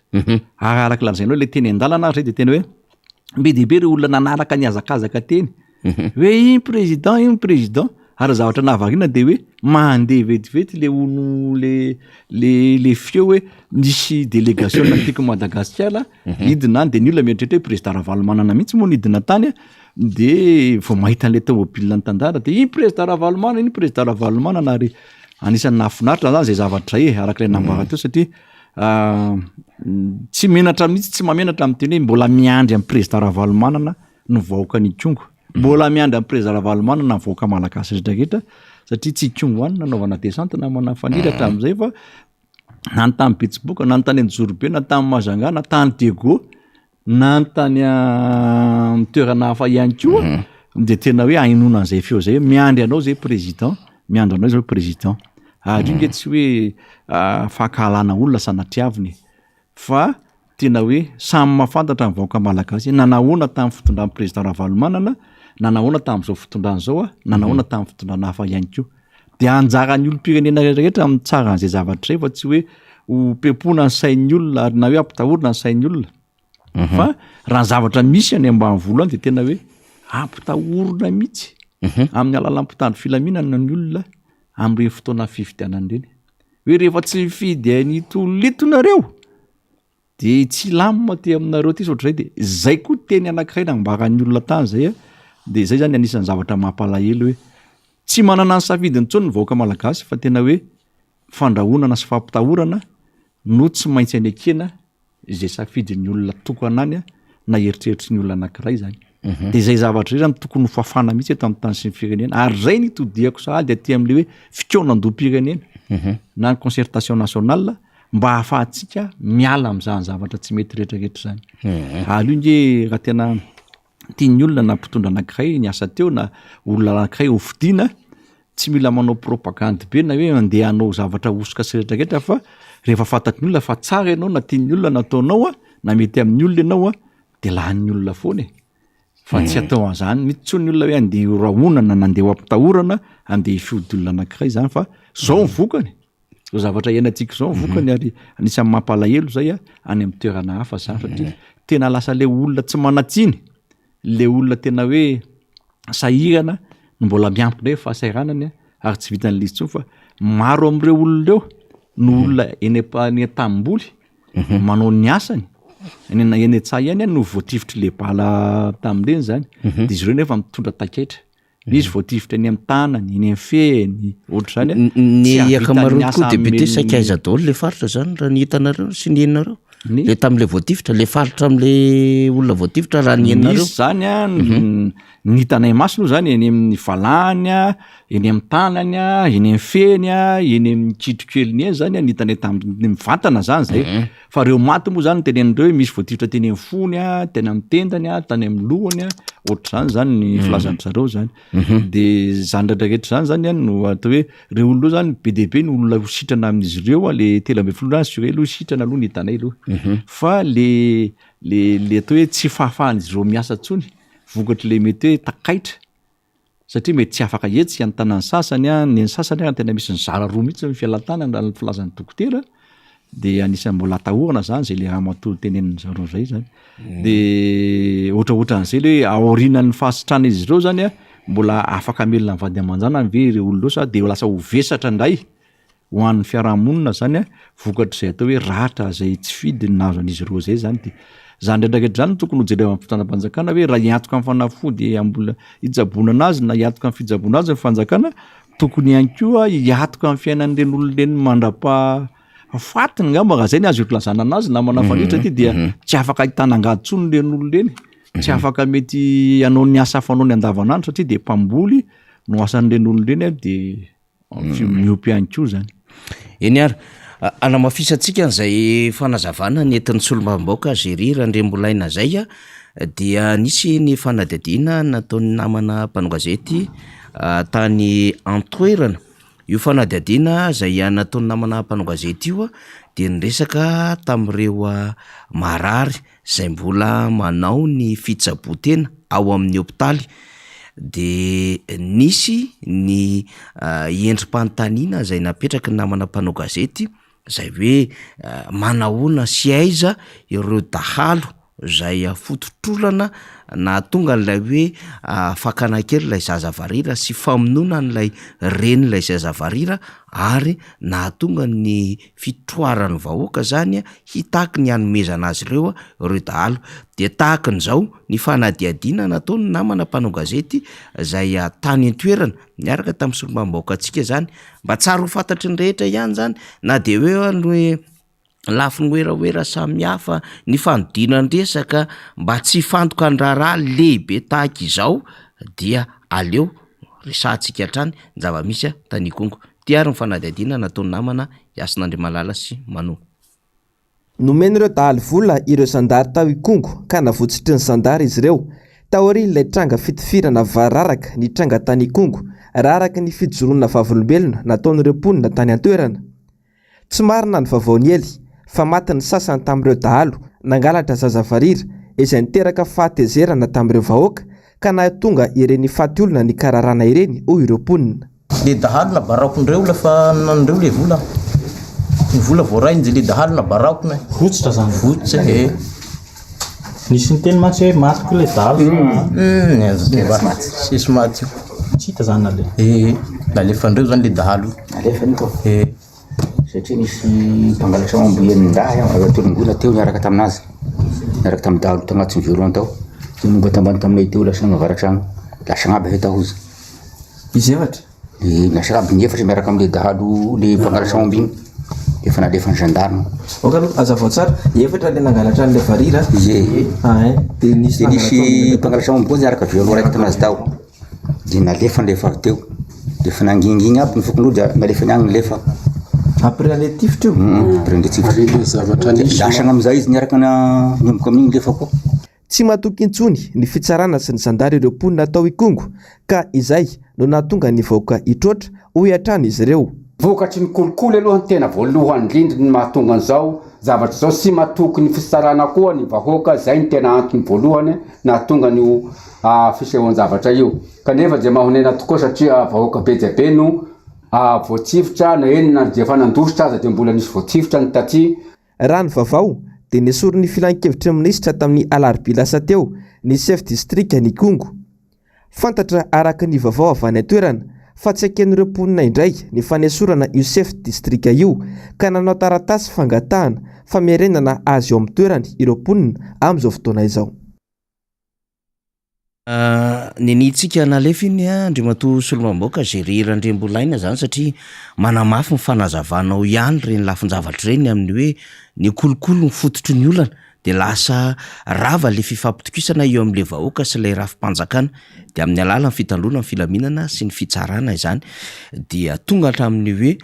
araka lazaina hoe le teny an-dalana zay de tena hoe be dehibe reo olona nanaraka ny azakazaka teny hoe iny président ary zavatra nahavariana de hoe mandeha vetivety le ono le feo hoe nisy délégation natiko Madagasikara idina de ny olona mieritreritra hoe président Ravalomanana mihitsy moa nidina tany de vao mahita an'le tômôbila nitandara de iny président Ravalomanana ary anisan'ny nahafinaritra zany zay zavatra arak'ilay nambara teo satria tsy menatra mihitsy tsy mamenatra am'teny hoe mbola miandry amin'ny président Ravalomanana no vahoaka ny Kongo mbola miandry amin'ny président Ravalomanana ny vahoaka malagasy rehetrarehetra satria tsy Kongo any nanaovana descente na manafaniry hatramin'izay fa na ny tany Betsiboka na ny tany Anjorobe na tany Majanga na tany Dego na ny tany toerana hafa ihany koa de tena hoe ainona an'izay feo zay miandry anao zay président miandry anao zao président ary io tsy hoe fakahalana olona sanatiaviny fa tena hoe samy mahafantatra ny vahoaka malagasy nanahoana tamin'ny fitondran'ny président Ravalomanana nanahoana tamin'izao fitondran' zao nanahoana tamin'ny fitondrana hafa ihany koa de anjaran'ny olom-pirenena rehetrarehetra amin'ny tsara an'izay zavatra zay fa tsy hoe ho pepona ny sain'ny olona ary na hoe ampitahorina ny sain'ny olona fa raha ny zavatra misy any ambanivolo any de tena hoe ampitahorina mihitsy amin'ny alalan'ny mpitandro filaminana ny olona am'ireny fotoana fifidianany reny hoe rehefa tsy mifidy any tololitonareo de tsy lamina ty aminareo ty sotra zay de zay koa teny anankiray nambaran'ny olona tany zay de zay zany anisan'ny zavatra mampalahelo hoe tsy manana ny safidiny tsony ny vahoaka malagasy fa tena hoe fandrahonana sy fampitahorana no tsy maintsy any akena izay safidin'ny olona tokanany na eritreritry ny olona anankiray zany de zay zavatra zay zany tokony ho fafana mihitsy eto amin'ny tany sy ny firenena ary zay nitodiako sahady aty am'le hoe fikonan-doam-pirenena na ny concertation nationale mba hahafahantsika miala am'izany zavatra tsy mety rehetrarehetra zany alo nge raha tena tiany olona na mpitondra anankiray ny asa teo na olona anankiray hofidiana tsy mila manao propagande be na hoe andeha anao zavatra osoka sy rehetrarehetra fa rehefa fantatry ny olona fa tsara ianao na tiany olona nataonao na mety amin'ny olona ianao de lahan'ny olona foana fa tsy atao an'izany mety tsony olona hoe andeha rahonana na andeha ampitahorana andeha fiody olona anankiray zany fa zao mivokany zao zavatra iainantsika zao mivokany ary anisan'ny mampalahelo zay any amin'ny toerana hafa zany satria tena lasa le olona tsy manatsiny le olona tena hoe sahirana no mbola miampy hoe fahasairanany ary tsy vitan'le izy tsony fa maro am'ireo olona reo no olona eny tamimboly manao ny asany eny etsah ihany no voatifitry le bala tamindreny zany de izy ireo nefa mitondra taketra izy voatifitra eny amin'ny tanany eny amin'ny feny ohatra zany ny akamarony koa debute sakaiza daholo le faritra zany raha ny hitanareo sy ny heninareo le tam'le voatifitra le faritra am'le olona voatifitra raha ny heninareo misy zany ny hitanay maso aloha zany eny amin'ny valany eny amin'ny tanany eny amin'ny feny eny amin'ny kitrokeliny eny zany ny hitanay tamin'ny mivantana zany zay fa reo maty moa zany tenenindreo misy voatifitra teny amin'ny fony teny amin'ny tendany tany amin'ny lohany ohatra zany ny filazany zareo zany de zany rehetrarehetra zany no atao hoe reo olona zany be dehibe ny olona hositrana amin'izy ireo le 13 sy reo hositrana aloha ny hitanay aloha fa le atao hoe tsy fahafahan'izy ireo miasa tsony vokatry le mety hoe takaitra satria mety tsy afaka etsy antanany sasany ny sasany tena misy ny zara roa mihitsy fialan-tanany raha ny filazan'ny dokotera de anisany mbola atahorana zany zay le raha matory tenenin zareo zay zany de ohatraohatran'izay le hoe aorinan'ny fahasitrana izy ireo zany mbola afaka amelona mivady aman-jana ve ireo olona sa de lasa ho vesatra indray ho an'ny fiarahamonina zany vokatr'izay atao hoe ratra zay tsy fidy nazo an'izy ireo zay zany de zany rehetrarehetra zany tokony ho jereo am'mpitondram-panjakana hoe raha hiantoka amin'ny fanafody ambola hijabonana azy na hiantoka amin'ny fijabona azy ny fanjakana tokony ihany koa hiantoka amin'ny fiainan'ireny olon'ireny mandra-pahafatiny ngamba raha zay ny azo ilazana anazy na manafanitra ty dia tsy afaka hitanangadsony reny olon'ireny tsy afaka mety anao ny asa fanao ny andavanandro satria de mpamboly no asan'ireny olon'ireny de miompy ihany koa zany eny ary anamafisatsika n'izay fanazavana ny entin'ny solombavambaoka Géry Randrembolaina zay dia nisy ny fanadihadiana nataon'ny namana mpanogazety tany Antoerana io fanadihadiana zay nataon'ny namana mpanogazety io dia niresaka tamin'ireo marary zay mbola manao ny fitsabotena ao amin'ny hopitaly de nisy ny endrim-panontaniana zay napetraky ny namana mpanogazety zay hoe manahoana sy aiza ireo dahalo zay fototrolana na tonga n'lay hoe fakana kely lay zazavarira sy famonoana n'lay renylay zazavarira ary na tonga ny fitroarany vahoaka zany hitaky ny hanomezana azy ireo dahalo de tahaka n'izao ny fanadihadiana nataony namana mpanogazety zay tany an-toerana miaraka tamin'ny solombavambaoka antsika zany mba tsara ho fantatry ny rehetra ihany zany na de hoe lafi ny oeraoera samihafa ny fanodinany resaka mba tsy fantoka ny raharaha lehibe tahaka izao dia aleo resantsika hatrany ny zava-misy tany Kongo tiary ny fanadihadiana nataony namana Iasin'Andriamalala sy Mano nomeny ireo dahalo vola ireo zandary tao Ikongo ka navotsitry ny zandary izy ireo taoriany ilay tranga fitifirana vararaka ny tranga tany Ikongo raraka ny fijoronana vavolombelona nataon'ireo mponina tany an-toerana tsy marina ny vavaony ely fa maty ny sasany tamin'ireo dahalo nangalatra zazavarira izay niteraka fahatezerana tamin'ireo vahoaka ka nahatonga ireny faty olona ny kararana ireny hoy ireo mponina le dahalo na baraokondreo lafa nanandreo le vola ny vola voarainy le dahalo na baraokona votsitra zany votsitra nisy ny teny matsy hoe maty koa le dahalo sisy maty tsy hita zany nale nalefandreo zany le dahalo alefany koa satria nisy mpangalatra mamboenyndahy agatolongona teo niaraka taminazy niaraka tamin'ny dahalo tagnaty ny violon tao de nomba tambany taminay teo lasa navaratrano lasa agnaby hetahozy izy efatra nasaraby ny efatra miaraka am'le dahalo le mpangalatra mambiny efa nalefa ny gendarme oka azavao tsara efatra le nangalatra an'le varira de nisy mpangalatra mambo koa niaraka violon raiky taminazy tao de nalefa nylefa teo de fa nangingigny aby ny fokon'olo de nalefa ny agny nylefa après le tifitra io zavatra lasagna amizay izy niaraka niomboka amin'igny lefa koa tsy mahatoky intsony ny fitsarana sy ny zandary ireo mponina atao ikongo ka izay no nahatonga ny vahoaka hitroatra ho hiatrano izy ireo. Vokatry ny kolikoly aloha ny tena voalohany indrindra ny mahatonga an'izao zavatra zao sy mahatoky ny fitsarana koa ny vahoaka zay ny tena antony voalohany nahatonga ny fisehoany zavatra io kanefa je mahonena tokoa satria vahoaka be dia be no voatsifitra na eny na jefa nandositra aza dia mbola nisy voatsifitra ny taty. Raha ny vaovao dia nesory ny filan-kevitra minisitra tamin'ny alarobia lasa teo ny chef district ny Kongo. Fantatra araka ny vaovao avy any an-toerana fa tsy aken'ireo mponina indray ny fanesorana io chef district io ka nanao taratasy fangatahana famerenana azy eo amin'ny toerany ireo mponina amin'izao fotoana izao. Nenitsika nalefa iny Andriamatoa Solomamboka Zeriran-Drembolaina zany satria manamafy ny fanazavanao ihany reny lafin-javatra reny amin'ny hoe ny kolokolo ny fototry ny olana de lasa rava le fifampitokisana eo amin'le vahoaka sy le rafim-panjakana de amin'ny alalan'ny fitandrona ny filaminana sy ny fitsarana izany dia tonga hatramin'ny hoe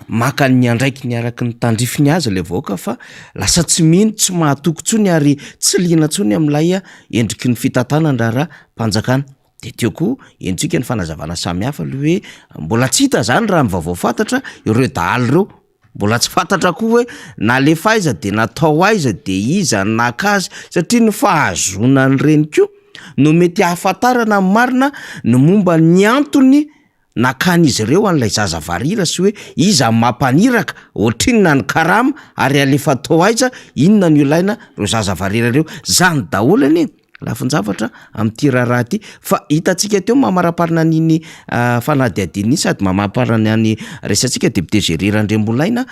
maka ny andraiky ny araky ny tandrifiny azy le vahoaka fa lasa tsy mino tsy mahatoky tsony ary tsy liana tsony amin'ilay endriky ny fitantanana raha mpanjakana de teo koa endrika ny fanazavana samihafa le hoe mbola tsy hita zany raha mivavao fantatra ireo dahalo reo mbola tsy fantatra koa hoe nalefa aiza de natao aiza de iza nakazy satria ny fahazonany reny koa no mety hahafantarana marina ny momba ny antony nakan'izy ireo an'ilay zaza varira sy hoe iza mampaniraka ohatrinona ny karama ary alefa tao aiza inona ny ilaina reo zaza varira reo zany daholo anie lafin-javatra amin'ity raharaha ty fa hitantsika teo mamaraparina niny fanadiadiny sady mamaparana any resantsika député Zeriran-Drembolaina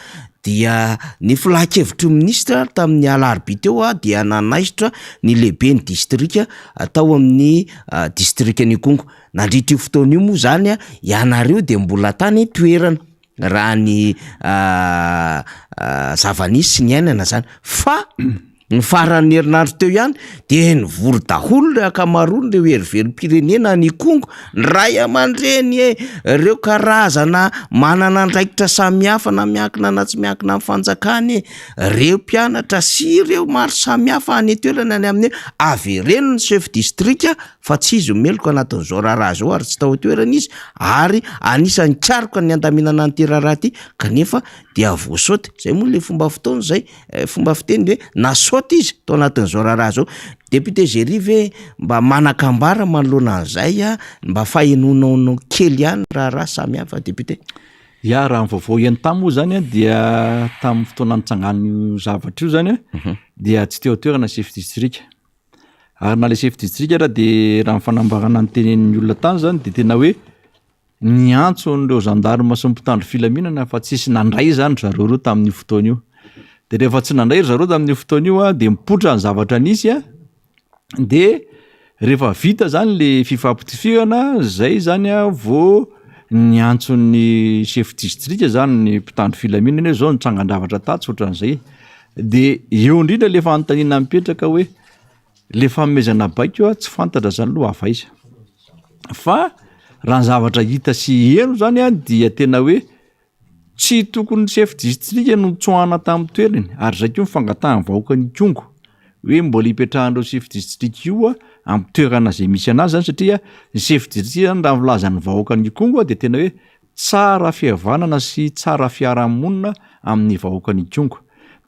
dia ny filan-kevitry ministra tamin'ny alarobia teo dia nanaisitra ny lehibe ny distrika atao amin'ny distrikany Kongo nandritra io fotoana io moa zany ianareo de mbola tany toerana raha ny zavanisy sy ny ainana zany fa ny faran'ny herinandro teo ihany de nivory daholo le akamaroany le heriverim-pirenena ny Kongo ny ray aman-dreny ireo karazana manana andraikitra samihafa na miankina na tsy miankina amin'ny fanjakany ireo mpianatra sy ireo maro samihafa any toerana any amin'ny avereno ny chef district fa tsy izy meloko anatin'izao raharaha zao ary tsy tao toerana izy ary anisan'ny karoka ny andaminana an'ity raharaha ty kanefa dia voasaoty zay moa le fomba fotoana zay fomba fiteny hoe nasaoty izy tao anatin'izao raharaha zao. Député Zeri ve mba manakambara manoloana an'izay mba fahenonao kely ihany raharaha samihafa député. Ya raha vaovao ihany tamo zany dia tamin'ny fotoana nitsangany zavatra io zany dia tsy teo toerana chef district ary na le chef district raha de raha fanambarana ny tenen'ny olona tany zany de tena hoe ny antso n'ireo gendarme sy mpitandro filaminana fa tsisy nandray zany zareo reo tamin'ny fotoana io de rehefa tsy nandray zareo tamin'ny fotoana io de mipotra ny zavatra nisy de rehefa vita zany le fifampitifirana zay zany vao ny antson'ny chef district zany ny mpitandro filaminana zao nitsangan-davatra tatsy ohatran'izay de eo indrindra le fanontaniana mipetraka hoe le fanomezana baiko tsy fantatra zany loha avaiza fa raha ny zavatra hita sy eno zany dia tena hoe tsy tokony chef district no tsoahana tamin'ny toerany ary zay koa mifangatahany vahoaka ny Kongo hoe mbola hipetrahan'ireo chef district io amin'ny toerana zay misy anazy zany satria ny chef district zany raha milazany vahoaka ny Kongo de tena hoe tsara fihavanana sy tsara fiarahamonina amin'ny vahoaka ny Kongo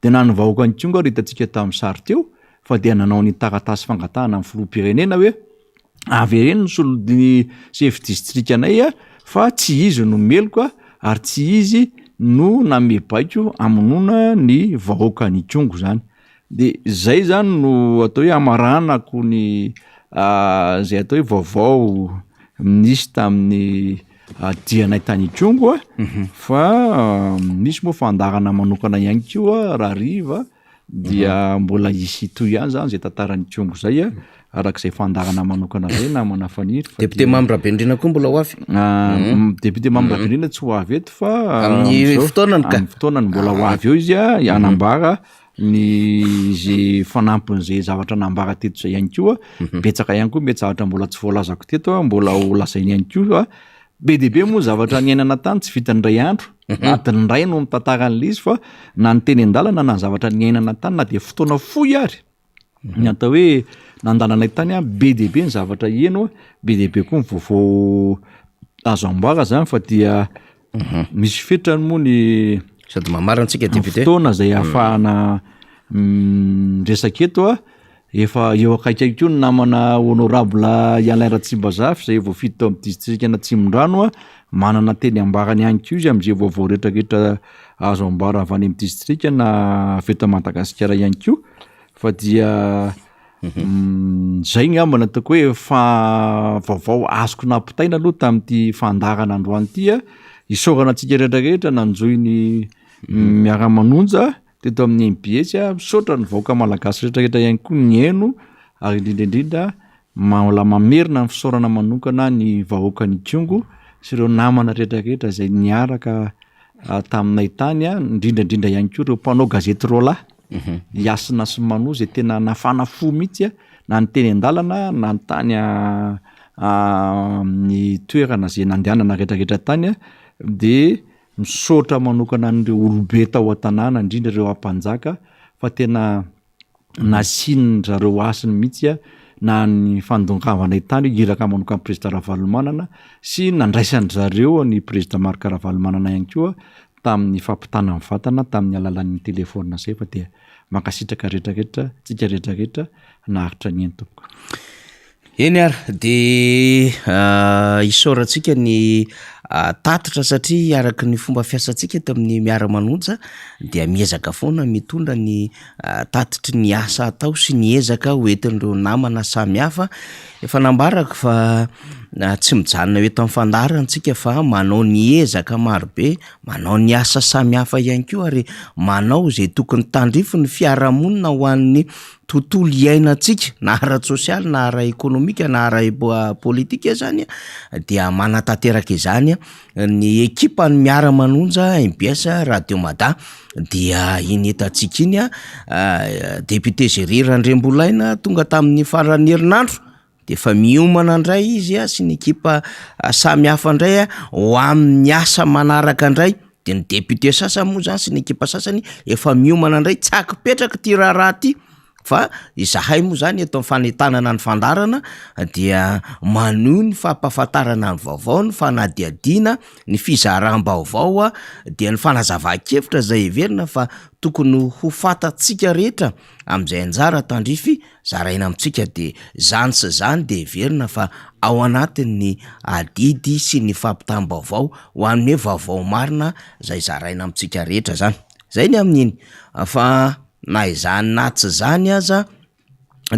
de na ny vahoaka ny Kongo ary hitantsika tamin'ny sary teo fa dia nanao ny taratasy fangatahana amin'ny filoham-pirenena hoe avereno ny solon'ny chef district anay fa tsy izy no meloko ary tsy izy no namebaiko amonona ny vahoaka ny Kongo zany de zay zany no atao hoe amaranako ny zay atao hoe vaovao misy tamin'ny dianay tany Kongo fa misy moa fandarana manokana ihany koa raha riva dia mbola isy toy ihany zany zay tantarany Kongo zay arak'izay fandarana manokana zay na manafaniry député Mambra Bendrina koa mbola ho avy député Mambra Bendrina tsy ho avy eto fa amin'ny fotoanany mbola ho avy eo izy anambara ny zay fanampin'izay zavatra nambara teto zay ihany koa betsaka ihany koa mety zavatra mbola tsy voalazako teto mbola ho lazainy ihany koa be dehibe moa zavatra ny ainana tany tsy vita nyray andro natiny ray no mitantaran'le izy fa na ny teny an-dalana na ny zavatra ny ainana tany na de fotoana fohy ary ny atao hoe nandalanay tany a be dehibe ny zavatra eno be dehibe koa ny vaovao azo amboara zany fa dia misy fetrany moa ny sady mamarantsika député fotoana zay ahafahana resaka eto a efa eo akaikaiky io ny namana honorable Alain Ratsimbazafy zay vao fito tao amin'ny distrikta Tsimondrano a manana teny ambarany ihany koa izy am'izay vaovao rehetrarehetra azo ambara avy any amin'ny distrikta na feto Madagasikara ihany koa fa dia zay ngamba natako hoe vaovao azoko nampitaina aloha tamin'ity fandarana androany ity a isaorana antsika rehetrarehetra nanjoy ny miara-manonja teto amin'ny MPS a misaotra ny vahoaka malagasy rehetrarehetra ihany koa ny eno ary indrindraindrindra mala mamerina ny fisaorana manokana ny vahoaka ny Kongo sy ireo namana rehetrarehetra zay niaraka taminay tany a indrindraindrindra ihany koa ireo mpanao gazety Rola Yasina sy Mano zay tena nafana fo mihitsy a na ny teny an-dalana na ny tany ny toerana zay nandehanana rehetrarehetra tany a de misaotra manokana an'ireo olobe tao an-tanàna indrindra ireo ampanjaka fa tena nasinondrareo asiny mihitsy a na ny fandonkavanay tany iraka manokana amin'ny président Ravalomanana sy nandraisany zareo ny président Marc Ravalomanana ihany koa tamin'ny fampitana amin'ny vatana tamin'ny alalan'ny telefônina zay fa dia mankasitraka rehetrarehetra tsika rehetrarehetra naharitra ny entoko eny ary de isaorantsika ny tatitra satria araky ny fomba fiasantsika eto amin'ny miara-manonja dia miezaka foana mitondra ny tatitry ny asa atao sy ny ezaka hoentin'ireo namana samihafa efa nambarako fa tsy mijanona eto amin'ny fandarantsika fa manao ny ezaka marobe manao ny asa samihafa ihany koa ary manao zay tokony tandrifo ny fiarahamonina ho an'ny tontolo iainantsika na ara-tsosialy na ara-ekonomika na ara-politika zany dia manatanteraka izany ny ekipa ny miara-manonja MPS Radio Mada dia inetantsika iny député Géry Randrembolaina tonga tamin'ny faran'ny herinandro de fa miomana indray izy sy ny ekipa samihafa indray ho amin'ny asa manaraka indray de ny député sasany moa zany sy ny ekipa sasany efa miomana indray tsaky-petraka ty raharaha ty fa izahay moa zany eto amin'ny fanetanana ny fandarana dia manohy ny fampahafantarana ny vaovao ny fanadiadiana ny fizaram-baovao dia ny fanazava-kevitra zay heverina fa tokony ho fatatsika rehetra am'izay anjara tandrify zaraina amitsika de zany sy zany de heverina fa ao anatin'ny adidy sy ny fampitam-baovao ho amin'ny hoe vaovao marina zay zaraina amitsika rehetra zany zay ny amin'iny fa na izany na tsy zany aza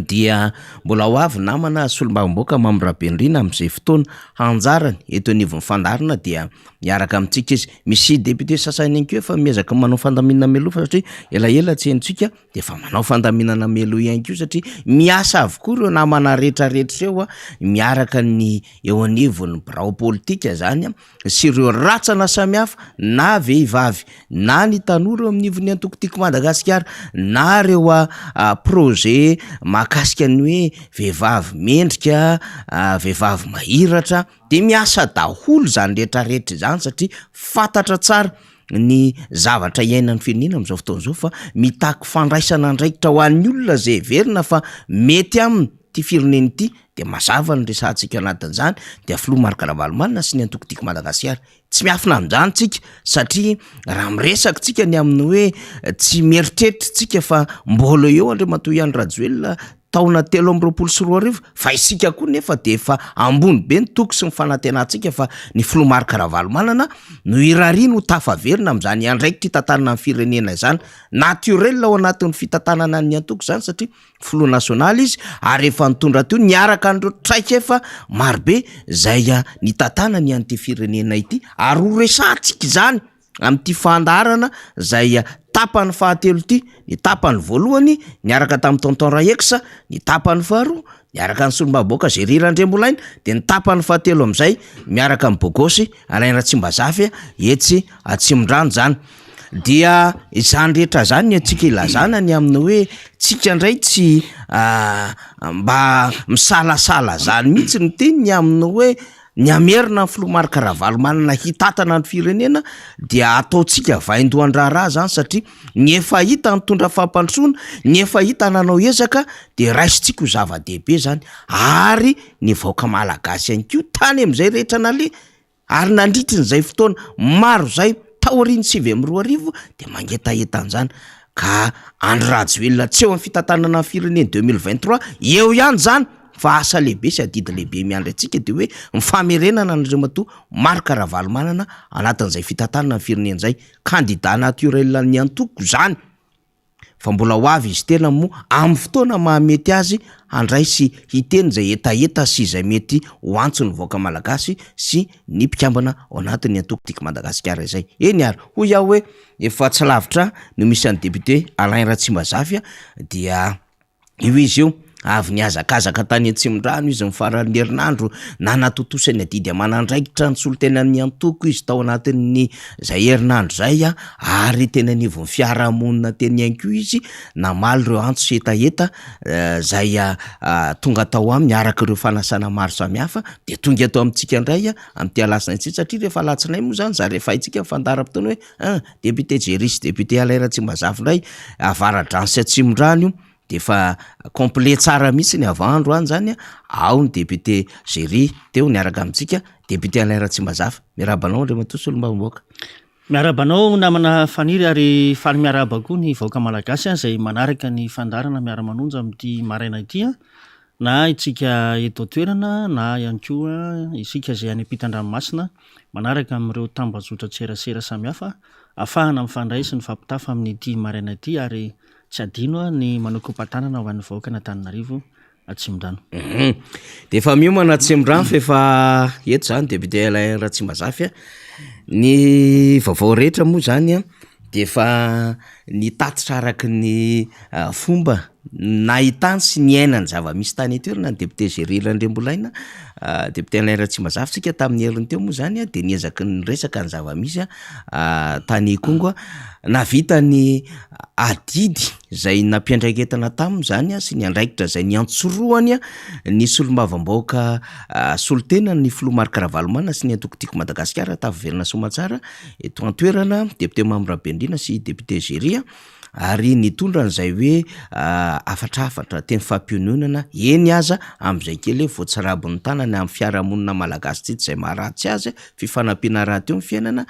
dia mbola ho avy namana solombavamboaka mamirabenrina am'izay fotoana hanjarany eto anivon'ny fandarana dia miaraka amitsika izy misy député sasany ihany koa efa miezaka manao fandaminana melo fa satria elaela tsy hentsika de fa manao fandaminana melo ihany koa satria miasa avokoa ireo namana rehetrarehetra eo miaraka ny eo anivon'ny birao politika zany sy ireo ratsana samihafa na vehivavy na ny tanora eo amin'nivon'ny antokotiko Madagasikara na reo projet mahakasika ny hoe vehivavy mendrika vehivavy mahiratra de miasa daholo zany rehetrarehetra zany satria fantatra tsara ny zavatra iainan'ny firenena am'izao fotoana zao fa mitaky fandraisana andraikitra ho an'ny olona zay heverina fa mety aminy ty fireneny ity de mazava ny resantsika anatin'izany de filoha Marc Ravalomanana sy ny antokotiko Madagasikara tsy miafina amin'izany tsika satria raha miresaka tsika ny amin'ny hoe tsy mieritreritra tsika fa mbola eo Andriamatoa Iany Rajoelina taona 324 fa isika koa nefa de fa ambony be ny toky sy ny fanantenantsika fa ny filoha Marc Ravalomanana no irariana ho tafaverina am'izany andraikitra hitantanana amin'ny firenena izany naturel ao anatin'ny fitantanana ny antoko zany satria filoha nasionaly izy ary efa nitondra teo niaraka andreo traika efa marobe zay ny tantanany an'ity firenena ity ary ho resantsika izany am'ty fandarana zay tapany fahatelo ty ny tapany voalohany niaraka tamin'ny tonton Raeksa ny tapany faharoa miaraka ny solombavamboaka Géry Randrembolaina de ny tapany fahatelo am'izay miaraka amin'ny Bogosy Alain Ratsimbazafy etsy Tsimondrano zany dia izany rehetra zany atsika ilazana ny amin'ny hoe tsika indray tsy mba misalasala zany mihitsy ny teny ny amin'ny hoe ny amerina ny filomarika ravalomanana hitatana ny firenena dia ataotsika vaindohan-draharaha zany satria ny efa hita nitondra fampandrosoana ny efa hita nanao ezaka de raisitsika ho zava-dehibe zany ary ny vaoaka malagasy ihany ko tany am'izay rehetra nale ary nandritry n'izay fotoana maro zay taoriny 7 de mangetaetan'zany ka andro rajoelona tsy eo amin'ny fitantanana ny fireneny 2023 eo ihany zany fa asa lehibe sy adidy lehibe miandry atsika de hoe mifamerenana n'ireo matoa marika ravalomanana anatin'izay fitantanana ny fireneny zay kandida naturel ny antoko zany fa mbola ho avy izy tena moa amin'ny fotoana mahamety azy handray sy hiteny zay etaeta sy izay mety ho antso ny vaoaka malagasy sy ny mpikambana ao anatin'ny antoko tika Madagasikara izay eny ary ho iaho hoe efa tsy lavitra no misy an'ny député Alain Ratsimbazafy dia io izy io avy niazakazaka tany Antsimondrano izy mifarany herinandro nanatotosany adidy amanandraikitra ny solotenan'ny antoko izy tao anatin'ny zay herinandro zay ary tena nivo ny fiarahamonina teny anko izy namaly reo antso sy etaeta zay tonga tao aminy araka ireo fanasana maro samihafa de tonga atao amintsika indray amty alasina itsy satria rehefa latsinay moa zany za rehefa itsika mifandara-potoana hoe député Jeris député Alain Ratsimbazafy indray avara-dransy Antsimondrano io de fa complet tsara mihitsy ny avandro any zany ao ny député Géry teo niaraka amintsika député Alain Ratsimbazafy miarabanao ndre matoa olo-mbaboaka miarabanao namana faniry ary faly miaraba koa ny vaoaka malagasy zay manaraka ny fandarana miara-manonja amin'ity maraina ity na itsika eto toerana na ihany koa isika zay any ampitan-dranomasina manaraka amin'ireo tambazotra tserasera samihafa afahana mifandray sy ny fampitafa amin'ity maraina ity ary tsy adino ny manao-kompantanana ho an'ny vahoaka n'Antananarivo Atsimondrano. De efa miomana Atsimondrano fa efa eto zany député Alain Ratsimbazafy ny vaovao rehetra moa zany de efa nitatitra araky ny fomba nahitany sy niainany zava-misy tany etoerana ny député Géry Landrembolaina député Alain Ratsimbazafy sika tamin'ny heriny teo moa zany de niezaky ny resaka ny zava-misy tany Kongo navita ny adidy zay nampiandraiketana taminy zany sy ny andraikitra zay niantsoroany ny solombavam-baoaka solotena ny filomarika ravalomanana sy ny antoko tiko Madagasikara taverina Somatsara eto antoerana député Mambrabendrina sy député Géry ary nitondra n'izay hoe afatrafatra teny fampiononana eny aza am'izay kely hoe voatsarabon'ny tanany amin'ny fiarahamonina malagasy ty zay maharatsy azy fifanampiana raha teo ny fiainana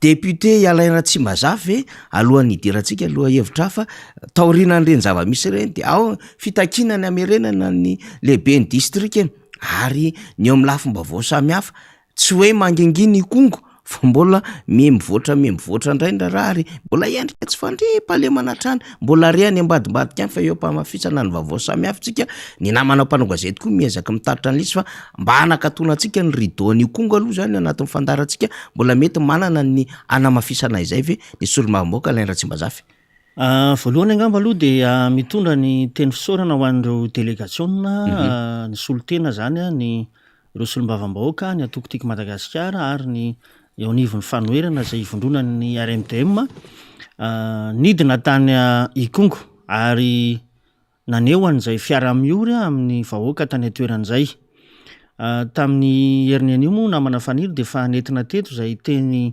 député Alain Ratsimbazafy alohan'ny hidirantsika aloha hevitra hafa taoriana n'ireny zava-misy ireny de ao fitakinany amerenana ny lehibe ny district ary ny eo amin'ny lafim-baovao samihafa tsy hoe manginginy Kongo fa mbola mivoatra indray raha ary mbola endrika tsy fandripalemana trany mbola riany ambadimbadika fa eo mpamafisana ny vaovao samihafa tsika ny namana mpanao-gazety koa miezaka mitaritra ny lisy fa mba hanakatona atsika ny rideau-ny Kongo aloha zany anatin'ny fandaratsika mbola mety manana ny anamafisana izay ve ny solombavam-baoaka Alain Ratsimbazafy. Voalohany angamba aloha dia mitondra ny teny fisaorana ho an'ireo délégationna ny solotena zany ny ireo solombavam-bahoaka ny antoko tiko Madagasikara ary ny eo anivon'ny fanoherana zay ivondronan'ny RMDM nidina tany Ikongo ary naneo an'izay fiara-miory amin'ny vahoaka tany atoeran'izay tamin'ny herinan'io moa namana faniry de fa nentina teto zay teny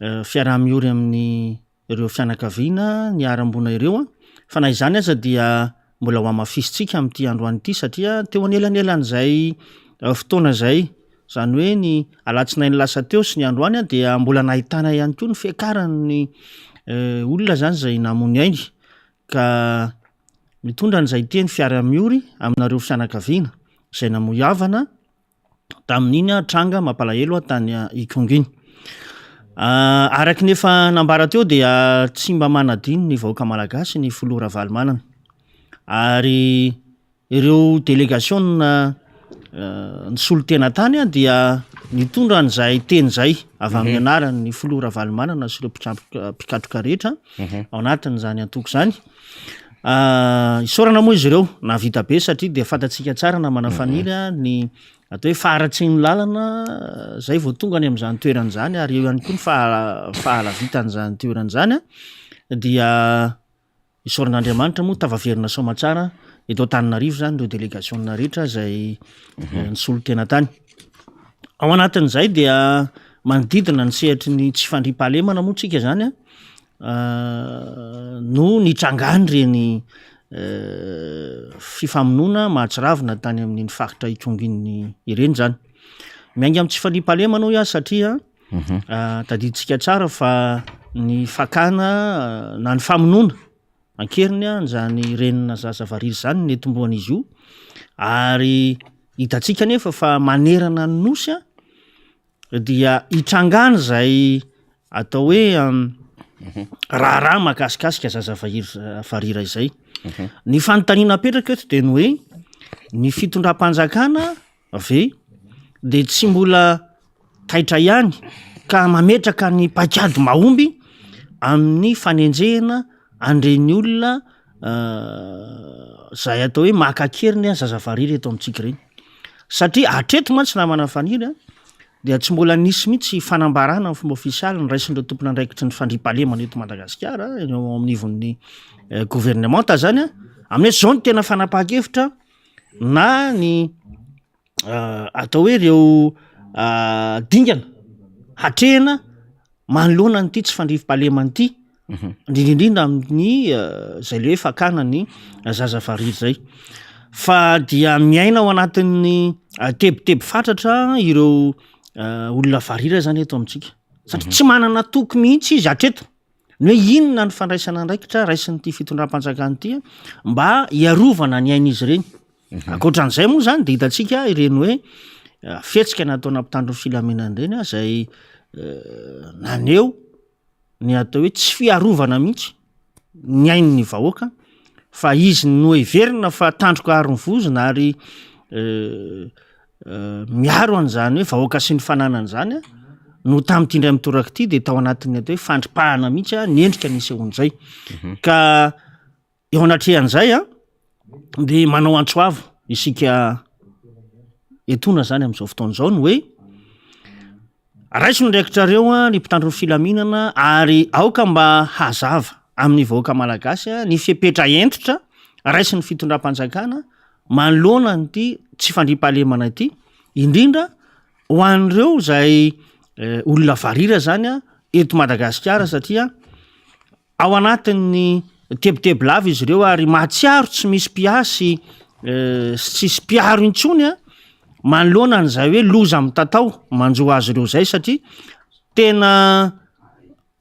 fiara-miory amin'ny ireo fianakaviana ny arambona ireo fa na izany aza dia mbola ho amafisitsika amin'ity androany ity satria teo anelanelan'izay fotoana zay zany hoe ny alatsinainy lasa teo sy ny androany dia mbola nahitana ihany koa ny fiakarany olona zany zay namony ainy ka mitondra n'izay teny fiara-miory aminareo fianakaviana zay namoiavana tamin'iny tranga mampalahelo tany Ikongo iny. Araky nefa nambara teo dia tsy mba manadino ny vahoaka malagasy ny filoha ravalomanana ary ireo délégation ny solotena tany dia nitondra n'izay teny zay avy amin'ny anarany filoha ravalomanana sy ireo mpikatroka rehetra ao anatin'izany antoko zany isaorana moa izy ireo na vita be satria de fantatsika tsara na manafaniry ny atao hoe faharatsy ny lalana zay vao tonga any amin'izany toeran'izany ary eo ihany koa ny fahalavitan'izany toeran'izany dia isaoran'Andriamanitra moa tavaverina Somatsara eto Antananarivo zany ireo délégation rehetra zay ny solotena tany. ao anatin'izay dia manodidina ny sehatry ny tsy fandriam-pahalemana moa tsika zany no nitrangany reny fifamonoana mahatsiravina tany amin'ny faritra ikongo iny ireny zany miainga amin'ny tsy fandriam-pahalemana ao satria tadiditsika tsara fa ny fakana na ny famonoana ankeriny zany renina zazavariry zany netomboan'izy io ary hitatsika nefa fa manerana ny nosy dia hitrangany zay atao hoe raharaha makasikasika zazavarira izay ny fanontaniana apetraka eto de ny hoe ny fitondram-panjakana ave de tsy mbola taitra ihany ka mametraka ny pakady mahomby amin'ny fanenjehana andreny olona zay atao hoe makakeriny zazavariry eto amintsika reny satria atreto mantsy namana faniry dia tsy mbola nisy mihitsy fanambarana fomba ofisialy ny raisin'ireo tompona andraikitry ny fandriam-pahalemana eto Madagasikara eo amin'ny ivon'ny gouvernemanta zany amin'ny zao ny tena fanapaha-kevitra na ny atao hoe ireo dingana hatrehana manoloana nyity tsy fandriam-pahalemana ity indrindrindrindra amin'ny zay le hoe fakana ny zazavariry zay fa dia miaina ao anatin'ny tebotebo fatratra ireo olona varira zany eto amintsika satria tsy manana toky mihitsy izy atreto ny hoe inona ny fandraisana andraikitra raisin'ity fitondram-panjakana ity mba hiarovana ny aina izy ireny akoatran'izay moa zany de hitatsika ireny hoe fihetsika nataona mpitandro ny filamenan'ireny zay naneo ny atao hoe tsy fiarovana mihitsy ny ain'ny vahoaka fa izy no everina fa tandroka ary ny vozona ary miaro an'izany hoe vahoaka sy ny fananany zany no tamin'ity ndray mitoraka ity de tao anatin'ny atao hoe fandripahana mihitsy nyendrika nisy ehon'izay ka eo anatrehan'izay de manao antsoavo isika etona zany amin'izao fotoan'izao ny hoe raisy no ndraikitrareo ny mpitandro ny filaminana ary aoka mba hazava amin'ny vahoaka malagasy ny fipetra entitra raisy ny fitondram-panjakana manoloana nyty tsy fandriam-pahalemana ity indrindra ho an'ireo zay olona varira zany eto Madagasikara satria ao anatin'ny tebotebo lava izy ireo ary mahatsiaro tsy misy piasy sy tsisy piaro intsony manoloana n'izay hoe loza amin'ny tatao manjo azy ireo zay satria tena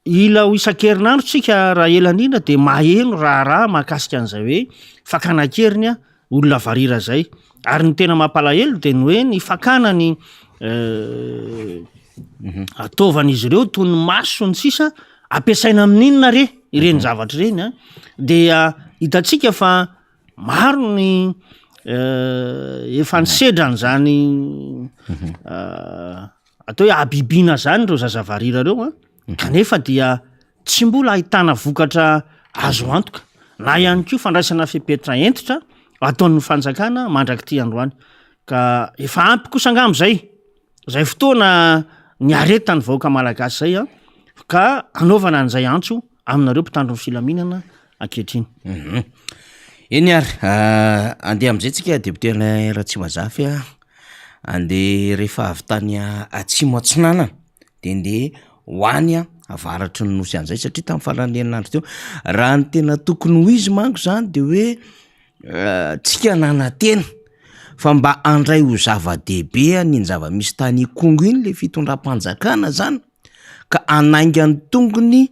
ila ho isan-kerinandro tsika raha elan'ina de maheno raharaha mahakasika an'izay hoe fakanakeriny olona varira zay ary ny tena mampalahelo de ny hoe ny fakana ny ataovan'izy ireo toy ny maso ny sisa ampiasaina amin'inona re ireny zavatra ireny dia hitatsika fa maro ny efa nisedrany zany atao hoe abibina zany reo zazavarira reo kanefa dia tsy mbola ahitana vokatra azo antoka na ihany koa fandraisana fipetra entitra ataon'ny fanjakana mandrak'ity androany ka efa ampy kosa angam'izay zay fotoana ny aretany vahoaka malagasy zay ka anaovana an'izay antso aminareo mpitandro ny filaminana ankehitriny eny ary andeha am'izay tsika depotena raha tsy mazafy andeha rehefa avy tany atsimo atsinanana de ndeha hoany avaratry ny nosy an'izay satria tamin'ny faranenandro teo raha ny tena tokony ho izy manko zany de hoe tsika nanantena fa mba andray ho zava-dehibe ny zava-misy tany Kongo iny le fitondram-panjakana zany ka anainga ny tongony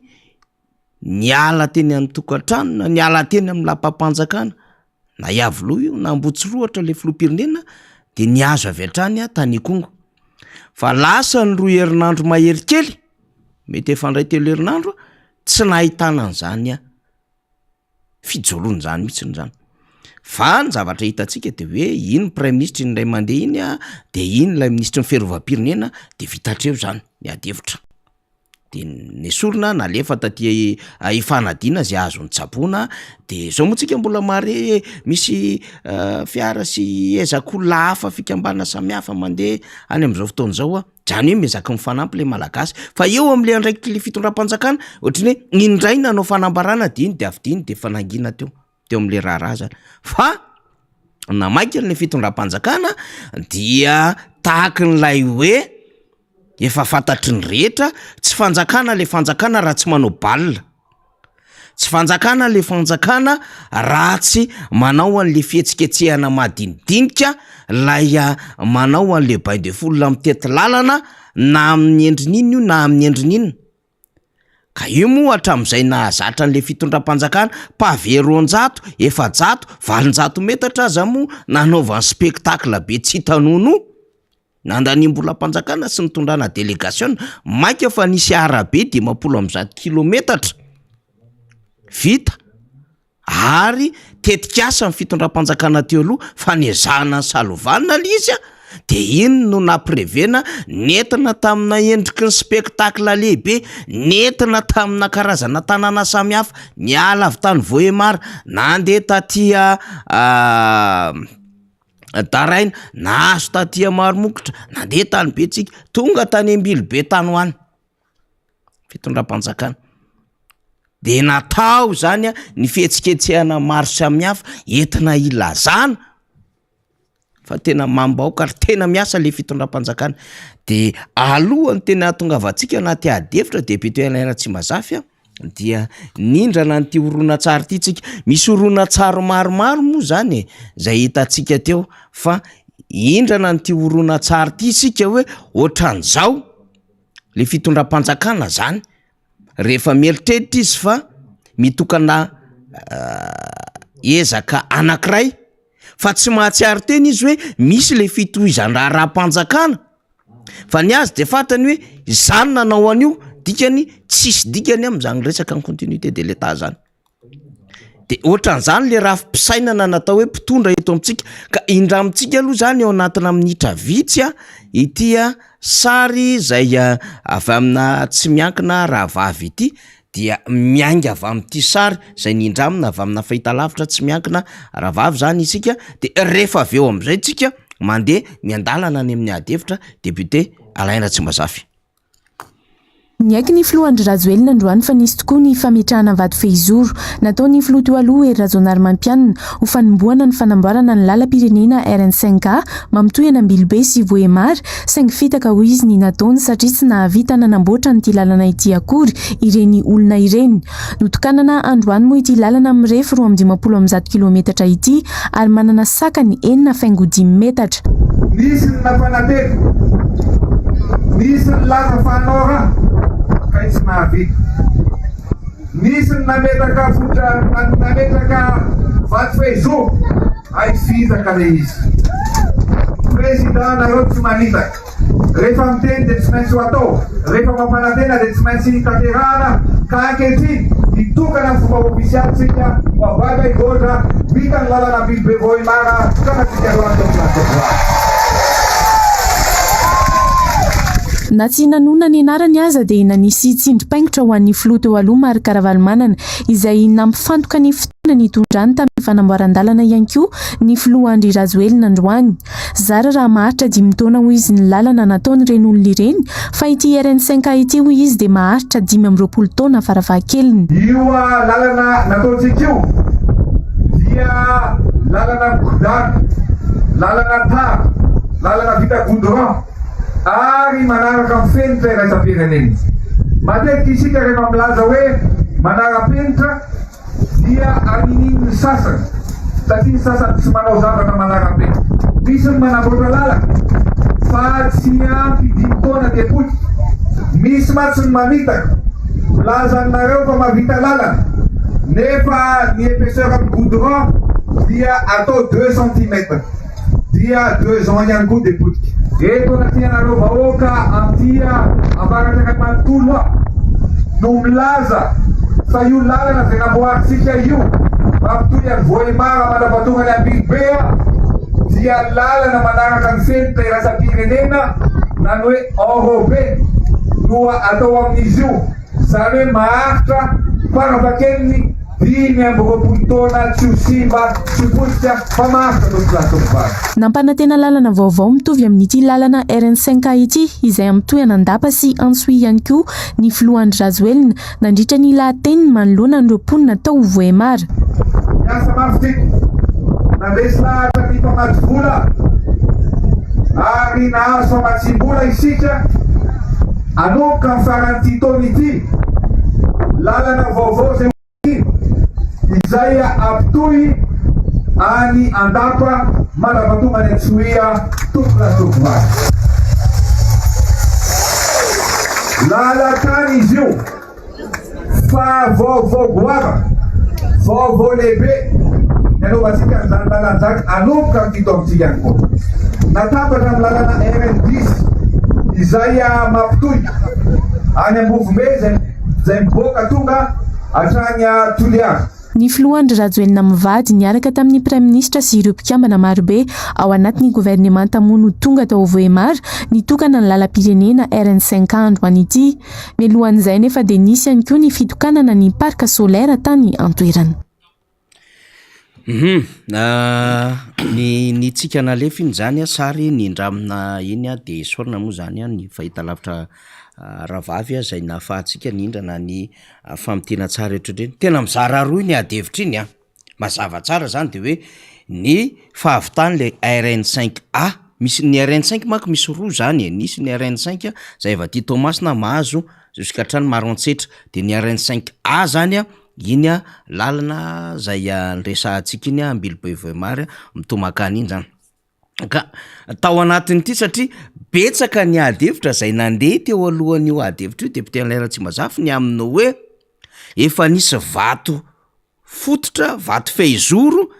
niala teny amin'ny tokantrano na niala teny amin'ny lapam-panjakana na iavoloha io na ambotsiroatra le filoham-pirenena de niazo avy hatrany tany Kongo fa lasa ny 2 herinandro mahery kely mety efa ndray 3 herinandro tsy nahitana an'izany fijoroany zany mihitsy ny zany fa ny zavatra hitatsika de hoe iny prime ministre indray mandeha iny de iny lay ministre ny fiarovam-pirenena de vitatreo zany miadevitra de nesorona nalefa taty ifanadina zay azo ny tsapona de zao moa tsika mbola mare misy fiara sy ezak'olona hafa fikambana samihafa mandeha any am'izao fotoana zao zany hoe mezaka mifanampy le malagasy fa eo am'le andraiky le fitondram-panjakana ohatrany hoe indray nanao fanambarana de iny de avy diny de fanangina teo am'le raharaha zany fa namaika ny fitondram-panjakana dia tahaka n'lay hoe efa fantatry ny rehetra tsy fanjakana le fanjakana raha tsy manao balina, tsy fanjakana le fanjakana raha tsy manao an'le fihetsiketsehana madinidinika lay manao an'le bain de foule mitety lalana na amin'ny endrininona io na amin'ny endrininona. Ka io moa hatramin'izay nahazatra an'le fitondram-panjakana paveron-jato, efa-jato, valon-jato metatra aza moa nanaovany spektakla be tsy hitanono nandaniam-bolam-panjakana sy nitondrana délégation maika fa nisy arabe 100 kilometatra vita ary tetikasa ny fitondram-panjakana teo aloha fa nezahana ny salovanina lizy de iny no naprevena nentina tamina endriky ny spektakla lehibe, nentina tamina karazana tanàna samihafa, niala avy tany Voemara, nandeha tatia Daraina, nahazo tatia Maromokotra, nandeha tany Betsika, tonga tany Ambilobe tany ho any fitondram-panjakana. De natao zany ny fihetsiketsehana maro samihafa entina ilazana fa tena mambaoka ary tena miasa le fitondram-panjakana. De alohany tena tongavantsika anaty adefitra député Alain Tsimazafy dia nindrana n'ity horonan-tsary ity tsika. Misy horonan-tsary maromaro moa zany zay hitantsika teo fa indrana n'ity horonan-tsary ity sika hoe ohatran'izao le fitondram-panjakana zany rehefa mieritreritra izy fa mitokana ezaka anankiray fa tsy mahatsiaro teny izy hoe misy le fitohizan-draha raha-panjakana fa ny azy de fantany hoe zany nanao an'io dikany tsisy dikany am'izany resaka ny continuité de l'état zany. De ohatran'izany le raha fisainana natao hoe mpitondra eto amintsika ka indra amintsika aloha zany eo anatina minitra vitsy ity sary zay avy amina tsy miankina raha vavy ity dia miainga avy amin'ity sary zay nindramina avy amina fahitalavitra tsy miankina raha vavy zany isika. De rehefa avy eo am'izay tsika mandeha miandalana any amin'ny adefitra député Alain Tsimazafy. Niaiky ny filohandry Rajoelina androany fa nisy tokoa ny fametrahana vato fehizoro nataony filoha teo aloha Hery Rajaonarimampianina ho fanimboana ny fanamboarana ny lalam-pirenena RN5 mamitohy any Ambilobe sy Voemara saingy fitaka ho izy ny nataony satria tsy nahavita nanamboatra n'ity lalana ity akory ireny olona ireny. Notokanana androany moa ity lalana mirefy 250 kilometatra ity ary manana sakany 4.5 metatra. Nisy ny nafanateko, nisy ny laza fanora ka tsy mahavita, nisy ny nametraka nametraka vato fehizoro ay fitaka le izy. Président nareo tsy manitaka, rehefa miteny de tsy maintsy ho atao, rehefa mampanantena de tsy maintsy tanterahana ka ankehitriny hitokana fomba ofisialy tsika mavaga igotra vita ny lalana Ambilobe Voemara kana tsika loanatoa. Na tsy nanona ny anarany aza dia nanisy tsindrim-paingotra ho an'ny filoha teo aloha Mari Karavalmanana izay nampifantoka ny fotoana ny tondrany tamin'ny fanamboaran-dalana ihany koa ny filoha Andry Rajoelina androany. Zara raha maharitra 5 taona ho izy ny lalana nataony ireny olona ireny fa ity RN5 ity ho izy dia maharitra 12 taona farafahakeliny. Io lalana nataontsika io dia lalana bodana, lalana tara, lalana vita goudron ary manaraka mifenitra iraisam-pirenena. Matetika isika rehefa milaza hoe manara-penitra dia amin'iny ny sasany satria ny sasany tsy manao zavatra manara-penitra. Misy ny manamboatra lalana fa tsy ampy 10 taona dia potika. Misy matsy ny mamitaka milazanareo fa mavita lalana nefa ny épaisseur amin'ny goudron dia atao 2 cm dia 2 ans ihany koa dia potika. Eto na tianareo vahoaka amtia avarataka manontolo no milaza fa io lalana zay namboaritsika io mampitohy any Voemara mandrapatonga ny Ambilobe dia lalana manaraka ny fenitra iraisam-pirenena na hoe enrobé no atao amin'izy io zany hoe maharitra farafahakeliny 5 taona tsy ho simba tsy potika fa maharitra tokolatokobary. Nampanantena lalana vaovao mitovy amin'ity lalana RN5 ity izay amitohy Anandapa sy Antsoi ihany koa ny filoha Andry Rajoelina nandritra ny lahateniny manoloana ny romponina tao Voemara. Miasa mafy tiako nandesy lahatra ny mpamaty vola ary nahazo famatsim-bola isika Anomboka ny faran'ity taona ity lalana vaovao zay izay ampitohy any andapa malabatonga any Antsohia tompona tovovavy. Lalan-tany izy io fa vaovao goava, vaovao lehibe nanaovantsika an'izany lalan-jaka anomboka amin'ity taona ity ihany koa. Natambatra amin'ny lalana RN10 izay mampitohy any Ambovombe zay miboaka tonga hatrany Toliara. Ny filohandry Rajoelina Mivady niaraka tamin'ny Praiminisitra sy ireo mpikambana marobe ao anatin'ny governemanta mono tonga tao Voemar nitokana ny lalam-pirenena RN5 andro an'ity. Mialohan'izay nefa dia nisy ihany koa ny fitokanana ny parka solaire tany an-toerana. Ny tsika nalefa iny zany sary ny ndramina iny dia sorona moa zany ny fahitalavitra ravavy zay nafahatsika nindrana ny famitena tsara etrany tena mizara roa ny adevitra iny mazava tsara zany de hoe ny fahavitany le RN5A misy ny RN5 manko misy roa zany nisy ny RN5 zay efa ty Tomasina mahazo juskatrany Maroantsetra de ny RN5A zany iny lalana zay nresahatsika iny Ambilobe Voemar mitomakany iny zany ka tao anatin'ity satria betsaka ny adevitra zay nandeha teo alohan'io adevitra io député Ratsimbazafy ny amin'ny hoe efa nisy vato fototra vato fehizoro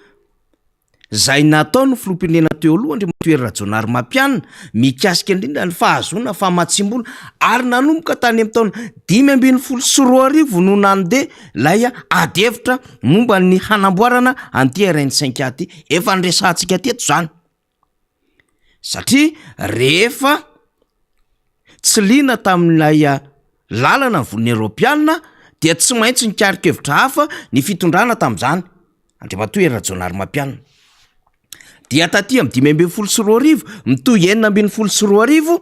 zay nataony filoham-pirenena teo aloha Andriamatoa Rajaonary Mampianina mikasika indrindra ny fahazona famatsimbola ary nanomboka tany amin'ny taona 2014 no nandeha lay adevitra momba ny hanamboarana anty RN5 aty efa nresahantsika teto zany satria rehefa tsy liana tamin'ilay lalana ny volony Europiana dia tsy maintsy nikarikevitra hafa ny fitondrana tamin'izany Andriamatoa Rajaonary Mampianina dia taty amin'ny 2014 mitohy 2014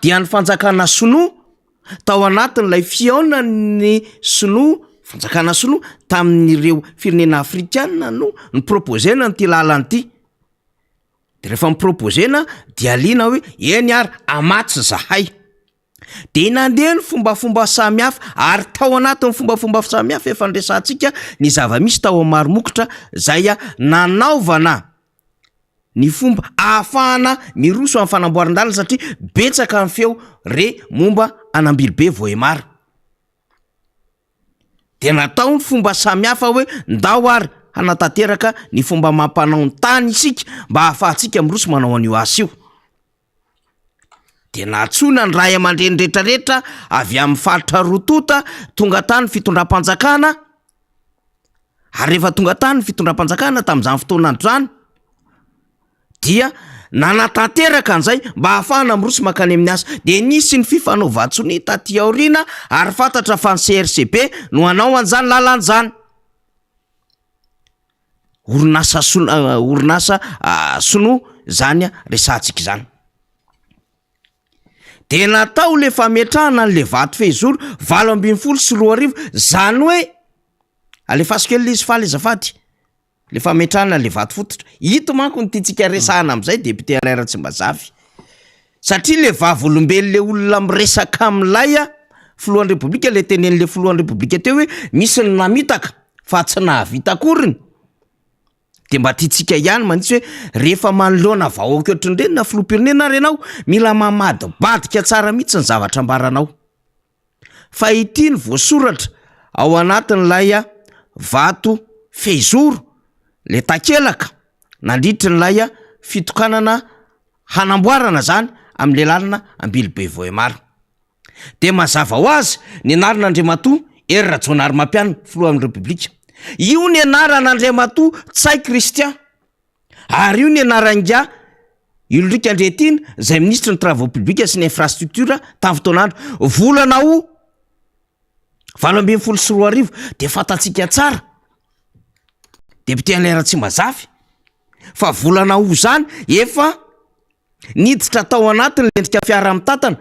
dia ny fanjakana Sinoa tao anatin'ilay fiaona ny Sinoa fanjakana Sinoa tamin'ireo firenena afrikana no niproposena nyty lalanyty de rehefa miproposena dia liana hoe eny ary amatsy zahay de nandeha ny fombafomba samihafa ary tao anatin'ny fombafomba samihafa efa nresantsika ny zava-misy tao amaromokotra zay nanaovana ny fomba ahafahana miroso amin'ny fanamboaran-dalana satria betsaka ny feo momba an'Ambilobe Voemar de natao ny fomba samihafa hoe ndao ary hanatanteraka ny fomba mampanao ny tany isika mba ahafahantsika miroso manao an'io asa io de natsona ny ray aman-dreny rehetrarehetra avy amin'ny faritra Rotota tonga tany fitondram-panjakana ary rehefa tonga tany fitondram-panjakana tamin'izany fotoana andro zany dia nanatanteraka an'izay mba ahafahana miroso makany amin'ny asa de nisy ny fifanaovan-tsony taty aoriana ary fantatra fa ny CRCB no anao an'izany lalan'izany orinasa Sinoa zany resantsika zany de natao le fametrahana le vato fehizoro 2014 zany hoe alefasika kely izy faly azafady le fametrahana le vato fototra hito manko ny tiantsika resahana am'izay député Ratsimbazafy satria le vavolombelo le olona miresaka am'lay filohan'ny repoblika le tenen'le filohan'ny repoblika teo hoe misy ny namitaka fa tsy nahavita akoriny de mba tiantsika ihany manitsy hoe rehefa manoloana vahoaka ohatrandreny na filoham-pirenena ary ianao mila mamadibadika tsara mihitsy ny zavatra ambaranao fa ity ny voasoratra ao anatin'lay vato fehizoro le takelaka nandritry n'lay fitokanana hanamboarana zany amin'le lalana Ambilobe Voemar de mazava ho azy ny anaran'Andriamatoa Rajaonary Mampianina filohan'ny repoblika io ny anaran'Andriamatoa Tsay Christian ary io ny anaran'Inga Ulrika Andretina zay ministre ny travaux publics sy ny infrastructure tamin'ny fotoanandro volana o 2014 de fantatsika tsara député Ratsimbazafy fa volana o zany efa niditra tao anatin'ny lendrika fiara mitantana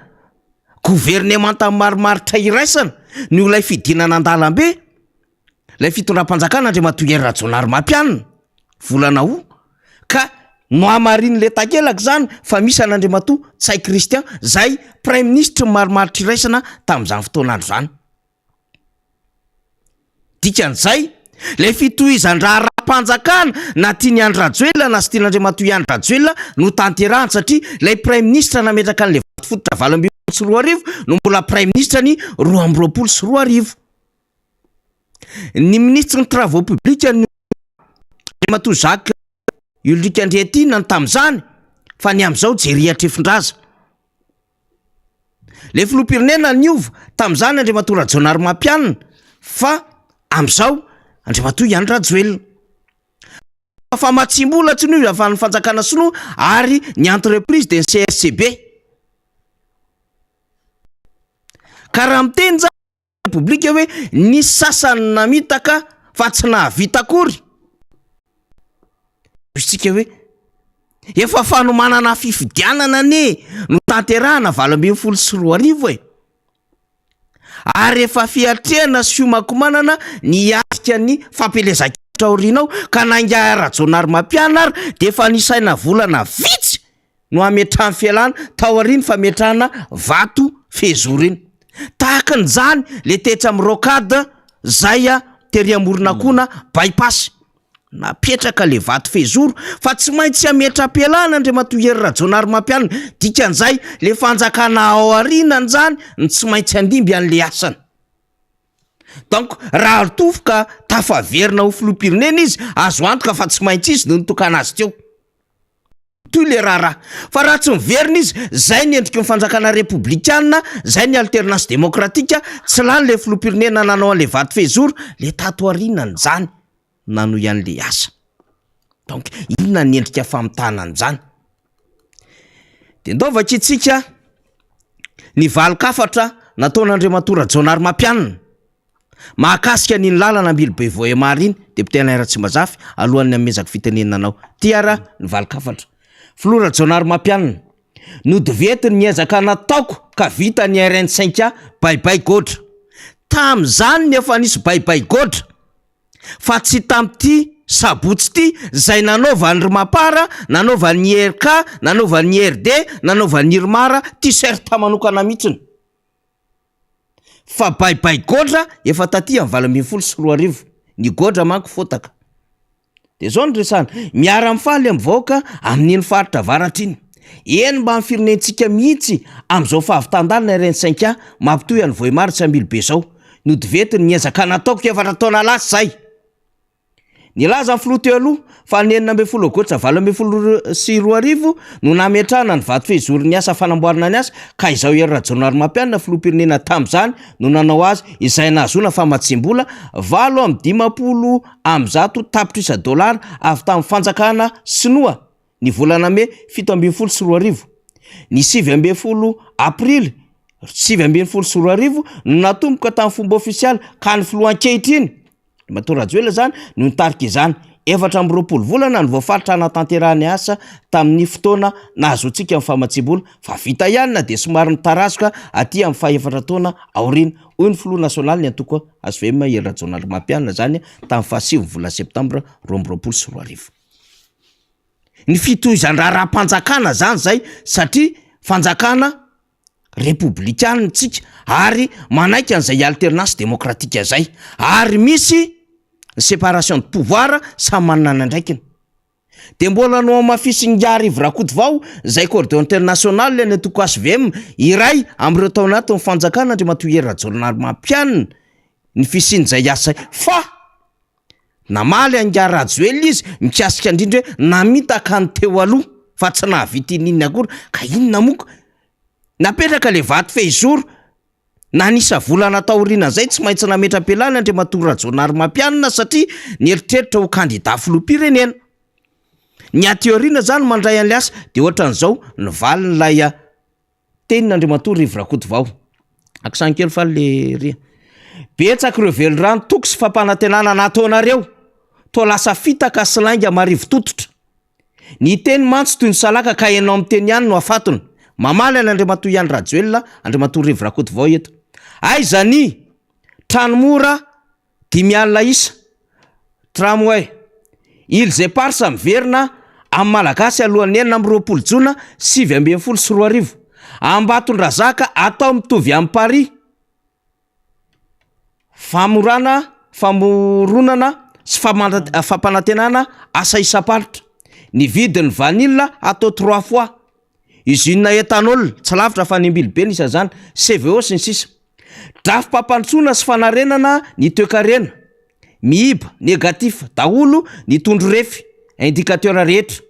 gouvernemanta marimaritra iraisana ny olay fidinana an-dalambe lay fitondram-panjakana Andriamatoa Rajaonary Mampianina volana o ka no amariny le takelaka zany fa misy an'Andriamatoa tsay kristian zay prime ministre marimaritra iraisana tamin'izany fotoanandro zany. Dikan'izay le fitohizan-draha ra-panjakana na tiany Andry Rajoelina sy tian'Andriamatoa ihany Rajoelina no tanterahany satria lay prime ministre nametraka an'le fototra 2024 no mbola prime ministre ny 2024. Ny ministre ny travaux publics ny Andriamatoa Jacques Ulrika Andriatina tamin'izany fa ny am'izao Jeria Trefon-draza. Le filoham-pirenena niova tamin'izany Andriamatoa Rajaonarimampianina fa am'izao Andriamatoa ihany Rajoelina. Fa matsimbola tsy no avan'ny fanjakana sinoa ary ny entreprise de CSCB. Karaha miteny zany Republika hoe ny sasany namitaka fa tsy nahavita akory. Isika hoe efa fanomanana fifidianana no tanterahana 2024 e. Ary efa fiatrehana sy fiomakomanana ny atrika ny fampelezan-kevitra aorianao ka nainga Rajaonarimampianina ary de efa nisaina volana vitsy no ametrahany fialana tao aoriany fametrahana vato fezoro iny. Tahakan'izany le tetra amin'ny rocade zay tery amoronakona bypass. Napetraka le vato fezoro fa tsy maintsy ametra-pialana Andriamatoa Hery Rajaonarimampianina. Dikan'izay le fanjakana ao aorianany zany ny tsy maintsy andimby an'le asany. Donc raha tofoka tafaverina ho filoham-pirenena izy azo antoka fa tsy maintsy izy no nitokana azy teo. Toy le raharaha. Fa raha tsy miverina izy zay ny endriky ny fanjakana republikanina, zay ny alternance démocratique, tsy lany le filoham-pirenena nanao an'le vato fezoro le tato aorianany zany nano ian'le asa. Donc inona ny endrika famitana an'izany. De ndovaka itsika ny valikafatra nataon'Andriamatoa Rajaonarimampianina mahakasika ny lalana Ambilobe Voahemarina iny député Ratsimbazafy alohan'ny amezako fitenenana anao. Tiara ny valikafatra. Filoha Rajaonarimampianina nodiventiny ny ezaka nataoko ka vita ny RN5 baibay godra. Tam'izany nefa nisy baibay godra fa tsy tam'ty sabotsy ty zay nanaovan'ny Rimapara, nanaovan'ny RK, nanaovan'ny RD, nanaovan'ny Irmara t-shirt manokana mihitsiny. Fa baibay godra efa taty amin'ny 2024 ny godra manko fotaka. De zao ny resana miara mifaly amin'ny vahoaka amin'iny faritra avaratra iny. Eny mba amin'ny firenentsika mihitsy am'izao fahavitandalina RN5 mampitohy an'ny Voahemaritra Ambilobe zao. Nodiventiny ny ezaka nataoko efatra taona lasa zay. Nilaza amin'ny filoha teo aloha fa ny 12 aogositra 2024 no nametrahana ny vato fezoro ny asa fanamboarana ny asa ka izao Hery Rajaonarimampianina filoham-pirenena tamin'izany no nanao azy izay nahazoana fa matsimbola 850 tapitrisa $, avy tamin'ny fanjakana sinoa ny volana May 7 ny 9 aprily 7 no natomboka tamin'ny fomba ofisialy ka ny filoha ankehitriny Andriamatoa Rajoelina zany no nitarika izany 4 volana ny voafaritra anatanterahany asa tamin'ny fotoana nahazoantsika amin'ny fahamatsimbola fa vita ihany na de somary nitarazoka aty amin'ny faha-4 taona aoriana. Hoy ny filoha nasionaly ny antoko ASVM Hery Rajaonarimampianina zany tamin'ny 7 volana septambra 2024. Ny fitohizan-draha ra-panjakana zany zay satria fanjakana republikanina tsika ary manaiky an'izay alternance démocratique zay ary misy séparation de pouvoir samy manana ny andraikiny. De mbola no mafisingyary Ivrakody vao zay coordonnateur national ny antoko ASVM iray am'ireo tao anaty ny fanjakana Andriamatoa Hery Rajaonarimampianina ny fisin'izay asa fa namaly angary Rajoelina izy mikasika indrindra hoe namitaka ny teo aloha fa tsy nahavita inona akory ka inona moka napetraka le vato fezoro na nisa volana taoriana zay tsy maintsy nametra-pialana Andriamatoa Rajaonarimampianina satria nieritreritra ho candidat filoham-pirenena. Ny ateoriana zany mandray an'le asa de ohatran'izao nivaly nylay tenin'Andriamatoa Ivrakody vao. Aksankely fa le ria. Betsaka ireo velorano toko sy fampanantenana nataonareo to lasa fitaka sy lainga marivo tototra. Ny teny mantso toy ny salaka ka enao amin'ny teny ihany no afatony. Mamaly an'Andriamatoa ihany Rajoelina, Andriamatoa Ivrakody vao eto. Aizany tranomora 5 alina isa tramway Ilzepar miverina amin'ny malagasy alohan'ny 4 jona 2024 Ambatondrazaka atao mitovy amin'ny Paris. Famoronana sy fampanantenana asa isam-paritra. Ny vidin'ny vanilla atao 3 fois. Usine éthanol tsy lavitra fa ny Ambilobe isa zany, CVO sy ny sisa. Drafim-pampantsona sy fanarenana ny toe-karena. Miiba négatif daholo ny tondro refy, indicateur rehetra.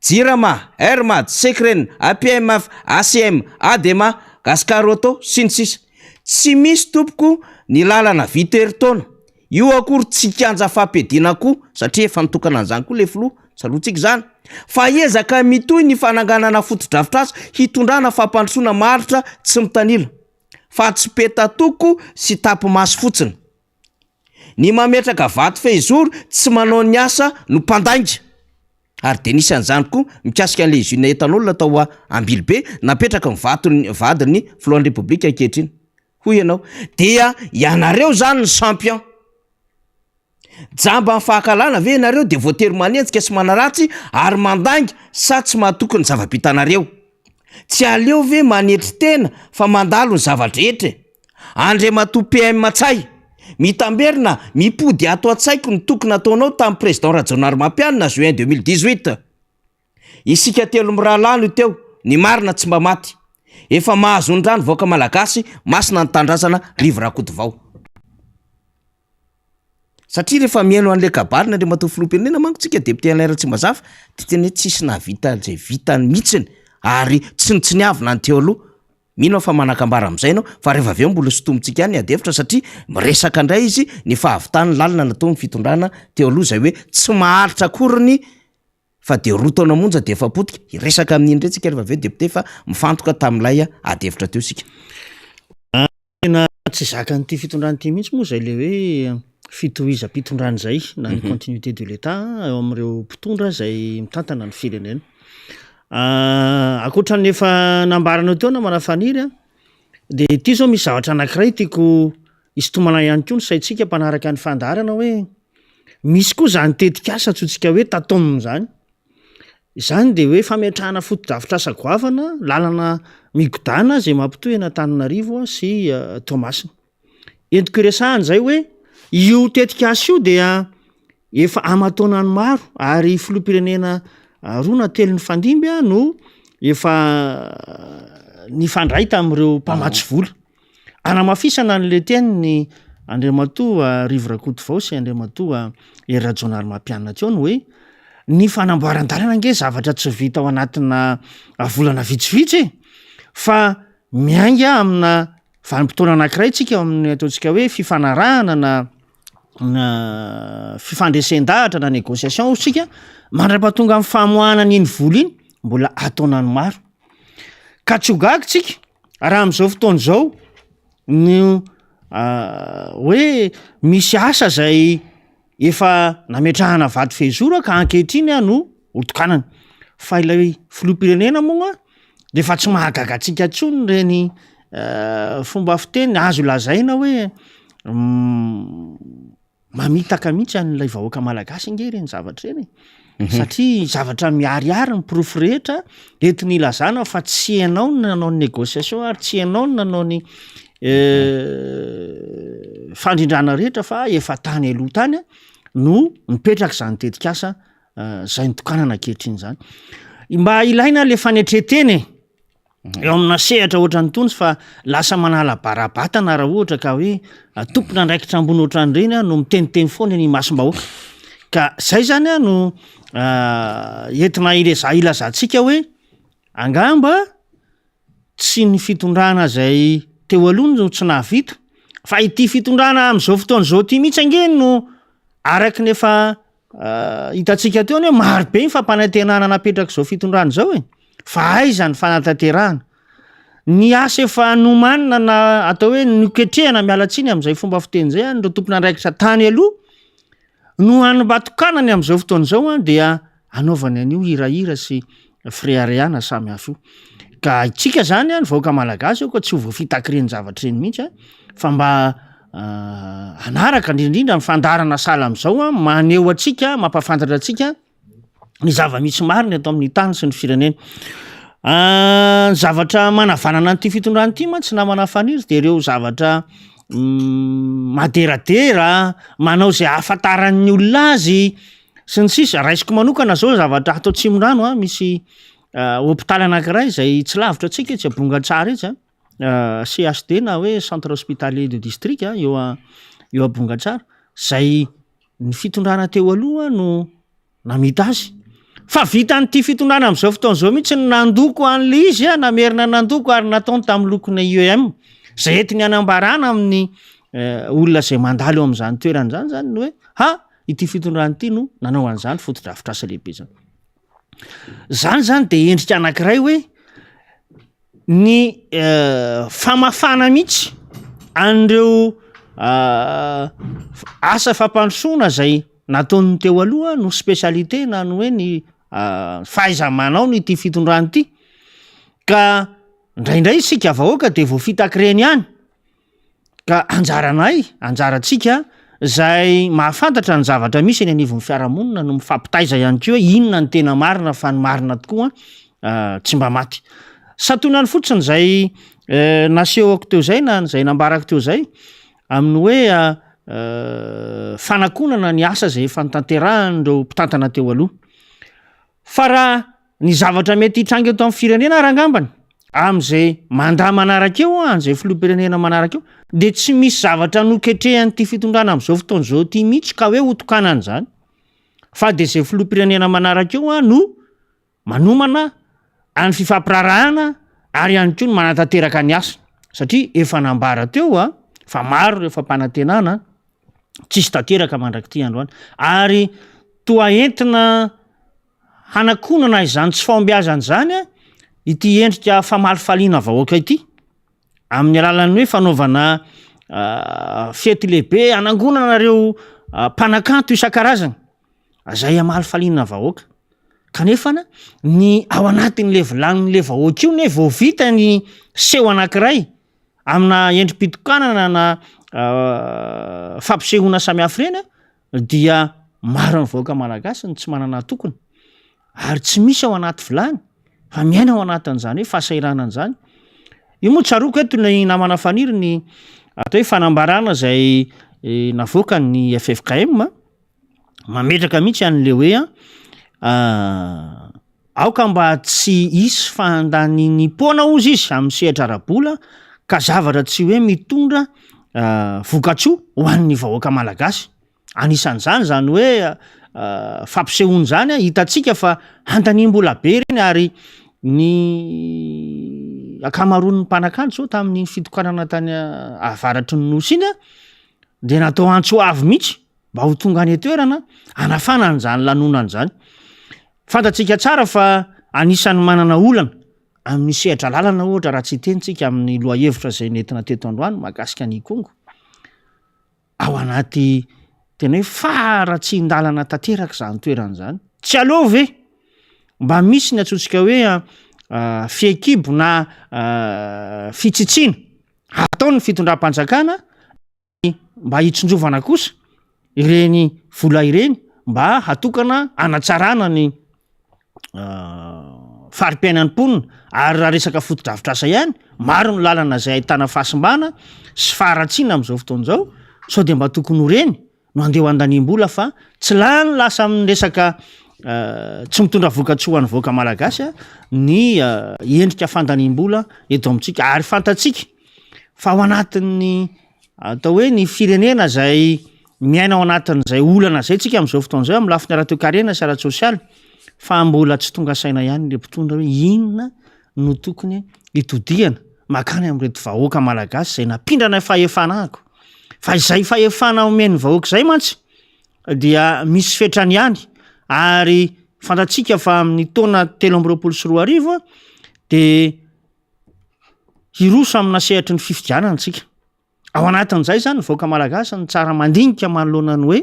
Jirama, Hermad, Sekren, APMF, ACM, ADEMA, Gascaroto, sy ny sisa. Tsy misy tompoko ny lalana vita heritaona. Io akory tsy kianja fampediana koa satria efa nitokana an'izany koa le filoha, salotsika zany. Fa ezaka mitohy ny fananganana foto-drafitr'asa hitondrana fampandrosoana maritra tsy mitanila. Fa tsy petatoko sy tapy-maso fotsiny. Ny mametraka vato fehizoro tsy manao ny asa no mpandainga. Ary denisan'izany koa mikasika an'le usine éthanol atao Ambilobe napetraka ny vadiny filohan'ny Repoblika ankehitriny. Hoy ianao, dia ianareo zany ny champion. Jamba ny fahakalana ve ianareo de voatery manenjika sy manaratsy ary mandainga sa tsy mahatoky ny zava-bitanareo. Tsy aleo ve manetry tena fa mandalo ny zavadrehetra. Andriamatoa PM Matsay, mitamberina mipody ato an-tsaiko ny tokony ataonao tamin'ny président Rajaonarimampianina juin 2018. Isika telo miralano teo, ny marina tsy mba maty. Efa mahazo ndrano vaoaka malagasy masina ny tandrazana rivo Rakotovao. Satria rehefa mihaino an'le kabarina Andriamatoa filoham-pirenena manko tsika député Alain Ratsimbazava dia tena tsisy nahavita zay vitany mihitsiny ary tsy nitsiniavina ny teo aloha. Mino fa manakambara amin'izay ianao fa rehefa avy eo mbola sotomitsika ihany adefitra satria miresaka indray izy ny fahavitany lalina natao ny fitondrana teo aloha zay hoe tsy maharitra akoriny fa de roa taona monja de efa potika. Iresaka amin'iny indray tsika rehefa avy eo député fa mifantoka tamin'ilay adefitra teo sika. Tena tsy zakan'ity fitondrana ity mihitsy moa zay le hoe fitohizam-pitondrana zay na ny continuité de l'État eo amin'ireo mpitondra zay mitantana ny firenena. Akoatran'ny efa nambaranao teo na manafaniry de ity zao misy zavatra anankiray tiako isintomana ihany koa ny saitsika mpanaraka ny fandarana hoe misy koa zany tetikasa atsotsika hoe tatonina zany. Izany de hoe fametrahana foto-davitra asa goavana, lalana migodana zay mampitohy Antananarivo sy Toamasina. Entiko iresahana zay hoe io tetikasa io dia efa amataonany maro ary filoham-pirenena roa na telo ny fandimby no efa nifandray tamin'ireo mpamatsy vola. Anamafisana n'le teniny Andriamatoa Rivo Rakotovao sy Andriamatoa Hery Rajaonarimampianina teo ny hoe ny fanamboaran-dalana ange zavatra tsy vita ao anatina volana vitsivitsy fa miainga amina vanim-potoana anankiray tsika amin'ny ataontsika hoe fifanarahana na fifandresen-dahatra na négociation tsika mandra-pahatonga amin'ny famoahana n'iny vola iny mbola ataonany maro. Ka tsy hogaky tsika raha amin'izao fotoana izao ny hoe misy asa zay efa nametrahana vato fehizoro ka ankehitriny no otokanana. Fa ilay filoham-pirenena moa de fa tsy mahagaga antsika intsony reny fomba fiteny azo lazaina hoe mamitaka mihitsy an'ilay vahoaka malagasy nge reny zavatra reny. Satria zavatra miariary ny pirofo rehetra entiny ilazana fa tsy ianao ny nanao ny négociation ary tsy ianao ny nanao ny fandrindrana rehetra fa efa tany aloha tany no mipetraka zany tetikasa zay nitokanana ankehitriny zany. Mba ilaina le fanetreteny eo amina sehatra ohatrany tony fa lasa manala barabatana raha ohatra ka hoe tompona andraikitra ambony ohatran'ireny no miteniteny foana ny masom-bahoaka. Ka zay zany no entina ilazantsika hoe angamba tsy ny fitondrana zay teo aloha no tsy nahavita fa ity fitondrana amin'izao fotoana izao ty mihitsy ange no araky nefa hitantsika teo hoe maro be ny fampanantenana napetraka izao fitondrana izao fa aiza ny fanatanterahana. Ny asa efa nomanina na atao hoe niketrehana mialatsiny amin'izay fomba fiteny zay nireo tompona andraikitra tany aloha no hanimba-tokanany amin'izao fotoana izao dia anaovany an'io hirahira sy fréaréana samy hafa io. Ka itsika zany ny vahoaka malagasy io ka tsy ho voafitakireny zavatra reny mihitsy fa mba anaraka indrindrindra ny fandarana sala amin'izao maneho atsika mampafantatra atsika ny zava-misy mariny atao amin'ny tany sy ny firenena. Zavatra manavanana n'ity fitondrany ity ma tsy namana faniry de ireo zavatra maderadera, manao zay ahafantaran'ny olona azy sy ny sisa. Raisiko manokana zao zavatra atao Tsimorano misy hôpitaly anankiray zay tsy lavitra atsika tsy Bongatsara etsy CHD na hoe centre hospitalier de district eo a Bongatsara, zay ny fitondrana teo aloha no namita azy. Fa vita an'ity fitondrana am'izao fotoan'izao mihitsy ny nandoko an'le izy namerina nandoko ary nataony tamin'ny lokona IEM zay ety ny anambarana amin'ny olona zay mandalo eo amin'izany toerana zany zany ny hoe ity fitondrana ity no nanao an'izany foto-drafitrasa lehibe zany. Zany zany de endrika anankiray hoe ny famafana mihitsy an'ireo asa fampandrosoana zay nataony teo aloha no spesialite na ny hoe ny fahaiza-manao ny ity fitondrany ity. Ka indraindray isika vahoaka de vao fitakireny ihany ka anjaratsika zay mahafantatra ny zavatra misy eny anivon'ny fiarahamonina no mifampitaiza ihany koa inona ny tena marina fa ny marina tokoa tsy mba maty. Satonany fotsiny zay nasehoko teo zay na zay nambarako teo zay amin'ny hoe fanakonana ny asa zay efa nitanterahindreo mpitantana teo aloha. Fa raha ny zavatra mety hitranga eto amin'ny firenena arangambany am'izay manda manaraka eo an'izay filoham-pirenena manaraka eo de tsy misy zavatra noketrehan'ity fitondrana am'izao fotoan'izao ty mihitsy ka hoe hotokanany zany, fa de zay filoham-pirenena manaraka eo no manomana any fifampirarahana ary ihany koa no manatanteraka ny asa satria efa nambara teo fa maro rehefa mpanantenana tsisy tanteraka mandrak'ity androany ary toa entina hanakonana izany tsy fahombiazana zany ity endrika famalifaliana vahoaka ity amin'ny alalan'ny hoe fanaovana fety lehibe anangonana nareo mpanakanto isan-karazany zay amalifaliana vahoaka. Kanefana ny ao anatin'le vilanin'le vahoaka io ne vao vita ny seho anankiray amina endrim-pitokanana na fampisehoana samihafa ireny dia maro ny vahoaka malagasy ny tsy manana tokony ary tsy misy ao anaty vilany fa miaina ao anatin'izany hoe fahasairanana zany. Io moa tsaroko eto ny namana faniry ny atao hoe fanambarana zay navoaka ny FFKM mametraka mihitsy an'le hoe aoka mba tsy isy fandaninimpoana ozy izy amin'ny sehatra ara-bola ka zavatra tsy hoe mitondra vokatsoa ho an'ny vahoaka malagasy. Anisan'izany zany hoe fampisehoany zany hitatsika fa andanim-bola be reny ary ny akamaroan'ny mpanakanto zao tamin'ny fitokanana tany avaratry ny nosy iny de natao antsoavy mihitsy mba ho tonga any toerana anafanany zany lanonany zany. Fantatsika tsara fa anisan'ny manana olana amin'ny sehatra lalana ohatra raha tsy tenitsika amin'ny loha-hevitra zay nentina teto androany mahakasika ny Kongo ao anaty tena hoe faratsin-dalana tanteraka zany toerana zany. Tsy aleo ve mba misy ny atsotsika hoe fehikibo na fitsitsiana ataony fitondram-panjakana mba hitsinjovana kosa ireny vola ireny mba hatokana anatsarana ny fari-piainan'ny mponina ary raha resaka foto-drafitrasa ihany maro ny lalana zay ahitana fahasimbana sy faharatsiana am'izao fotoan'izao sao de mba tokony ho reny no andeha andanim-bola fa tsy lany lasa amin'ny resaka tsy mitondra vokatsoa ny vahoaka malagasy ny endrika fandanim-bola eto amintsika ary fantatsika fa ao anatin'ny atao hoe ny firenena zay miaina ao anatin'izay olana zay tsika am'izao fotoan'izao amin'ny lafiny ara-toe-karena sy ara-tsosialy fa mbola tsy tonga saina ihany le mpitondra hoe inona no tokony hitodiana makany am'reto vahoaka malagasy zay napindrana fahefanako. Fa izay fahefana omen'ny vahoaka zay mantsy dia misy fetrany ihany ary fantatsika fa amin'ny taona 2024 de hiroso amina sehatra ny fifidianana tsika. Ao anatin'izay zany ny vahoaka malagasy ny tsara mandinika manoloana ny hoe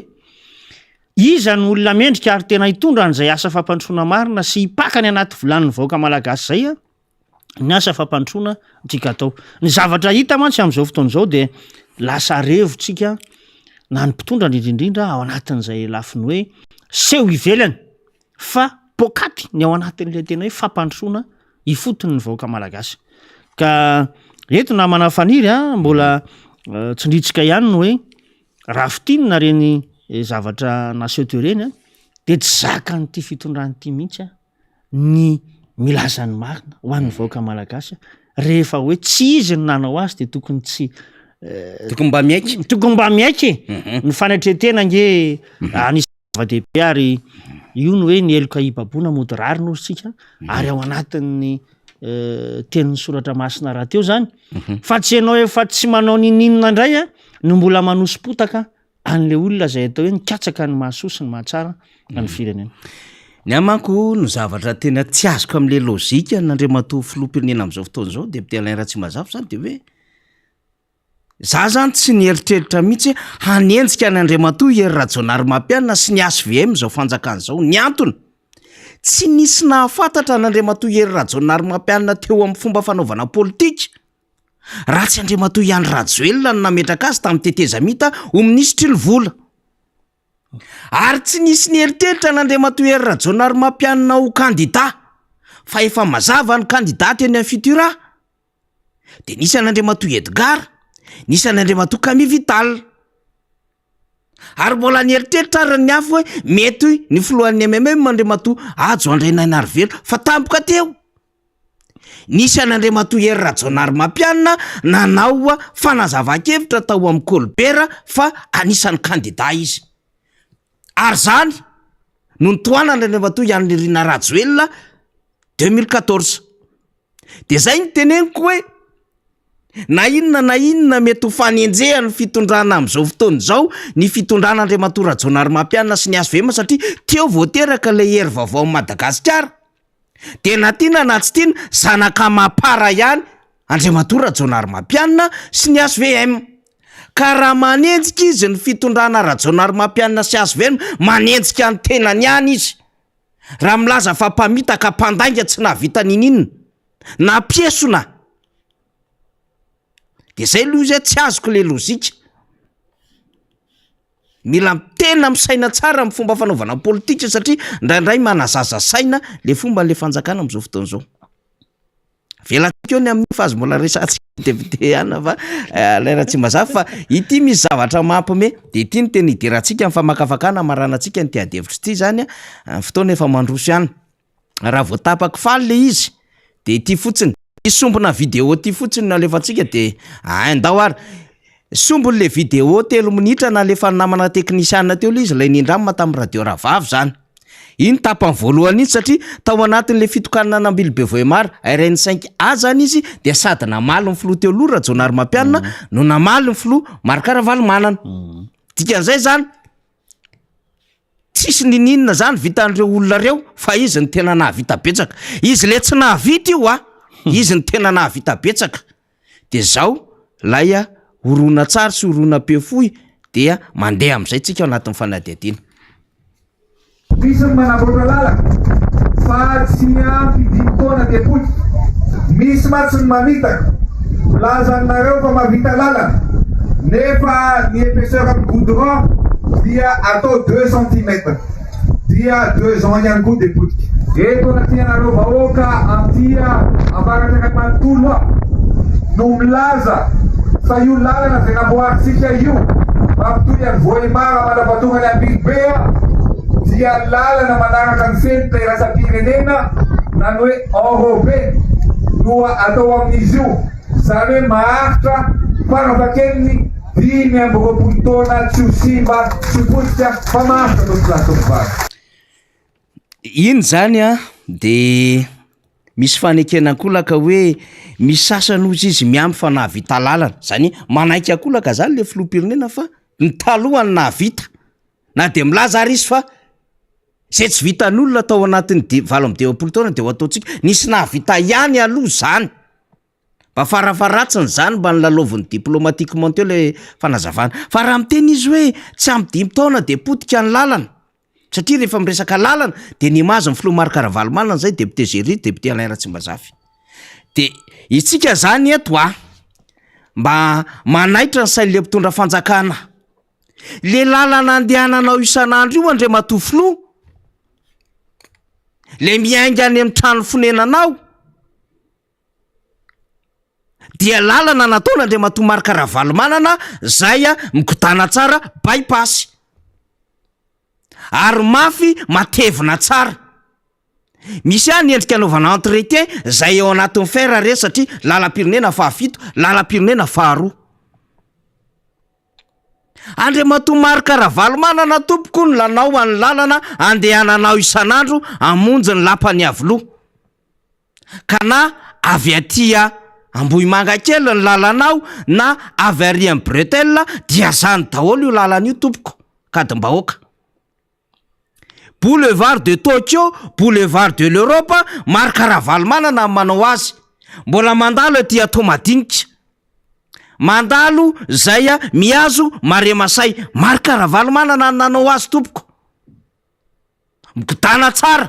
iza ny olona mendrika ary tena hitondra an'izay asa fampandrosoana marina sy hipakany anaty vilanin'ny vahoaka malagasy zay ny asa fampandrosoana tsika atao. Ny zavatra hita mantsy am'izao fotoan'izao de lasa revotsika na ny mpitondra indrindrindrindra ao anatin'izay lafiny hoe seho ivelany fa pokaty ny ao anatin'le tena hoe fampandrosoana ifotony ny vahoaka malagasy ka eto na manafaniry mbola tsindritsika ihany no hoe raha fitinina reny zavatra naseho teo reny de tsy zaka nyity fitondranyity mihitsy ny milazany marina ho an'ny vahoaka malagasy rehefa hoe tsy izy ny nanao azy de tokony tsy tokony mba miaiky ny fanaitretena nge anisy zava-dehibe ary io no hoe ny eloka ibaboana mody rary no sika ary ao anatin'ny tenin'ny soratra masina raha teo zany fa tsy ianao efa tsy manao nininona indray no mbola manosim-potaka an'le olona zay atao hoe nikatsaka ny mahasoa ny mahatsara any firenena ny amanko no zavatra tena tsy azoko am'le lozika nandriamatoa filoham-pirenena am'izao fotoana zao deputé Alain Ratsimazafy zany de hoe za zany tsy nieritreritra mihitsy hanenjika ny Andriamatoa Hery Rajaonarimampianina sy ny SVM zao fanjakana zao ny antony tsy nisy nahafantatra n'Andriamatoa Hery Rajaonarimampianina teo amin'ny fomba fanaovana politika raha tsy Andriamatoa Ihany Rajoelina no nametraka azy tamin'ny tetezamita ho minisitry ny vola ary tsy nisy nieritreritra n'Andriamatoa Hery Rajaonarimampianina ho kandida fa efa mazava ny kandida teny amin'ny Fitura de nisy an'Andriamatoa Edgar nisy an'Andriamatoa Camille Vital ary mbola nieritreritra ary ny afo hoe mety ny filohan'ny MMM Andriamatoa Ajo Andriananarivelo fa tampoka teo nisy an'Andriamatoa Hery Rajaonarimampianina nanao fanazava-kevitra tao amin'ny Colbert fa anisan'ny kandida izy ary zany no nitoanan'Andriamatoa Ihany Nirina Rajoelina 2014 de zay ny teneniko hoe na inona mety ho fanenjehany fitondrana am'izao fotoana zao ny fitondran'Andriamatoa Rajaonarimampianina sy ny SVM satria teo voateraka le hery vaovao Madagasikara de na tiana na tsy tiana zanaka mapara ihany Andriamatoa Rajaonarimampianina sy ny SVM ka raha manenjika izy ny fitondrana Rajaonarimampianina sy SVM manenjika ny tenany ihany izy raha milaza fa mpamitaka mpandainga tsy nahavita ninina na piesona de zay loha zay tsy azoko le lozika mila tena misaina tsara amin'ny fomba fanaovana politika satria ndraindray manazaza saina le fomba le fanjakana am'izao fotoana zao velantsika eo ny amin'ny fazy mbola resantsika député ana fa Alain Ratsimazafy fa ity misy zavatra mampime de ity ny tena hidirantsika amin'ny famakafakana maranantsika ny teadevitra ity zany fotoana efa mandroso ihany raha voatapaka faly le izy de ity fotsiny isombona vidéo ty fotsiny nalefantsika de andao ary sombony le vidéo 3 minitra nalefa namana teknisiana teo le izy lay nindrama tamin'ny radio Ravavy zany iny tapany voalohany iny satria tao anatin'le fitokanana nambily Bevoemar RN5A zany izy de sady namaly ny filoha teo loha Rajaonarimampianina no namaly ny filoha Marc-Ravalomanana dikan'izay zany tsisy nininona zany vitan'ireo olona reo fa izy ny tena nahavita betsaka izy le tsy nahavita io izy ny tena nahavita betsaka de zao lay orona tsara sy orona pefoy dia mandeha am'izay tsika ao anatin'ny fanadihadiana misy ny manamboatra lalaka fa tsy ampy 10 taona de poty misy matsy ny mamitaka lazanareo fa mavita lalana nefa ny épaisseur amin'ny goudron dia atao 2 cm dia 2 ans ihany koa de potika eto natianareo vahoaka amtia avarataka manontolo no milaza fa io lalana zay namboaritsika io mampitoy any Voemara mandrapatonga ny Ambilbea dia lalana manaraka ny fenitra iraisam-pirenena nany hoe enrobé no atao amin'izy io zany hoe maharitra farafakeliny 5 taona tsy ho simba tsy potika fa maharitra no platomivary iny zany de misy fanekenankolaka hoe misy sasany ozy izy miampy fa nahavita lalana zany manaiky akolaka zany le filoham-pirenena fa ny talohany nahavita na de milaza ary izy fa zay tsy vitan'olona tao anatin'ny 20 taona de ho ataotsika nisy nahavita ihany aloha zany mba farafaratsiny zany mba nylalaoviny diplomatiquement teo le fanazavana fa raha miteny izy hoe tsy ampy 10 taona de potika ny lalana satria rehefa miresaka lalana de nimazo ny filoha Marc-Ravalomanana zay député Géry député Alain Ratsimazafy de itsika zany eto mba manaitra ny sain'le mpitondra fanjakana le lalana andehananao isan'andro io Andriamatoa filoha le miainga any amin'ny trano fonenanao dia lalana nataona Andriamatoa Marc Ravalomanana zay mikotana tsara bypass ary mafy matevina tsara. Misy any endrika anaovana entretien zay eo anatin'ny fer re satria lalam-pirenena fahafito, lalam-pirenena faharoa. Andriamatoa Marc Ravalomanana tompoko ny lanao any lalana andehananao isanandro amonjy ny lapany avoloa. Kana avy atia Ambohimanga kely ny lalanao na avy ary amin'ny Bretel dia zany daholo io lalana io tompoko kadimbahoaka. Boulevard de Tokyo, boulevard de l'Europe, Marc Ravalomanana manao azy. Mbola mandalo aty atao madinika. Mandalo zay miazo Maremasay, Marc Ravalomanana nanao azy tompoko. Mikotana tsara.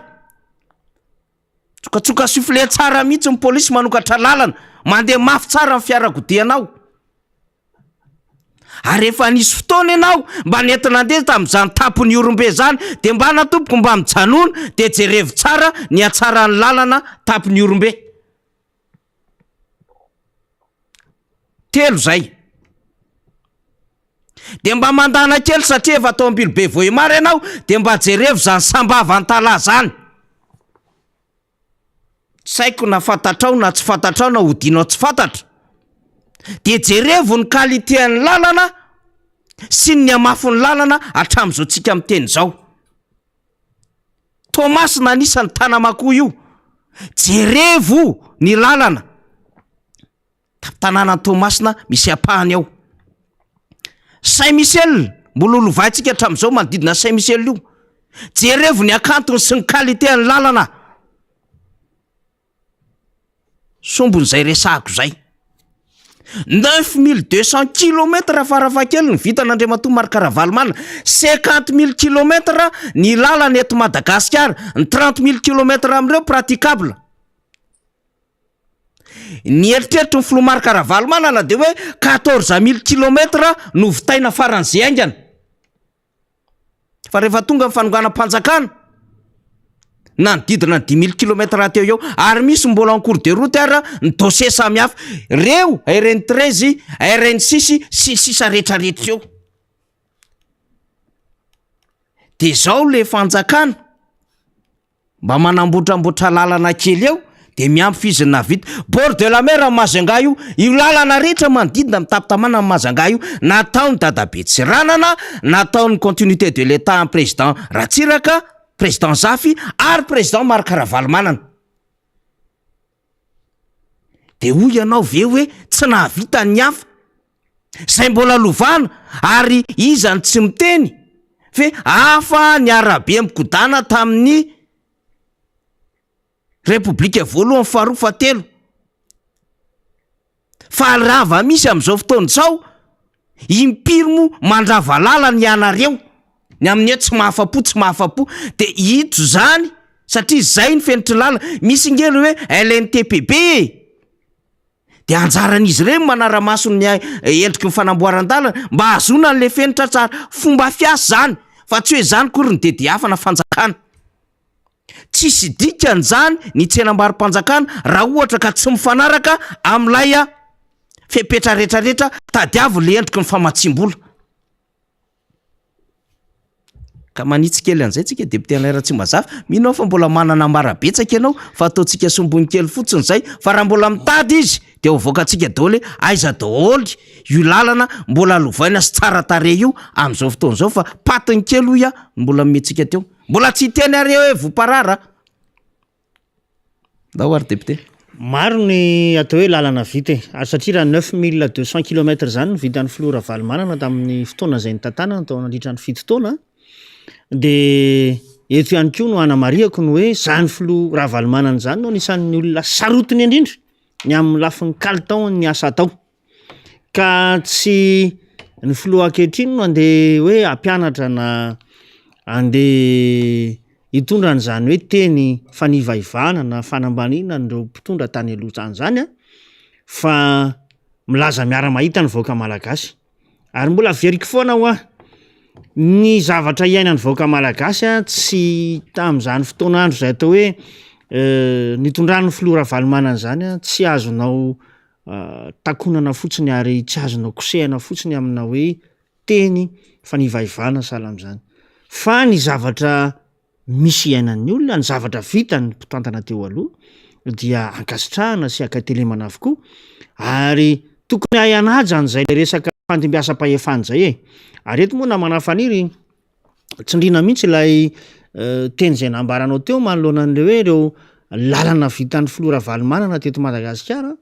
Tsokatsoka sifle tsara mihitsy ny polisy manokatra lalana, mandeha mafy tsara ny fiarakodianao. Ary efa nisy fotoana ianao mba nentina andeha tamin'izany tapony Orombe zany de mba natompoko mba mijanona de jerevo tsara ny atsara ny lalana tapony Orombe. Telo zay. De mba mandana kely satria efa tombily be voimary ianao de mba jerevo zany sambava antala zany. Saiko na fantatrao na tsy fantatrao na hodinao tsy fantatra. De jerevo ny kalitean'ny lalana sy ny amafony lalana atram'izao tsika miteny zao. Thomas na anisan'ny tanamakoho io. Jerevo ny lalana. Tanàna Thomasna misy apahany ao. Saint-Michel, mbola olovaitsika hatram'izao manodidina Saint-Michel io. Jerevo ny akantony sy ny kalitean'ny lalana. Sombon'izay resahako zay. 9200 km farafakely ny vitan'Andriamatoa Marc Ravalomanana, 50 000 km ny lalana eto Madagasikara, ny 30 000 km amin'ireo praticable. Ny eritreritry ny filoha Marc Ravalomanana de hoe 14 000 km no vitaina faran'izay aingana. Fa rehefa tonga ny fanonganam-panjakana na nididina 10 000 km teo eo, ary misy mbola en cours de route ara ny dossier samy hafa. Reo RN13, RN6 sy sisa rehetrarehetra eo. De zao le fanjakana mba manamboatramboatra lalana kely eo de miampy fiziny na vita. Bord de la mer Majunga io lalana rehetra manodidina mitaptamana amin'ny Majunga io nataony Dadabe Tsiranana, nataony continuité de l'état en président Ratsiraka, président Zafy ary président Marc Ravalomanana. De hoy ianao ve hoe tsy nahavita ny hafa zay mbola lovana ary izany tsy miteny fe hafa ny Arabe mikodana tamin'ny Republika voalohany faharoa fahatelo. Fa rava misy amin'izao fotoana zao impirimo mandrava lalana ny anareo. Ny amin'ny tsy mahafapo de hito zany satria zay ny fenitry lalana. Misy ngely hoe LNTPB de anjaran'izy ireny manara-maso ny endriky ny fanamboaran-dalana mba hazona an'le fenitra tsara. Fomba fiasa zany fa tsy hoe zany kory ny dedy hafa na fanjakana. Tsisy dikany zany ny tsenam-barim-panjakana raha ohatra ka tsy mifanaraka amin'ilay fepetra rehetrarehetra tadiavo le endriky ny famatsim-bola. Ka manitsy kely an'izay tsika député Alain Ratsimbazafy, mino fa mbola manana marabetsaka ianao fa ataontsika sombony kely fotsiny zay, fa raha mbola mitady izy de hovoakantsika daholo aiza daholo io lalana mbola lovaina sy tsara tarehy io amin'izao fotoana zao, fa patiny kely hoy mbola mihetsika teo. Mbola tsy teny areo hoe voparara. Ndao ary député. Maro ny atao hoe lalana vita ary satria raha 9200 km zany ny vitan'ny filoha Ravalomanana tamin'ny fotoana izay nitantanana tao nandritran'ny fito taona. De eto ihany koa no anamariako ny hoe zany filoha Ravalomanana zany no anisan'ny olona sarotiny indrindra ny amin'ny lafin'ny kalitao ny asa atao. Ka tsy ny filoha ankehitriny no andeha hoe ampianatra na andeha hitondra an'izany hoe teny fanivaivana na fanambanina ndreo mpitondra tany aloha zany fa milaza miara-mahita ny vahoaka malagasy. Ary mbola veriko foana ho ny zavatra iainany vahoaka malagasy a tsy tam'izany fotoanandro zay atao hoe nitondran'ny filoha Ravalomanana zany a tsy azonao takonana fotsiny ary tsy azonao kosehana fotsiny amina hoe teny fa nivaivana sahala am'zany fa ny zavatra misy iainan'ny olona ny zavatra vitany mpitantana teo aloha dia ankasitrahana sy akatelemana avokoa ary tokony ayanajany zay le resaka fandimbiasam-pahefany zay ary eto moa namana faniry tsindrina mihitsy ilay teny zay nambaranao teo manoloana an'le hoe ireo lalana vitan'ny filoha Ravalomanana teto Madagasikara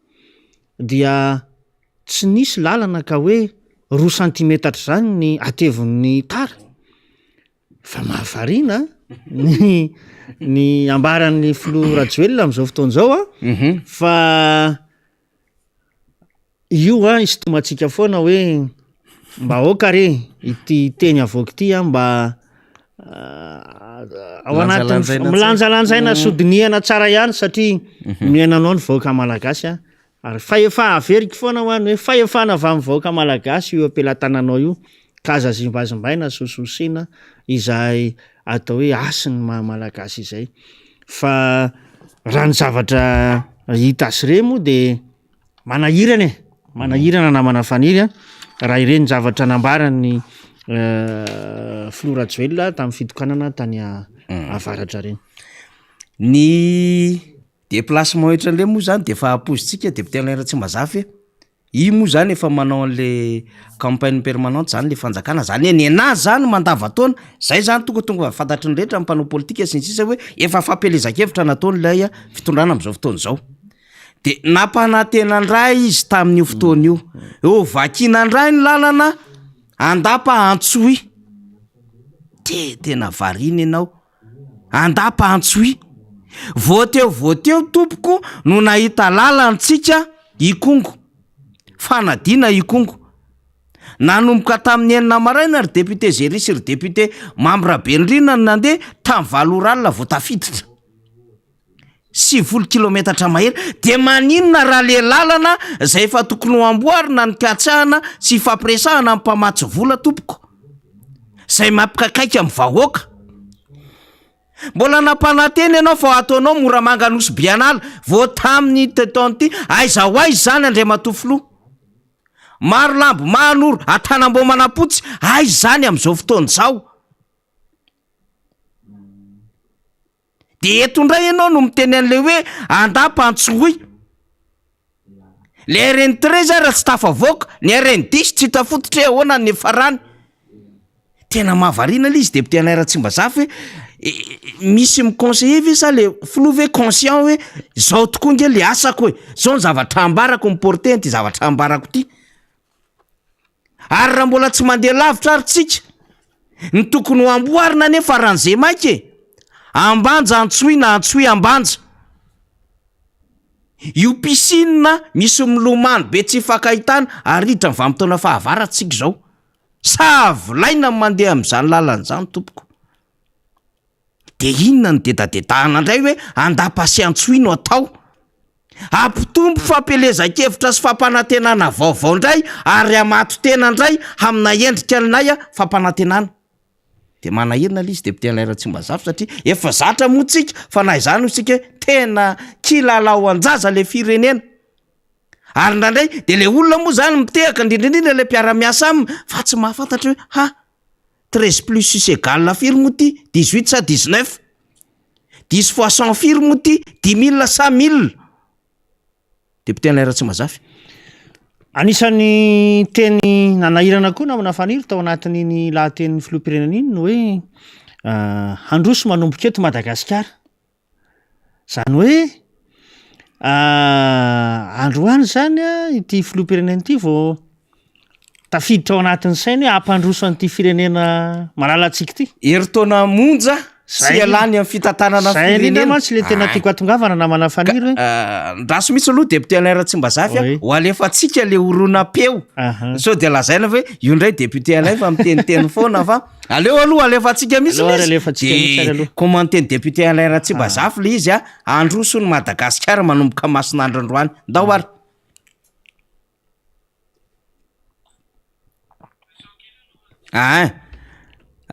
dia tsy nisy lalana ka hoe 2 centimetatra zany ny atevon'ny tara fa mahavarina ny ambaran'ny filoha Rajoelina am'izao fotoan'izao a fa io a isy tomatsika foana hoe mba aoka re ity teny avoaka ity a mba ao anatin'ny milanjalanjaina sodiniana tsara ihany satria miainanao ny vahoaka malagasy a ary faefa averiky foana ho any hoe faefana avy amin'ny vahoaka malagasy io ampelantananao io kaza zimbazimbaina sososina izay atao hoe asiny malagasy izay fa raha ny zavatra hita azy remo de manahirana namana faniry a raha ireny zavatra nambarany filoha Rajoelina tamin'ny fitokanana tany avaratra reny. Ny déplacement ohatran'le moa zany de efa pozitsika député Alain Ratsimazafy i moa zany efa manao an'le campagne permanente zany le fanjakana zany ny anazy zany mandavataona zay zany tonga fantatry ny rehetra ampanao politika sy ny sisa hoe efa fampelezakevitra nataony lay fitondrana am'izao fotoana zao de nampanantenandray izy tamin'io fotoana io eo vakinandray ny lalana andapa antsoy tena varina ianao andapa antsoy voateo tompoko no nahita lalantsika ikongo fanadina ikongo nanomboka tamin'ny enina maraina ry député Zerisy ry député Mambrabendrina no nandeha tamin'ny Valoralina vao tafiditra 90 kilometatra mahery de maninona raha le lalana zay efa tokony ho amboarina ny katsahana sy fampiresahana amin'ny mpamatsy vola tompoko zay mampikakaiky amin'ny vahoaka mbola nampananteny ianao fa ataonao mora manganosy bianala vao tamin'ny teton ty aiza ho aiza zany Andriamatoa maro lambo manoro atanambo manapotsy aiza zany am'izao fotoana zao de eto ndray ianao no miteny an'le hoe andapa antsoy le RN3 zay raha tsy tafavoaka ny RN10 tsy tafototra ahoana ny farany tena mahavarina le izy député Alain Ratsimazafy misy miconseiller ve sa le filoha conscient hoe zao tokoa nge le asako hoe zao ny zavatra ambarako miporte ty zavatra ambarako ty ary raha mbola tsy mandeha lavitra ary tsika ny tokony ho amboarina nefa ran'zay maike ambanja antsoy na antsoy ambanja io piscine misy milomano be tsy fakahitana ary hiditra ny vanim-taona fahavaratsika zao savolaina mandeha am'izany lalana zany tompoko de inona ny dedadedahana indray hoe andapa sy antsoy no atao ampitombo fampelezakevitra sy fampanantenana vaovao indray ary amato tena indray amina endrika anay fampanantenana de manahirina le izy député Alain Ratsimazafy satria efa zatra moatsika fa na izany hotsika tena kilalao anjaza le firenena ary ndrandray de le olona moa zany mitehaka indrindrindrindra le mpiara-miasa aminy fa tsy mahafantatra hoe 13 plus 6 égale firy moa ty 18 sa 19 10 fois 100 firy moa ty 10 000 sa 1000 député Alain Ratsimazafy anisan'ny teny nanahirana koa namana faniry tao anatin'iny lahatenin'ny filoham-pirenena iny no hoe handroso manomboka eto Madagasikara zany hoe androany zany ity filoham-pirenena ity vao tafiditra ao anatin'ny sainy hoe ampandroso an'ity firenena malalatsika ity eritaona monja sy alany amin'ny fitantanana firenena tsy le tena tiako atongavana namana faniry hoe ndraso misy aloha député Alain Ratsimazafy ho alefatsika le orona-peo so de lazaina hoe io ndray député Alain fa miteniteny foana fa aleo aloha alefatsika misy commentainy député Alain Ratsimazafy le izy androso ny Madagasikara manomboka masinandro androany ndao ary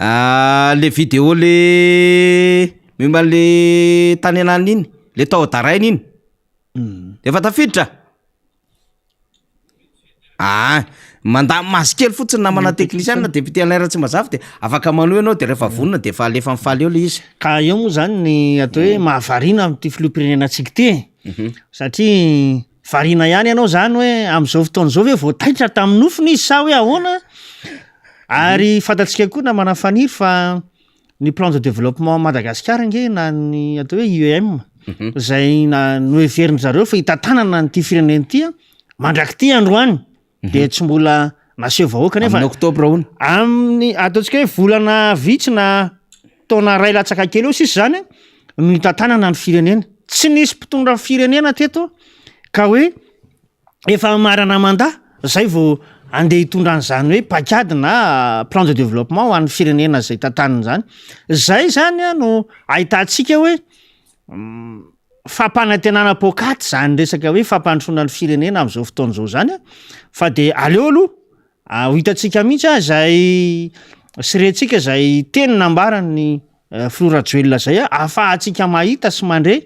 le vidéo le mimba le tany anany iny le tao darainy iny efa tafiditra manda masy kely fotsiny namana teknisianina de pitialaira tsy mazava de afaka manohy anao de rehefa vonona de fa alefa mifaly eo le izy ka eo moa zany ny atao hoe mahavarina amty filoham-pirenenantsika ty satria varina ihany ianao zany hoe am'izao fotoana zao hoe voataitra tamin'ny nofony izy sa hoe ahoana ary fantatsika koa na manafaniry fa ny plan de développement Madagasikara nge na ny atao hoe IEM zay noheveriny zareo fa hitantanana nyty fireneny tya mandraky ty androany de tsy mbola naseho vahoaka nefa amin'ny oktobra hony amin'ny ataontsika hoe volana vitsy na taona ray latsaka kely eo sisy zany no hitantanana ny firenena tsy nisy mpitondra firenena teto ka hoe efa marana mandat zay vao andeha hitondra an'izany hoe pakady na plan de développement ho an'ny firenena zay tantanany zany zay zany no ahitantsika hoe fampanantenana pokaty zany resaka hoe fampandrosoana ny firenena am'izao fotoana zao zany fa de aleo aloha ho hitantsika mihitsy zay sirentsika zay teny nambarany Flora Joel zay ahafahantsika mahita sy mandre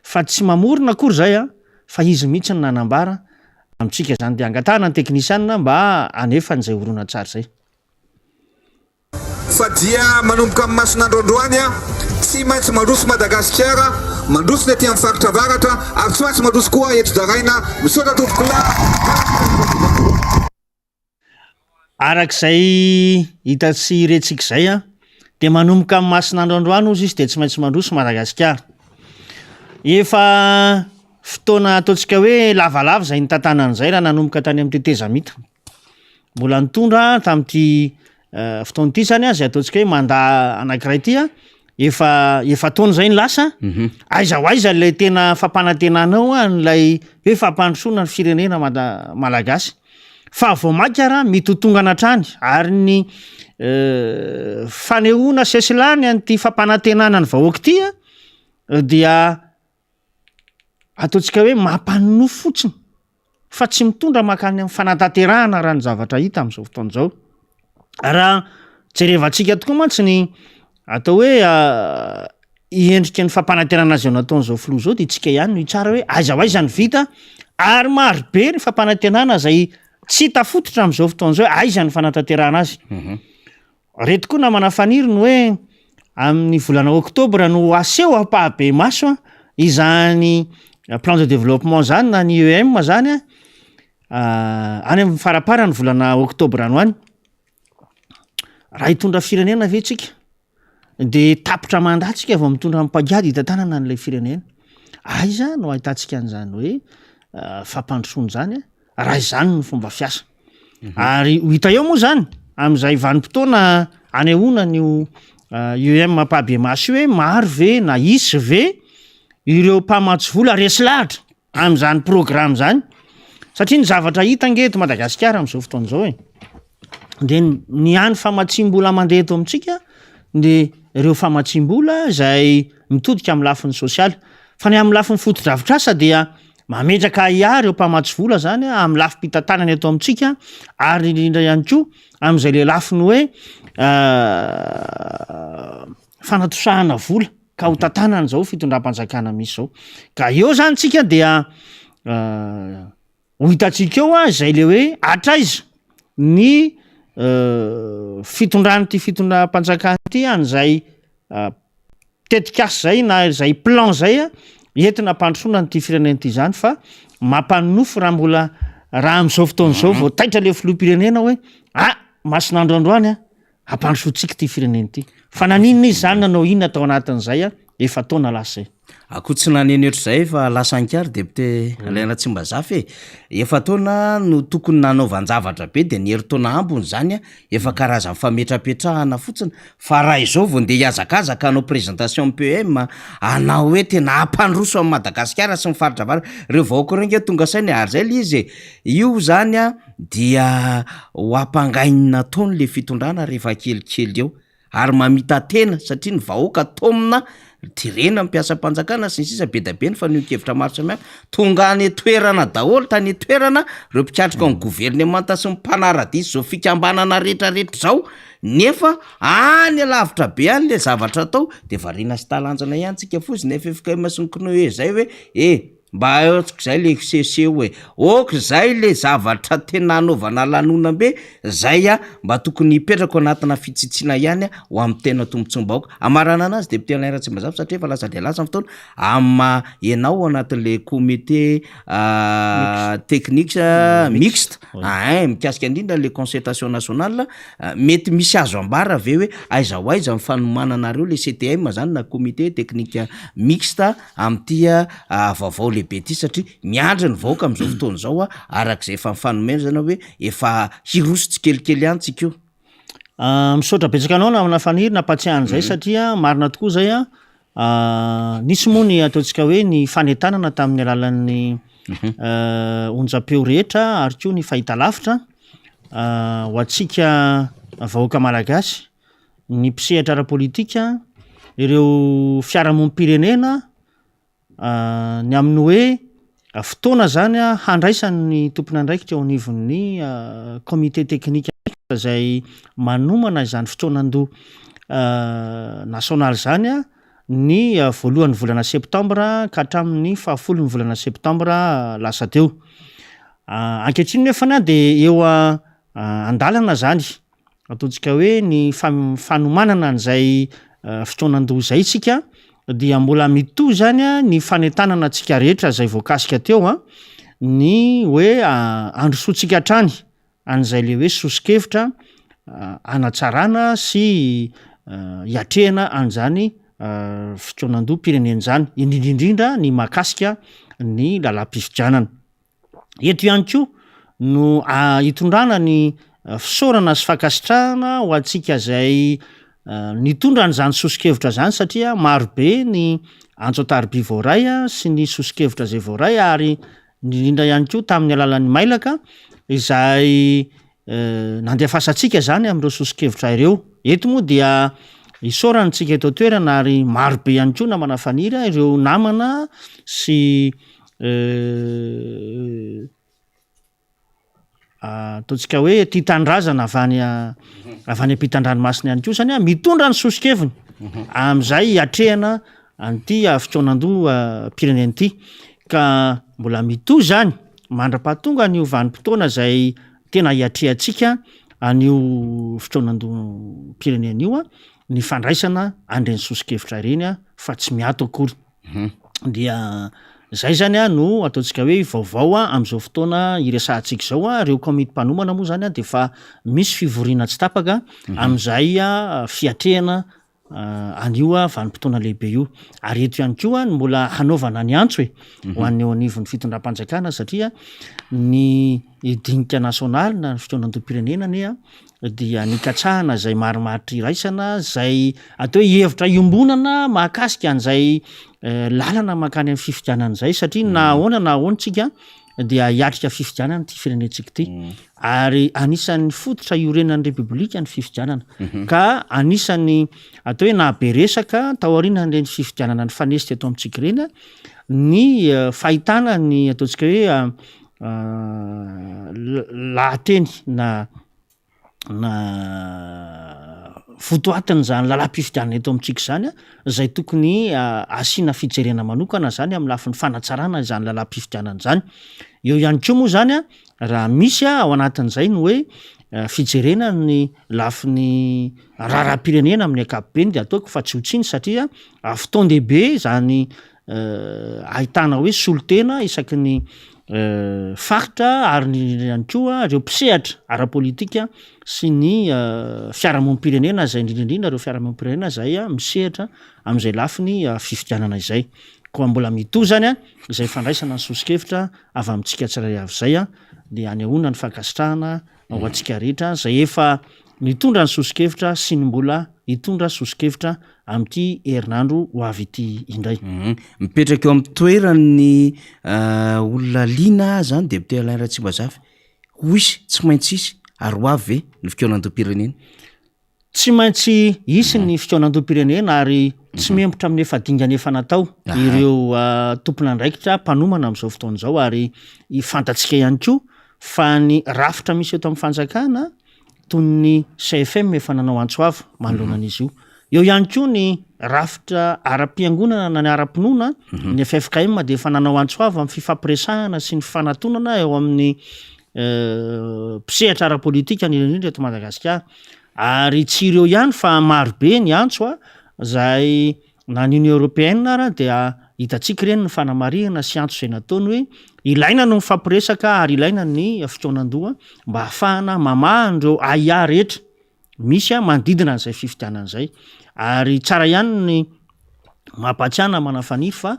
fa tsy mamorona akory zay fa izy mihitsy ny nanambara amitsika zany de angatahana ny teknisianina mba anefa n'izay orona tsara zay fa dia manomboka amin'ny masinandro androany tsy maintsy mandroso Madagasikara mandroso ny aty amin'ny faritra avaratra ary tsy maintsy mandroso koa eto zaraina misaotra tompokla arak'izay hitatsy retsika zay de manomboka amin'ny masinandro androany ozy izy de tsy maintsy mandroso Madagasikara efa fotoana ataontsika hoe lavalava zay ny tantanan'izay raha nanomboka tany amin'ny tetezamita mbola nitondra tam'ty fotoana ity zany zay ataontsika hoe mandat anankiray ty efa taona zay ny lasa aiza ho aiza lay tena fampanantenanao n'lay hoe fampandrosoana ny firenena malagasy fa vao maika mitotongana trany ary ny fanehoana sesilany an'ty fampanantenana ny vahoaka ty dia ataontsika hoe mampanonofo fotsiny fa tsy mitondra makany amin'ny fanatanterahana raha ny zavatra hita am'izao fotoana zao raha jerevantsika tokoa mantsy ny atao hoe iendrika ny fampanantenana azy ao nataon'izao filoha zao de tsika ihany no itsara hoe aiza ho aiza ny vita ary marobe ny fampanantenana zay tsy tafototra am'izao fotoana zao aiza ny fanatanterahana azy reto koa namana faniry no hoe amin'ny volana oktobra no aseho apahabe maso izany plan de développement zany na ny IEM zany any amin'ny farapara ny volana oktobra no any raha hitondra firenena ve tsika de tapitra mandatsika vao mitondra mipagady hitantanana n'lay firenena aiza no ahitantsika an'izany hoe fampandrosoana zany raha izany ny fomba fiasa ary ho hita eo moa zany am'izay vanim-potoana anehoana nyo IEM mampahabe maso hoe maro ve na isy ve ireo mpamatsy vola resy lahatra am'izany programme zany satria ny zavatra hita ngeto Madagasikara am'izao fotoana zao de ny any famatsim-bola mandeha eto amintsika de ireo famatsim-bola zay mitodika amin'ny lafiny sosialy fa ny amin'ny lafiny fotodrafitrasa dia mametraka ia ireo mpamatsy vola zany amin'ny lafim-pitantanany eto amintsika ary indrindra ihany koa am'izay le lafiny hoe fanatosahana vola ka ho tantanany zao fitondram-panjakana misy zao ka eo zany tsika dia ho hitatsika eo zay le hoe atraiza ny fitondrany ty fitondram-panjakana ty an'izay tetikasy zay na zay plan zay entina ampandrosoana nyty firenena ty zany fa mampanonofo raha mbola raha am'izao fotoana zao vao taitra le filoham-pirenena hoe masinandro androany ampandrosoantsika ty firenena ty fa naninona izy zany nanao inona atao anatin'izay efa taona lasa zay akoa tsy nanenetro zay fa lasa ankary depute Alaina Tsimbazafy efa taona no tokony nanaovanjavatra be de ny herintaona ambony zany efa karazany fametrapetrahana fotsiny fa raha izao vao ndeha hiazakazaka anao présentation PM anao hoe tena ampandroso amin'ny Madagasikara sy ny faritra avara reo vahoaka reo nge tonga sainy ary zay le izy io zany dia ho ampangainy nataony le fitondrana rehefa kelikely eo ary mamita tena satria ny vahoaka tomina tirena mpiasa mpanjakana sy ny sisa be da be ny fanio-kevitra maro samihafa tonga any toerana daholo tany toerana reo mpikatrika ny governemanta sy mimpanara-diso zao fikambanana rehetrarehetra zao nefa any alavitra be any le zavatra atao de variana sy talanjana ihany tsika fozy nefa efika sy ny hoe zay hoe mba aotsiko zay le seseho hoe ok zay le zavatra tena anaovana lanonam-be zay mba tokony hipetrako anatina fitsitsiana ihany ho amin'ny tena tombontsom-bahoaka amarana anazy deputé Alain Ratsimbazafa satria efa lasa de lasa ny fotoana ianao anatin'le comité technique mixte mikasika indrindra le concertation nationale mety misy azo ambara ve hoe aiza ho aiza mifanomananareo le CTM zany na comité technique mixte am'ty vaovao lehibe ty satria miandry ny vahoaka am'izao fotoana zao arak'izay efa mifanomena zany hoe efa hiroso tsikelikely any tsika io. Misaotra betsaka anao na amina faniry nampatsiahany zay satria marina tokoa zay nisy moa ny ataontsika hoe ny fanentanana tamin'ny alalan'ny onjam-peo rehetra ary koa ny fahitalavitra ho antsika vahoaka malagasy ny mpisehatra ara-politika ireo fiarahamonim-pirenena ny amin'ny hoe fotoana zany handraisany tompony andraikitra eo anivon'ny comité technique zay manomana izany fotoanan-doha national zany ny voalohan'ny volana septambra ka hatramin'ny fahafolon'ny volana septambra lasa teo. Ankehitriny nefana de eo andalana zany ataontsika hoe ny fanomanana an'izay fotoanan-doha zay tsika dia mbola mito zany ny fanentanana tsika rehetra zay voakasika teo ny hoe androsoantsika hatrany an'izay le hoe sosikevitra anatsarana sy hiatrehana an'izany fotoanan-doha pireneny zany indrindrindrindra ny mahakasika ny lalam-pifidianana. Eto ihany koa no hitondrana ny fisaorana sy fakasitrahana ho antsika zay nitondra n'izany sosikevitra zany satria marobe ny antso-tariby voaray sy ny sosikevitra zay voaray ary indrindra ihany koa tamin'ny alalan'ny mailaka izay nandefasantsika zany am'ireo sosikevitra ireo. Eto moa dia isaorantsika eto toerana ary marobe ihany koa namana faniry ireo namana sy ataontsika hoe tia tandrazana avy any ampitan-dranomasina ihany koa zany mitondra ny sosikeviny am'izay hiatrehana an'ity fotoanan-doha pireneny ity ka mbola mito zany mandra-pahatonga an'io vanim-potoana zay tena hiatrehantsika an'io fotoanan-doha pireneny io ny fandraisana andreny sosikevitra ireny fa tsy miato akory. Dia zay zany no ataontsika hoe vaovao am'izao fotoana iresahantsika zao reo komity mpanomana moa zany de fa misy fivoriana tsy tapaka am'izay fiatrehana an'io vanim-potoana lehibe io. Ary eto ihany koa ny mbola hanaovana ny antso ho an'ny eo anivon'ny fitondram-panjakana satria ny dinika nasionaly na ny fotoanan-doha-pirenena dia nikatsahana zay marimaritra iraisana zay atao hoe hevitra iombonana mahakasika an'izay lalana makany amin'ny fifidianana zay satria na ahoana tsika dia hiatrika fifidianana ty firenentsika ty ary anisan'ny fototra iorenan'ny repoblika ny fifidianana ka anisan'ny atao hoe nahaberesaka taorianan'ireny fifidianana ny fanesika eto amintsika ireny ny fahitana ny ataontsika hoe lahateny na fotoatiny zany lalam-pifidianana eto amintsika zany zay tokony asiana fijerena manokana zany amin'ny lafin'ny fanatsarana zany lalam-pifidianana zany. Eo ihany koa moa zany raha misy ao anatin'izay ny hoe fijerena ny lafin'ny raharam-pirenena amin'ny ankapobeny de ataoko fa tsy hotsiny satria fotoan-dehibe zany ahitana hoe solotena isaky ny faritra ary ny ihany koa reo mpisehatra ara-politika sy ny fiarahamonim-pirenena zay indrindrindrindra reo fiarahamonim-pirenena zay misehatra am'izay lafiny fifidianana izay. Koa mbola mito zany izay fandraisana ny sosikevitra avy amintsika tsirairay avy zay de anehoana ny fankasitrahana ho antsika rehetra zay efa nitondra ny sosikevitra sy ny mbola hitondra sosikevitra amin'ity herinandro ho avy ity indray. Mipetraka eo amin'ny toerany olona liana zany deputé Alain Ratsimbazafa hoisy tsy maintsy isy ary ho avy ve ny fikonan-doha-pirenena? tsy maintsy isy ny fitoanandoam-pirenena ary tsy membotra amin'ny efadingany efa natao ireo tompona andraikitra mpanomana amin'izao fotoana izao ary fantatsika ihany koa fa ny rafitra misy eto amin'ny fanjakana toy ny CFM efa nanao antsoava manoloana an'izy io ihany koa ny rafitra ara-piangonana na ny ara-pinoana ny FFKM dia efa nanao antsoava amin'ny fifampiresahana sy ny fanatonana eo amin'ny mpisehatra ara-politika ny indrindra eto Madagasikara ary tsy ireo ihany fa marobe ny antso zay na ny Union Européenne ara dia hitantsika ireny ny fanamarihana sy antso izay nataony hoe ilaina no mifampiresaka ary ilaina ny fitoanan-doha mba ahafahana mamahan'ireo AIA rehetra misy manodidina an'izay fifidianana izay ary tsara ihany ny mampatsiana manafaniry fa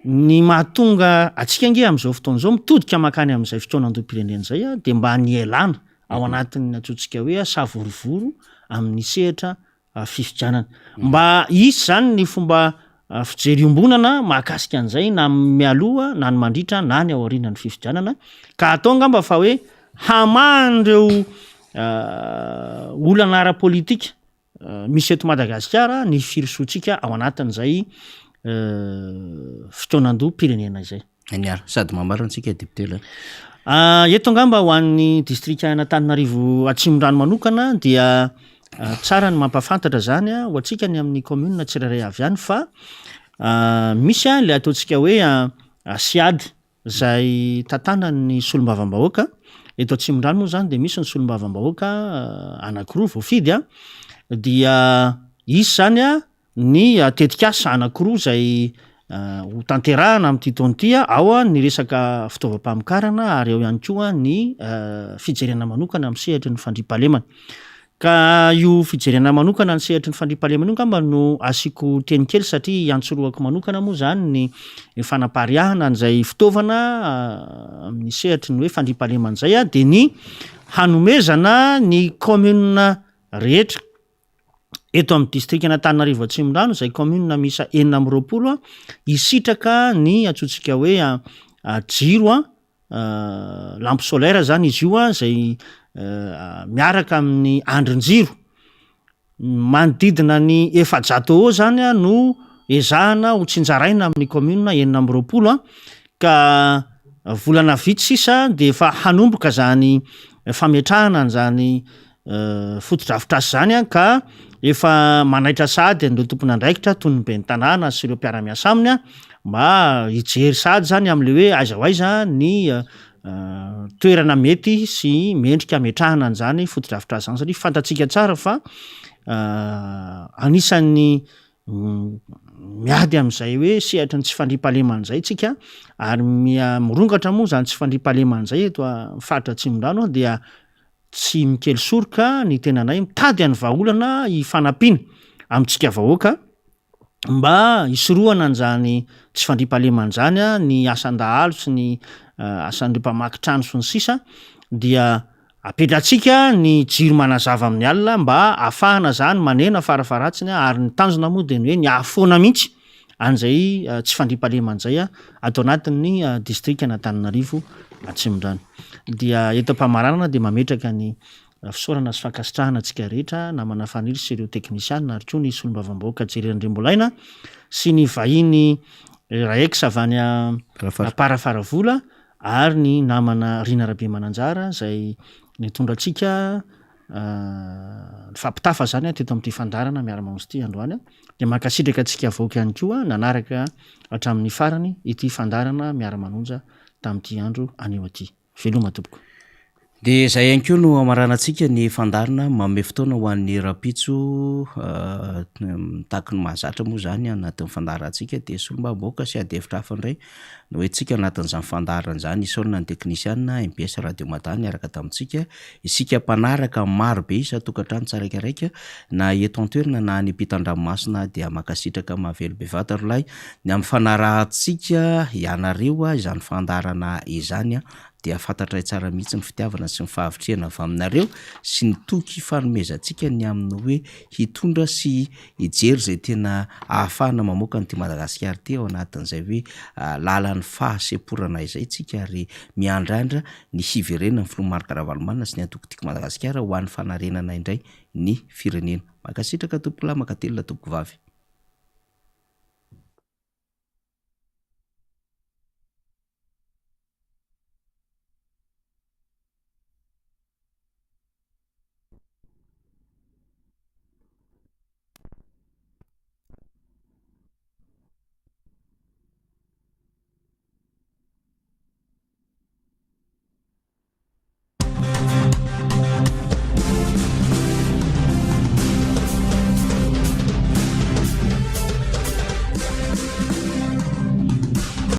ny mahatonga atsika ange amin'izao fotoana izao mitodika makany amin'izay fitoanan-doam-pirenena izay dia mba nielana ao anatin'ny atsotsika hoe savorovoro amin'ny sehatra fifidianana mba isy zany ny fomba fijeriombonana mahakasika an'izay na mialoha na ny mandritra na ny aoriana ny fifidianana ka atao ngamba fa hoe haman'ireo olana ara-politika misy eto Madagasikara ny firosoantsika ao anatin'izay fitoanan-doam-pirenena izay sady mamarantsika diputela eto ngamba ho an'ny distrika Antananarivo Atsimondrano manokana dia tsara ny mampafantatra zany ho antsika ny amin'ny commune tsirairay avy ihany fa misy le ataontsika hoe siady zay tantanany solombavam-bahoaka eto Atsimondrano moa zany dia misy ny solombavam-bahoaka anankiroa voafidy dia isy zany ny tetikasa anankiroa zay ho tanterahana amin'ity taona ity ao ny resaka fitaovam-pamokarana ary eo ihany koa ny fijerena manokana amin'ny sehatra ny fandriam-pahalemana ka io fijerena manokana ny sehatra ny fandriam-pahalemana io ngamba no asiko teny kely satria antsoroako manokana moa zany ny fanapariahana an'izay fitaovana amin'ny sehatra ny hoe fandriam-pahalemana izay dia ny hanomezana ny commune rehetra eto amin'ny distrika Antananarivo Atsimondrano izay commune misa 420 isitraka ny atsotsika hoe jiro lampe solaire zany izy io zay miaraka amin'ny andrin-jiro manodidina ny 700 eo zany no ezahana ho tsinjaraina amin'ny commune 420 ka volana vitsy sisa dia efa hanomboka zany fametrahana an'izany fotodrafitrasy zany ka efa manaitra sady an'ireo tompona andraikitra toy ny ben'ny tanàna sy ireo mpiara-miasa aminy mba hijery sady zany amin'le hoe aiza ho aiza ny toerana mety sy mendrika ametrahana an'izany fotodrafitrasy zany satria fantatsika tsara fa anisan'ny miady amin'izay hoe sehatra ny tsy fandriam-pahalemana izay tsika ary mirongatra moa zany tsy fandriam-pahalemana izay eto faritra Atsimondrano dia tsy mikely soroka ny tenanay mitady any vahaolana hifanampiana amintsika vahoaka mba hisorohana an'izany tsy fandriam-pahalemana izany ny asan-dahalo sy ny asan'ireo mpamaky trano sy ny sisa dia apetratsika ny jiro manazava amin'ny alina mba ahafahana zany manena farafaratsiny ary ny tanjona moa dia ny hoe ny ahafoana mihitsy an'izay tsy fandriam-pahalemana izay atao anatin'ny distrika Antananarivo Atsimondrano dia eto am-pamaranana dia mametraka ny fisaorana sy fankasitrahana antsika rehetra na manafaniry sy ireo teknisiana ary koa ny solombavam-bahoaka jeren'Andriambolaina sy ny vahiny raeky savany Parafaravola ary ny namana Rina Rabe Mananjara zay nitondratsika fampitafa zany teto amin'ity fandarana miara-manosy ity androany dia mankasitraka antsika vahoaka ihany koa nanaraka hatramin'ny farany ity fandarana miara-manonja tamin'ity andro anio aty veloma tompoko dia zay ihany koa no amaranantsika ny fandarana mame fotoana ho an'ny rapitso mitaky ny mahazatra moa zany anatin'ny fandarantsika dia solombavam-bahoaka sy adevitra hafa indray no hoe tsika anatin'izany fandarana zany isaorina ny teknisiana MBS radio Matany araka tamintsika isika mpanaraka maro be isa-tokantrano tsaraikaraika na eto an-toerana na any ampitan-dranomasina dia makasitraka mavelo be vatarolahy ny amin'ny fanarahantsika ianareo izany fandarana izany dia fantatra tsara mihitsy ny fitiavana sy ny fahavitrihana avy aminareo sy ny toky fanomezantsika ny amin'ny hoe hitondra sy hijery zay tena ahafahana mamoaka nyty Madagasikara ty ao anatin'izay hoe lalan'ny fahaseporana izay tsika ary miandrandra ny hiverenana ny filomarika Ravalomanana sy ny antokotiko Madagasikara ho an'ny fanarenana indray ny firenena. Makasitraka tompoko lahy, makatelina tompoko vavy.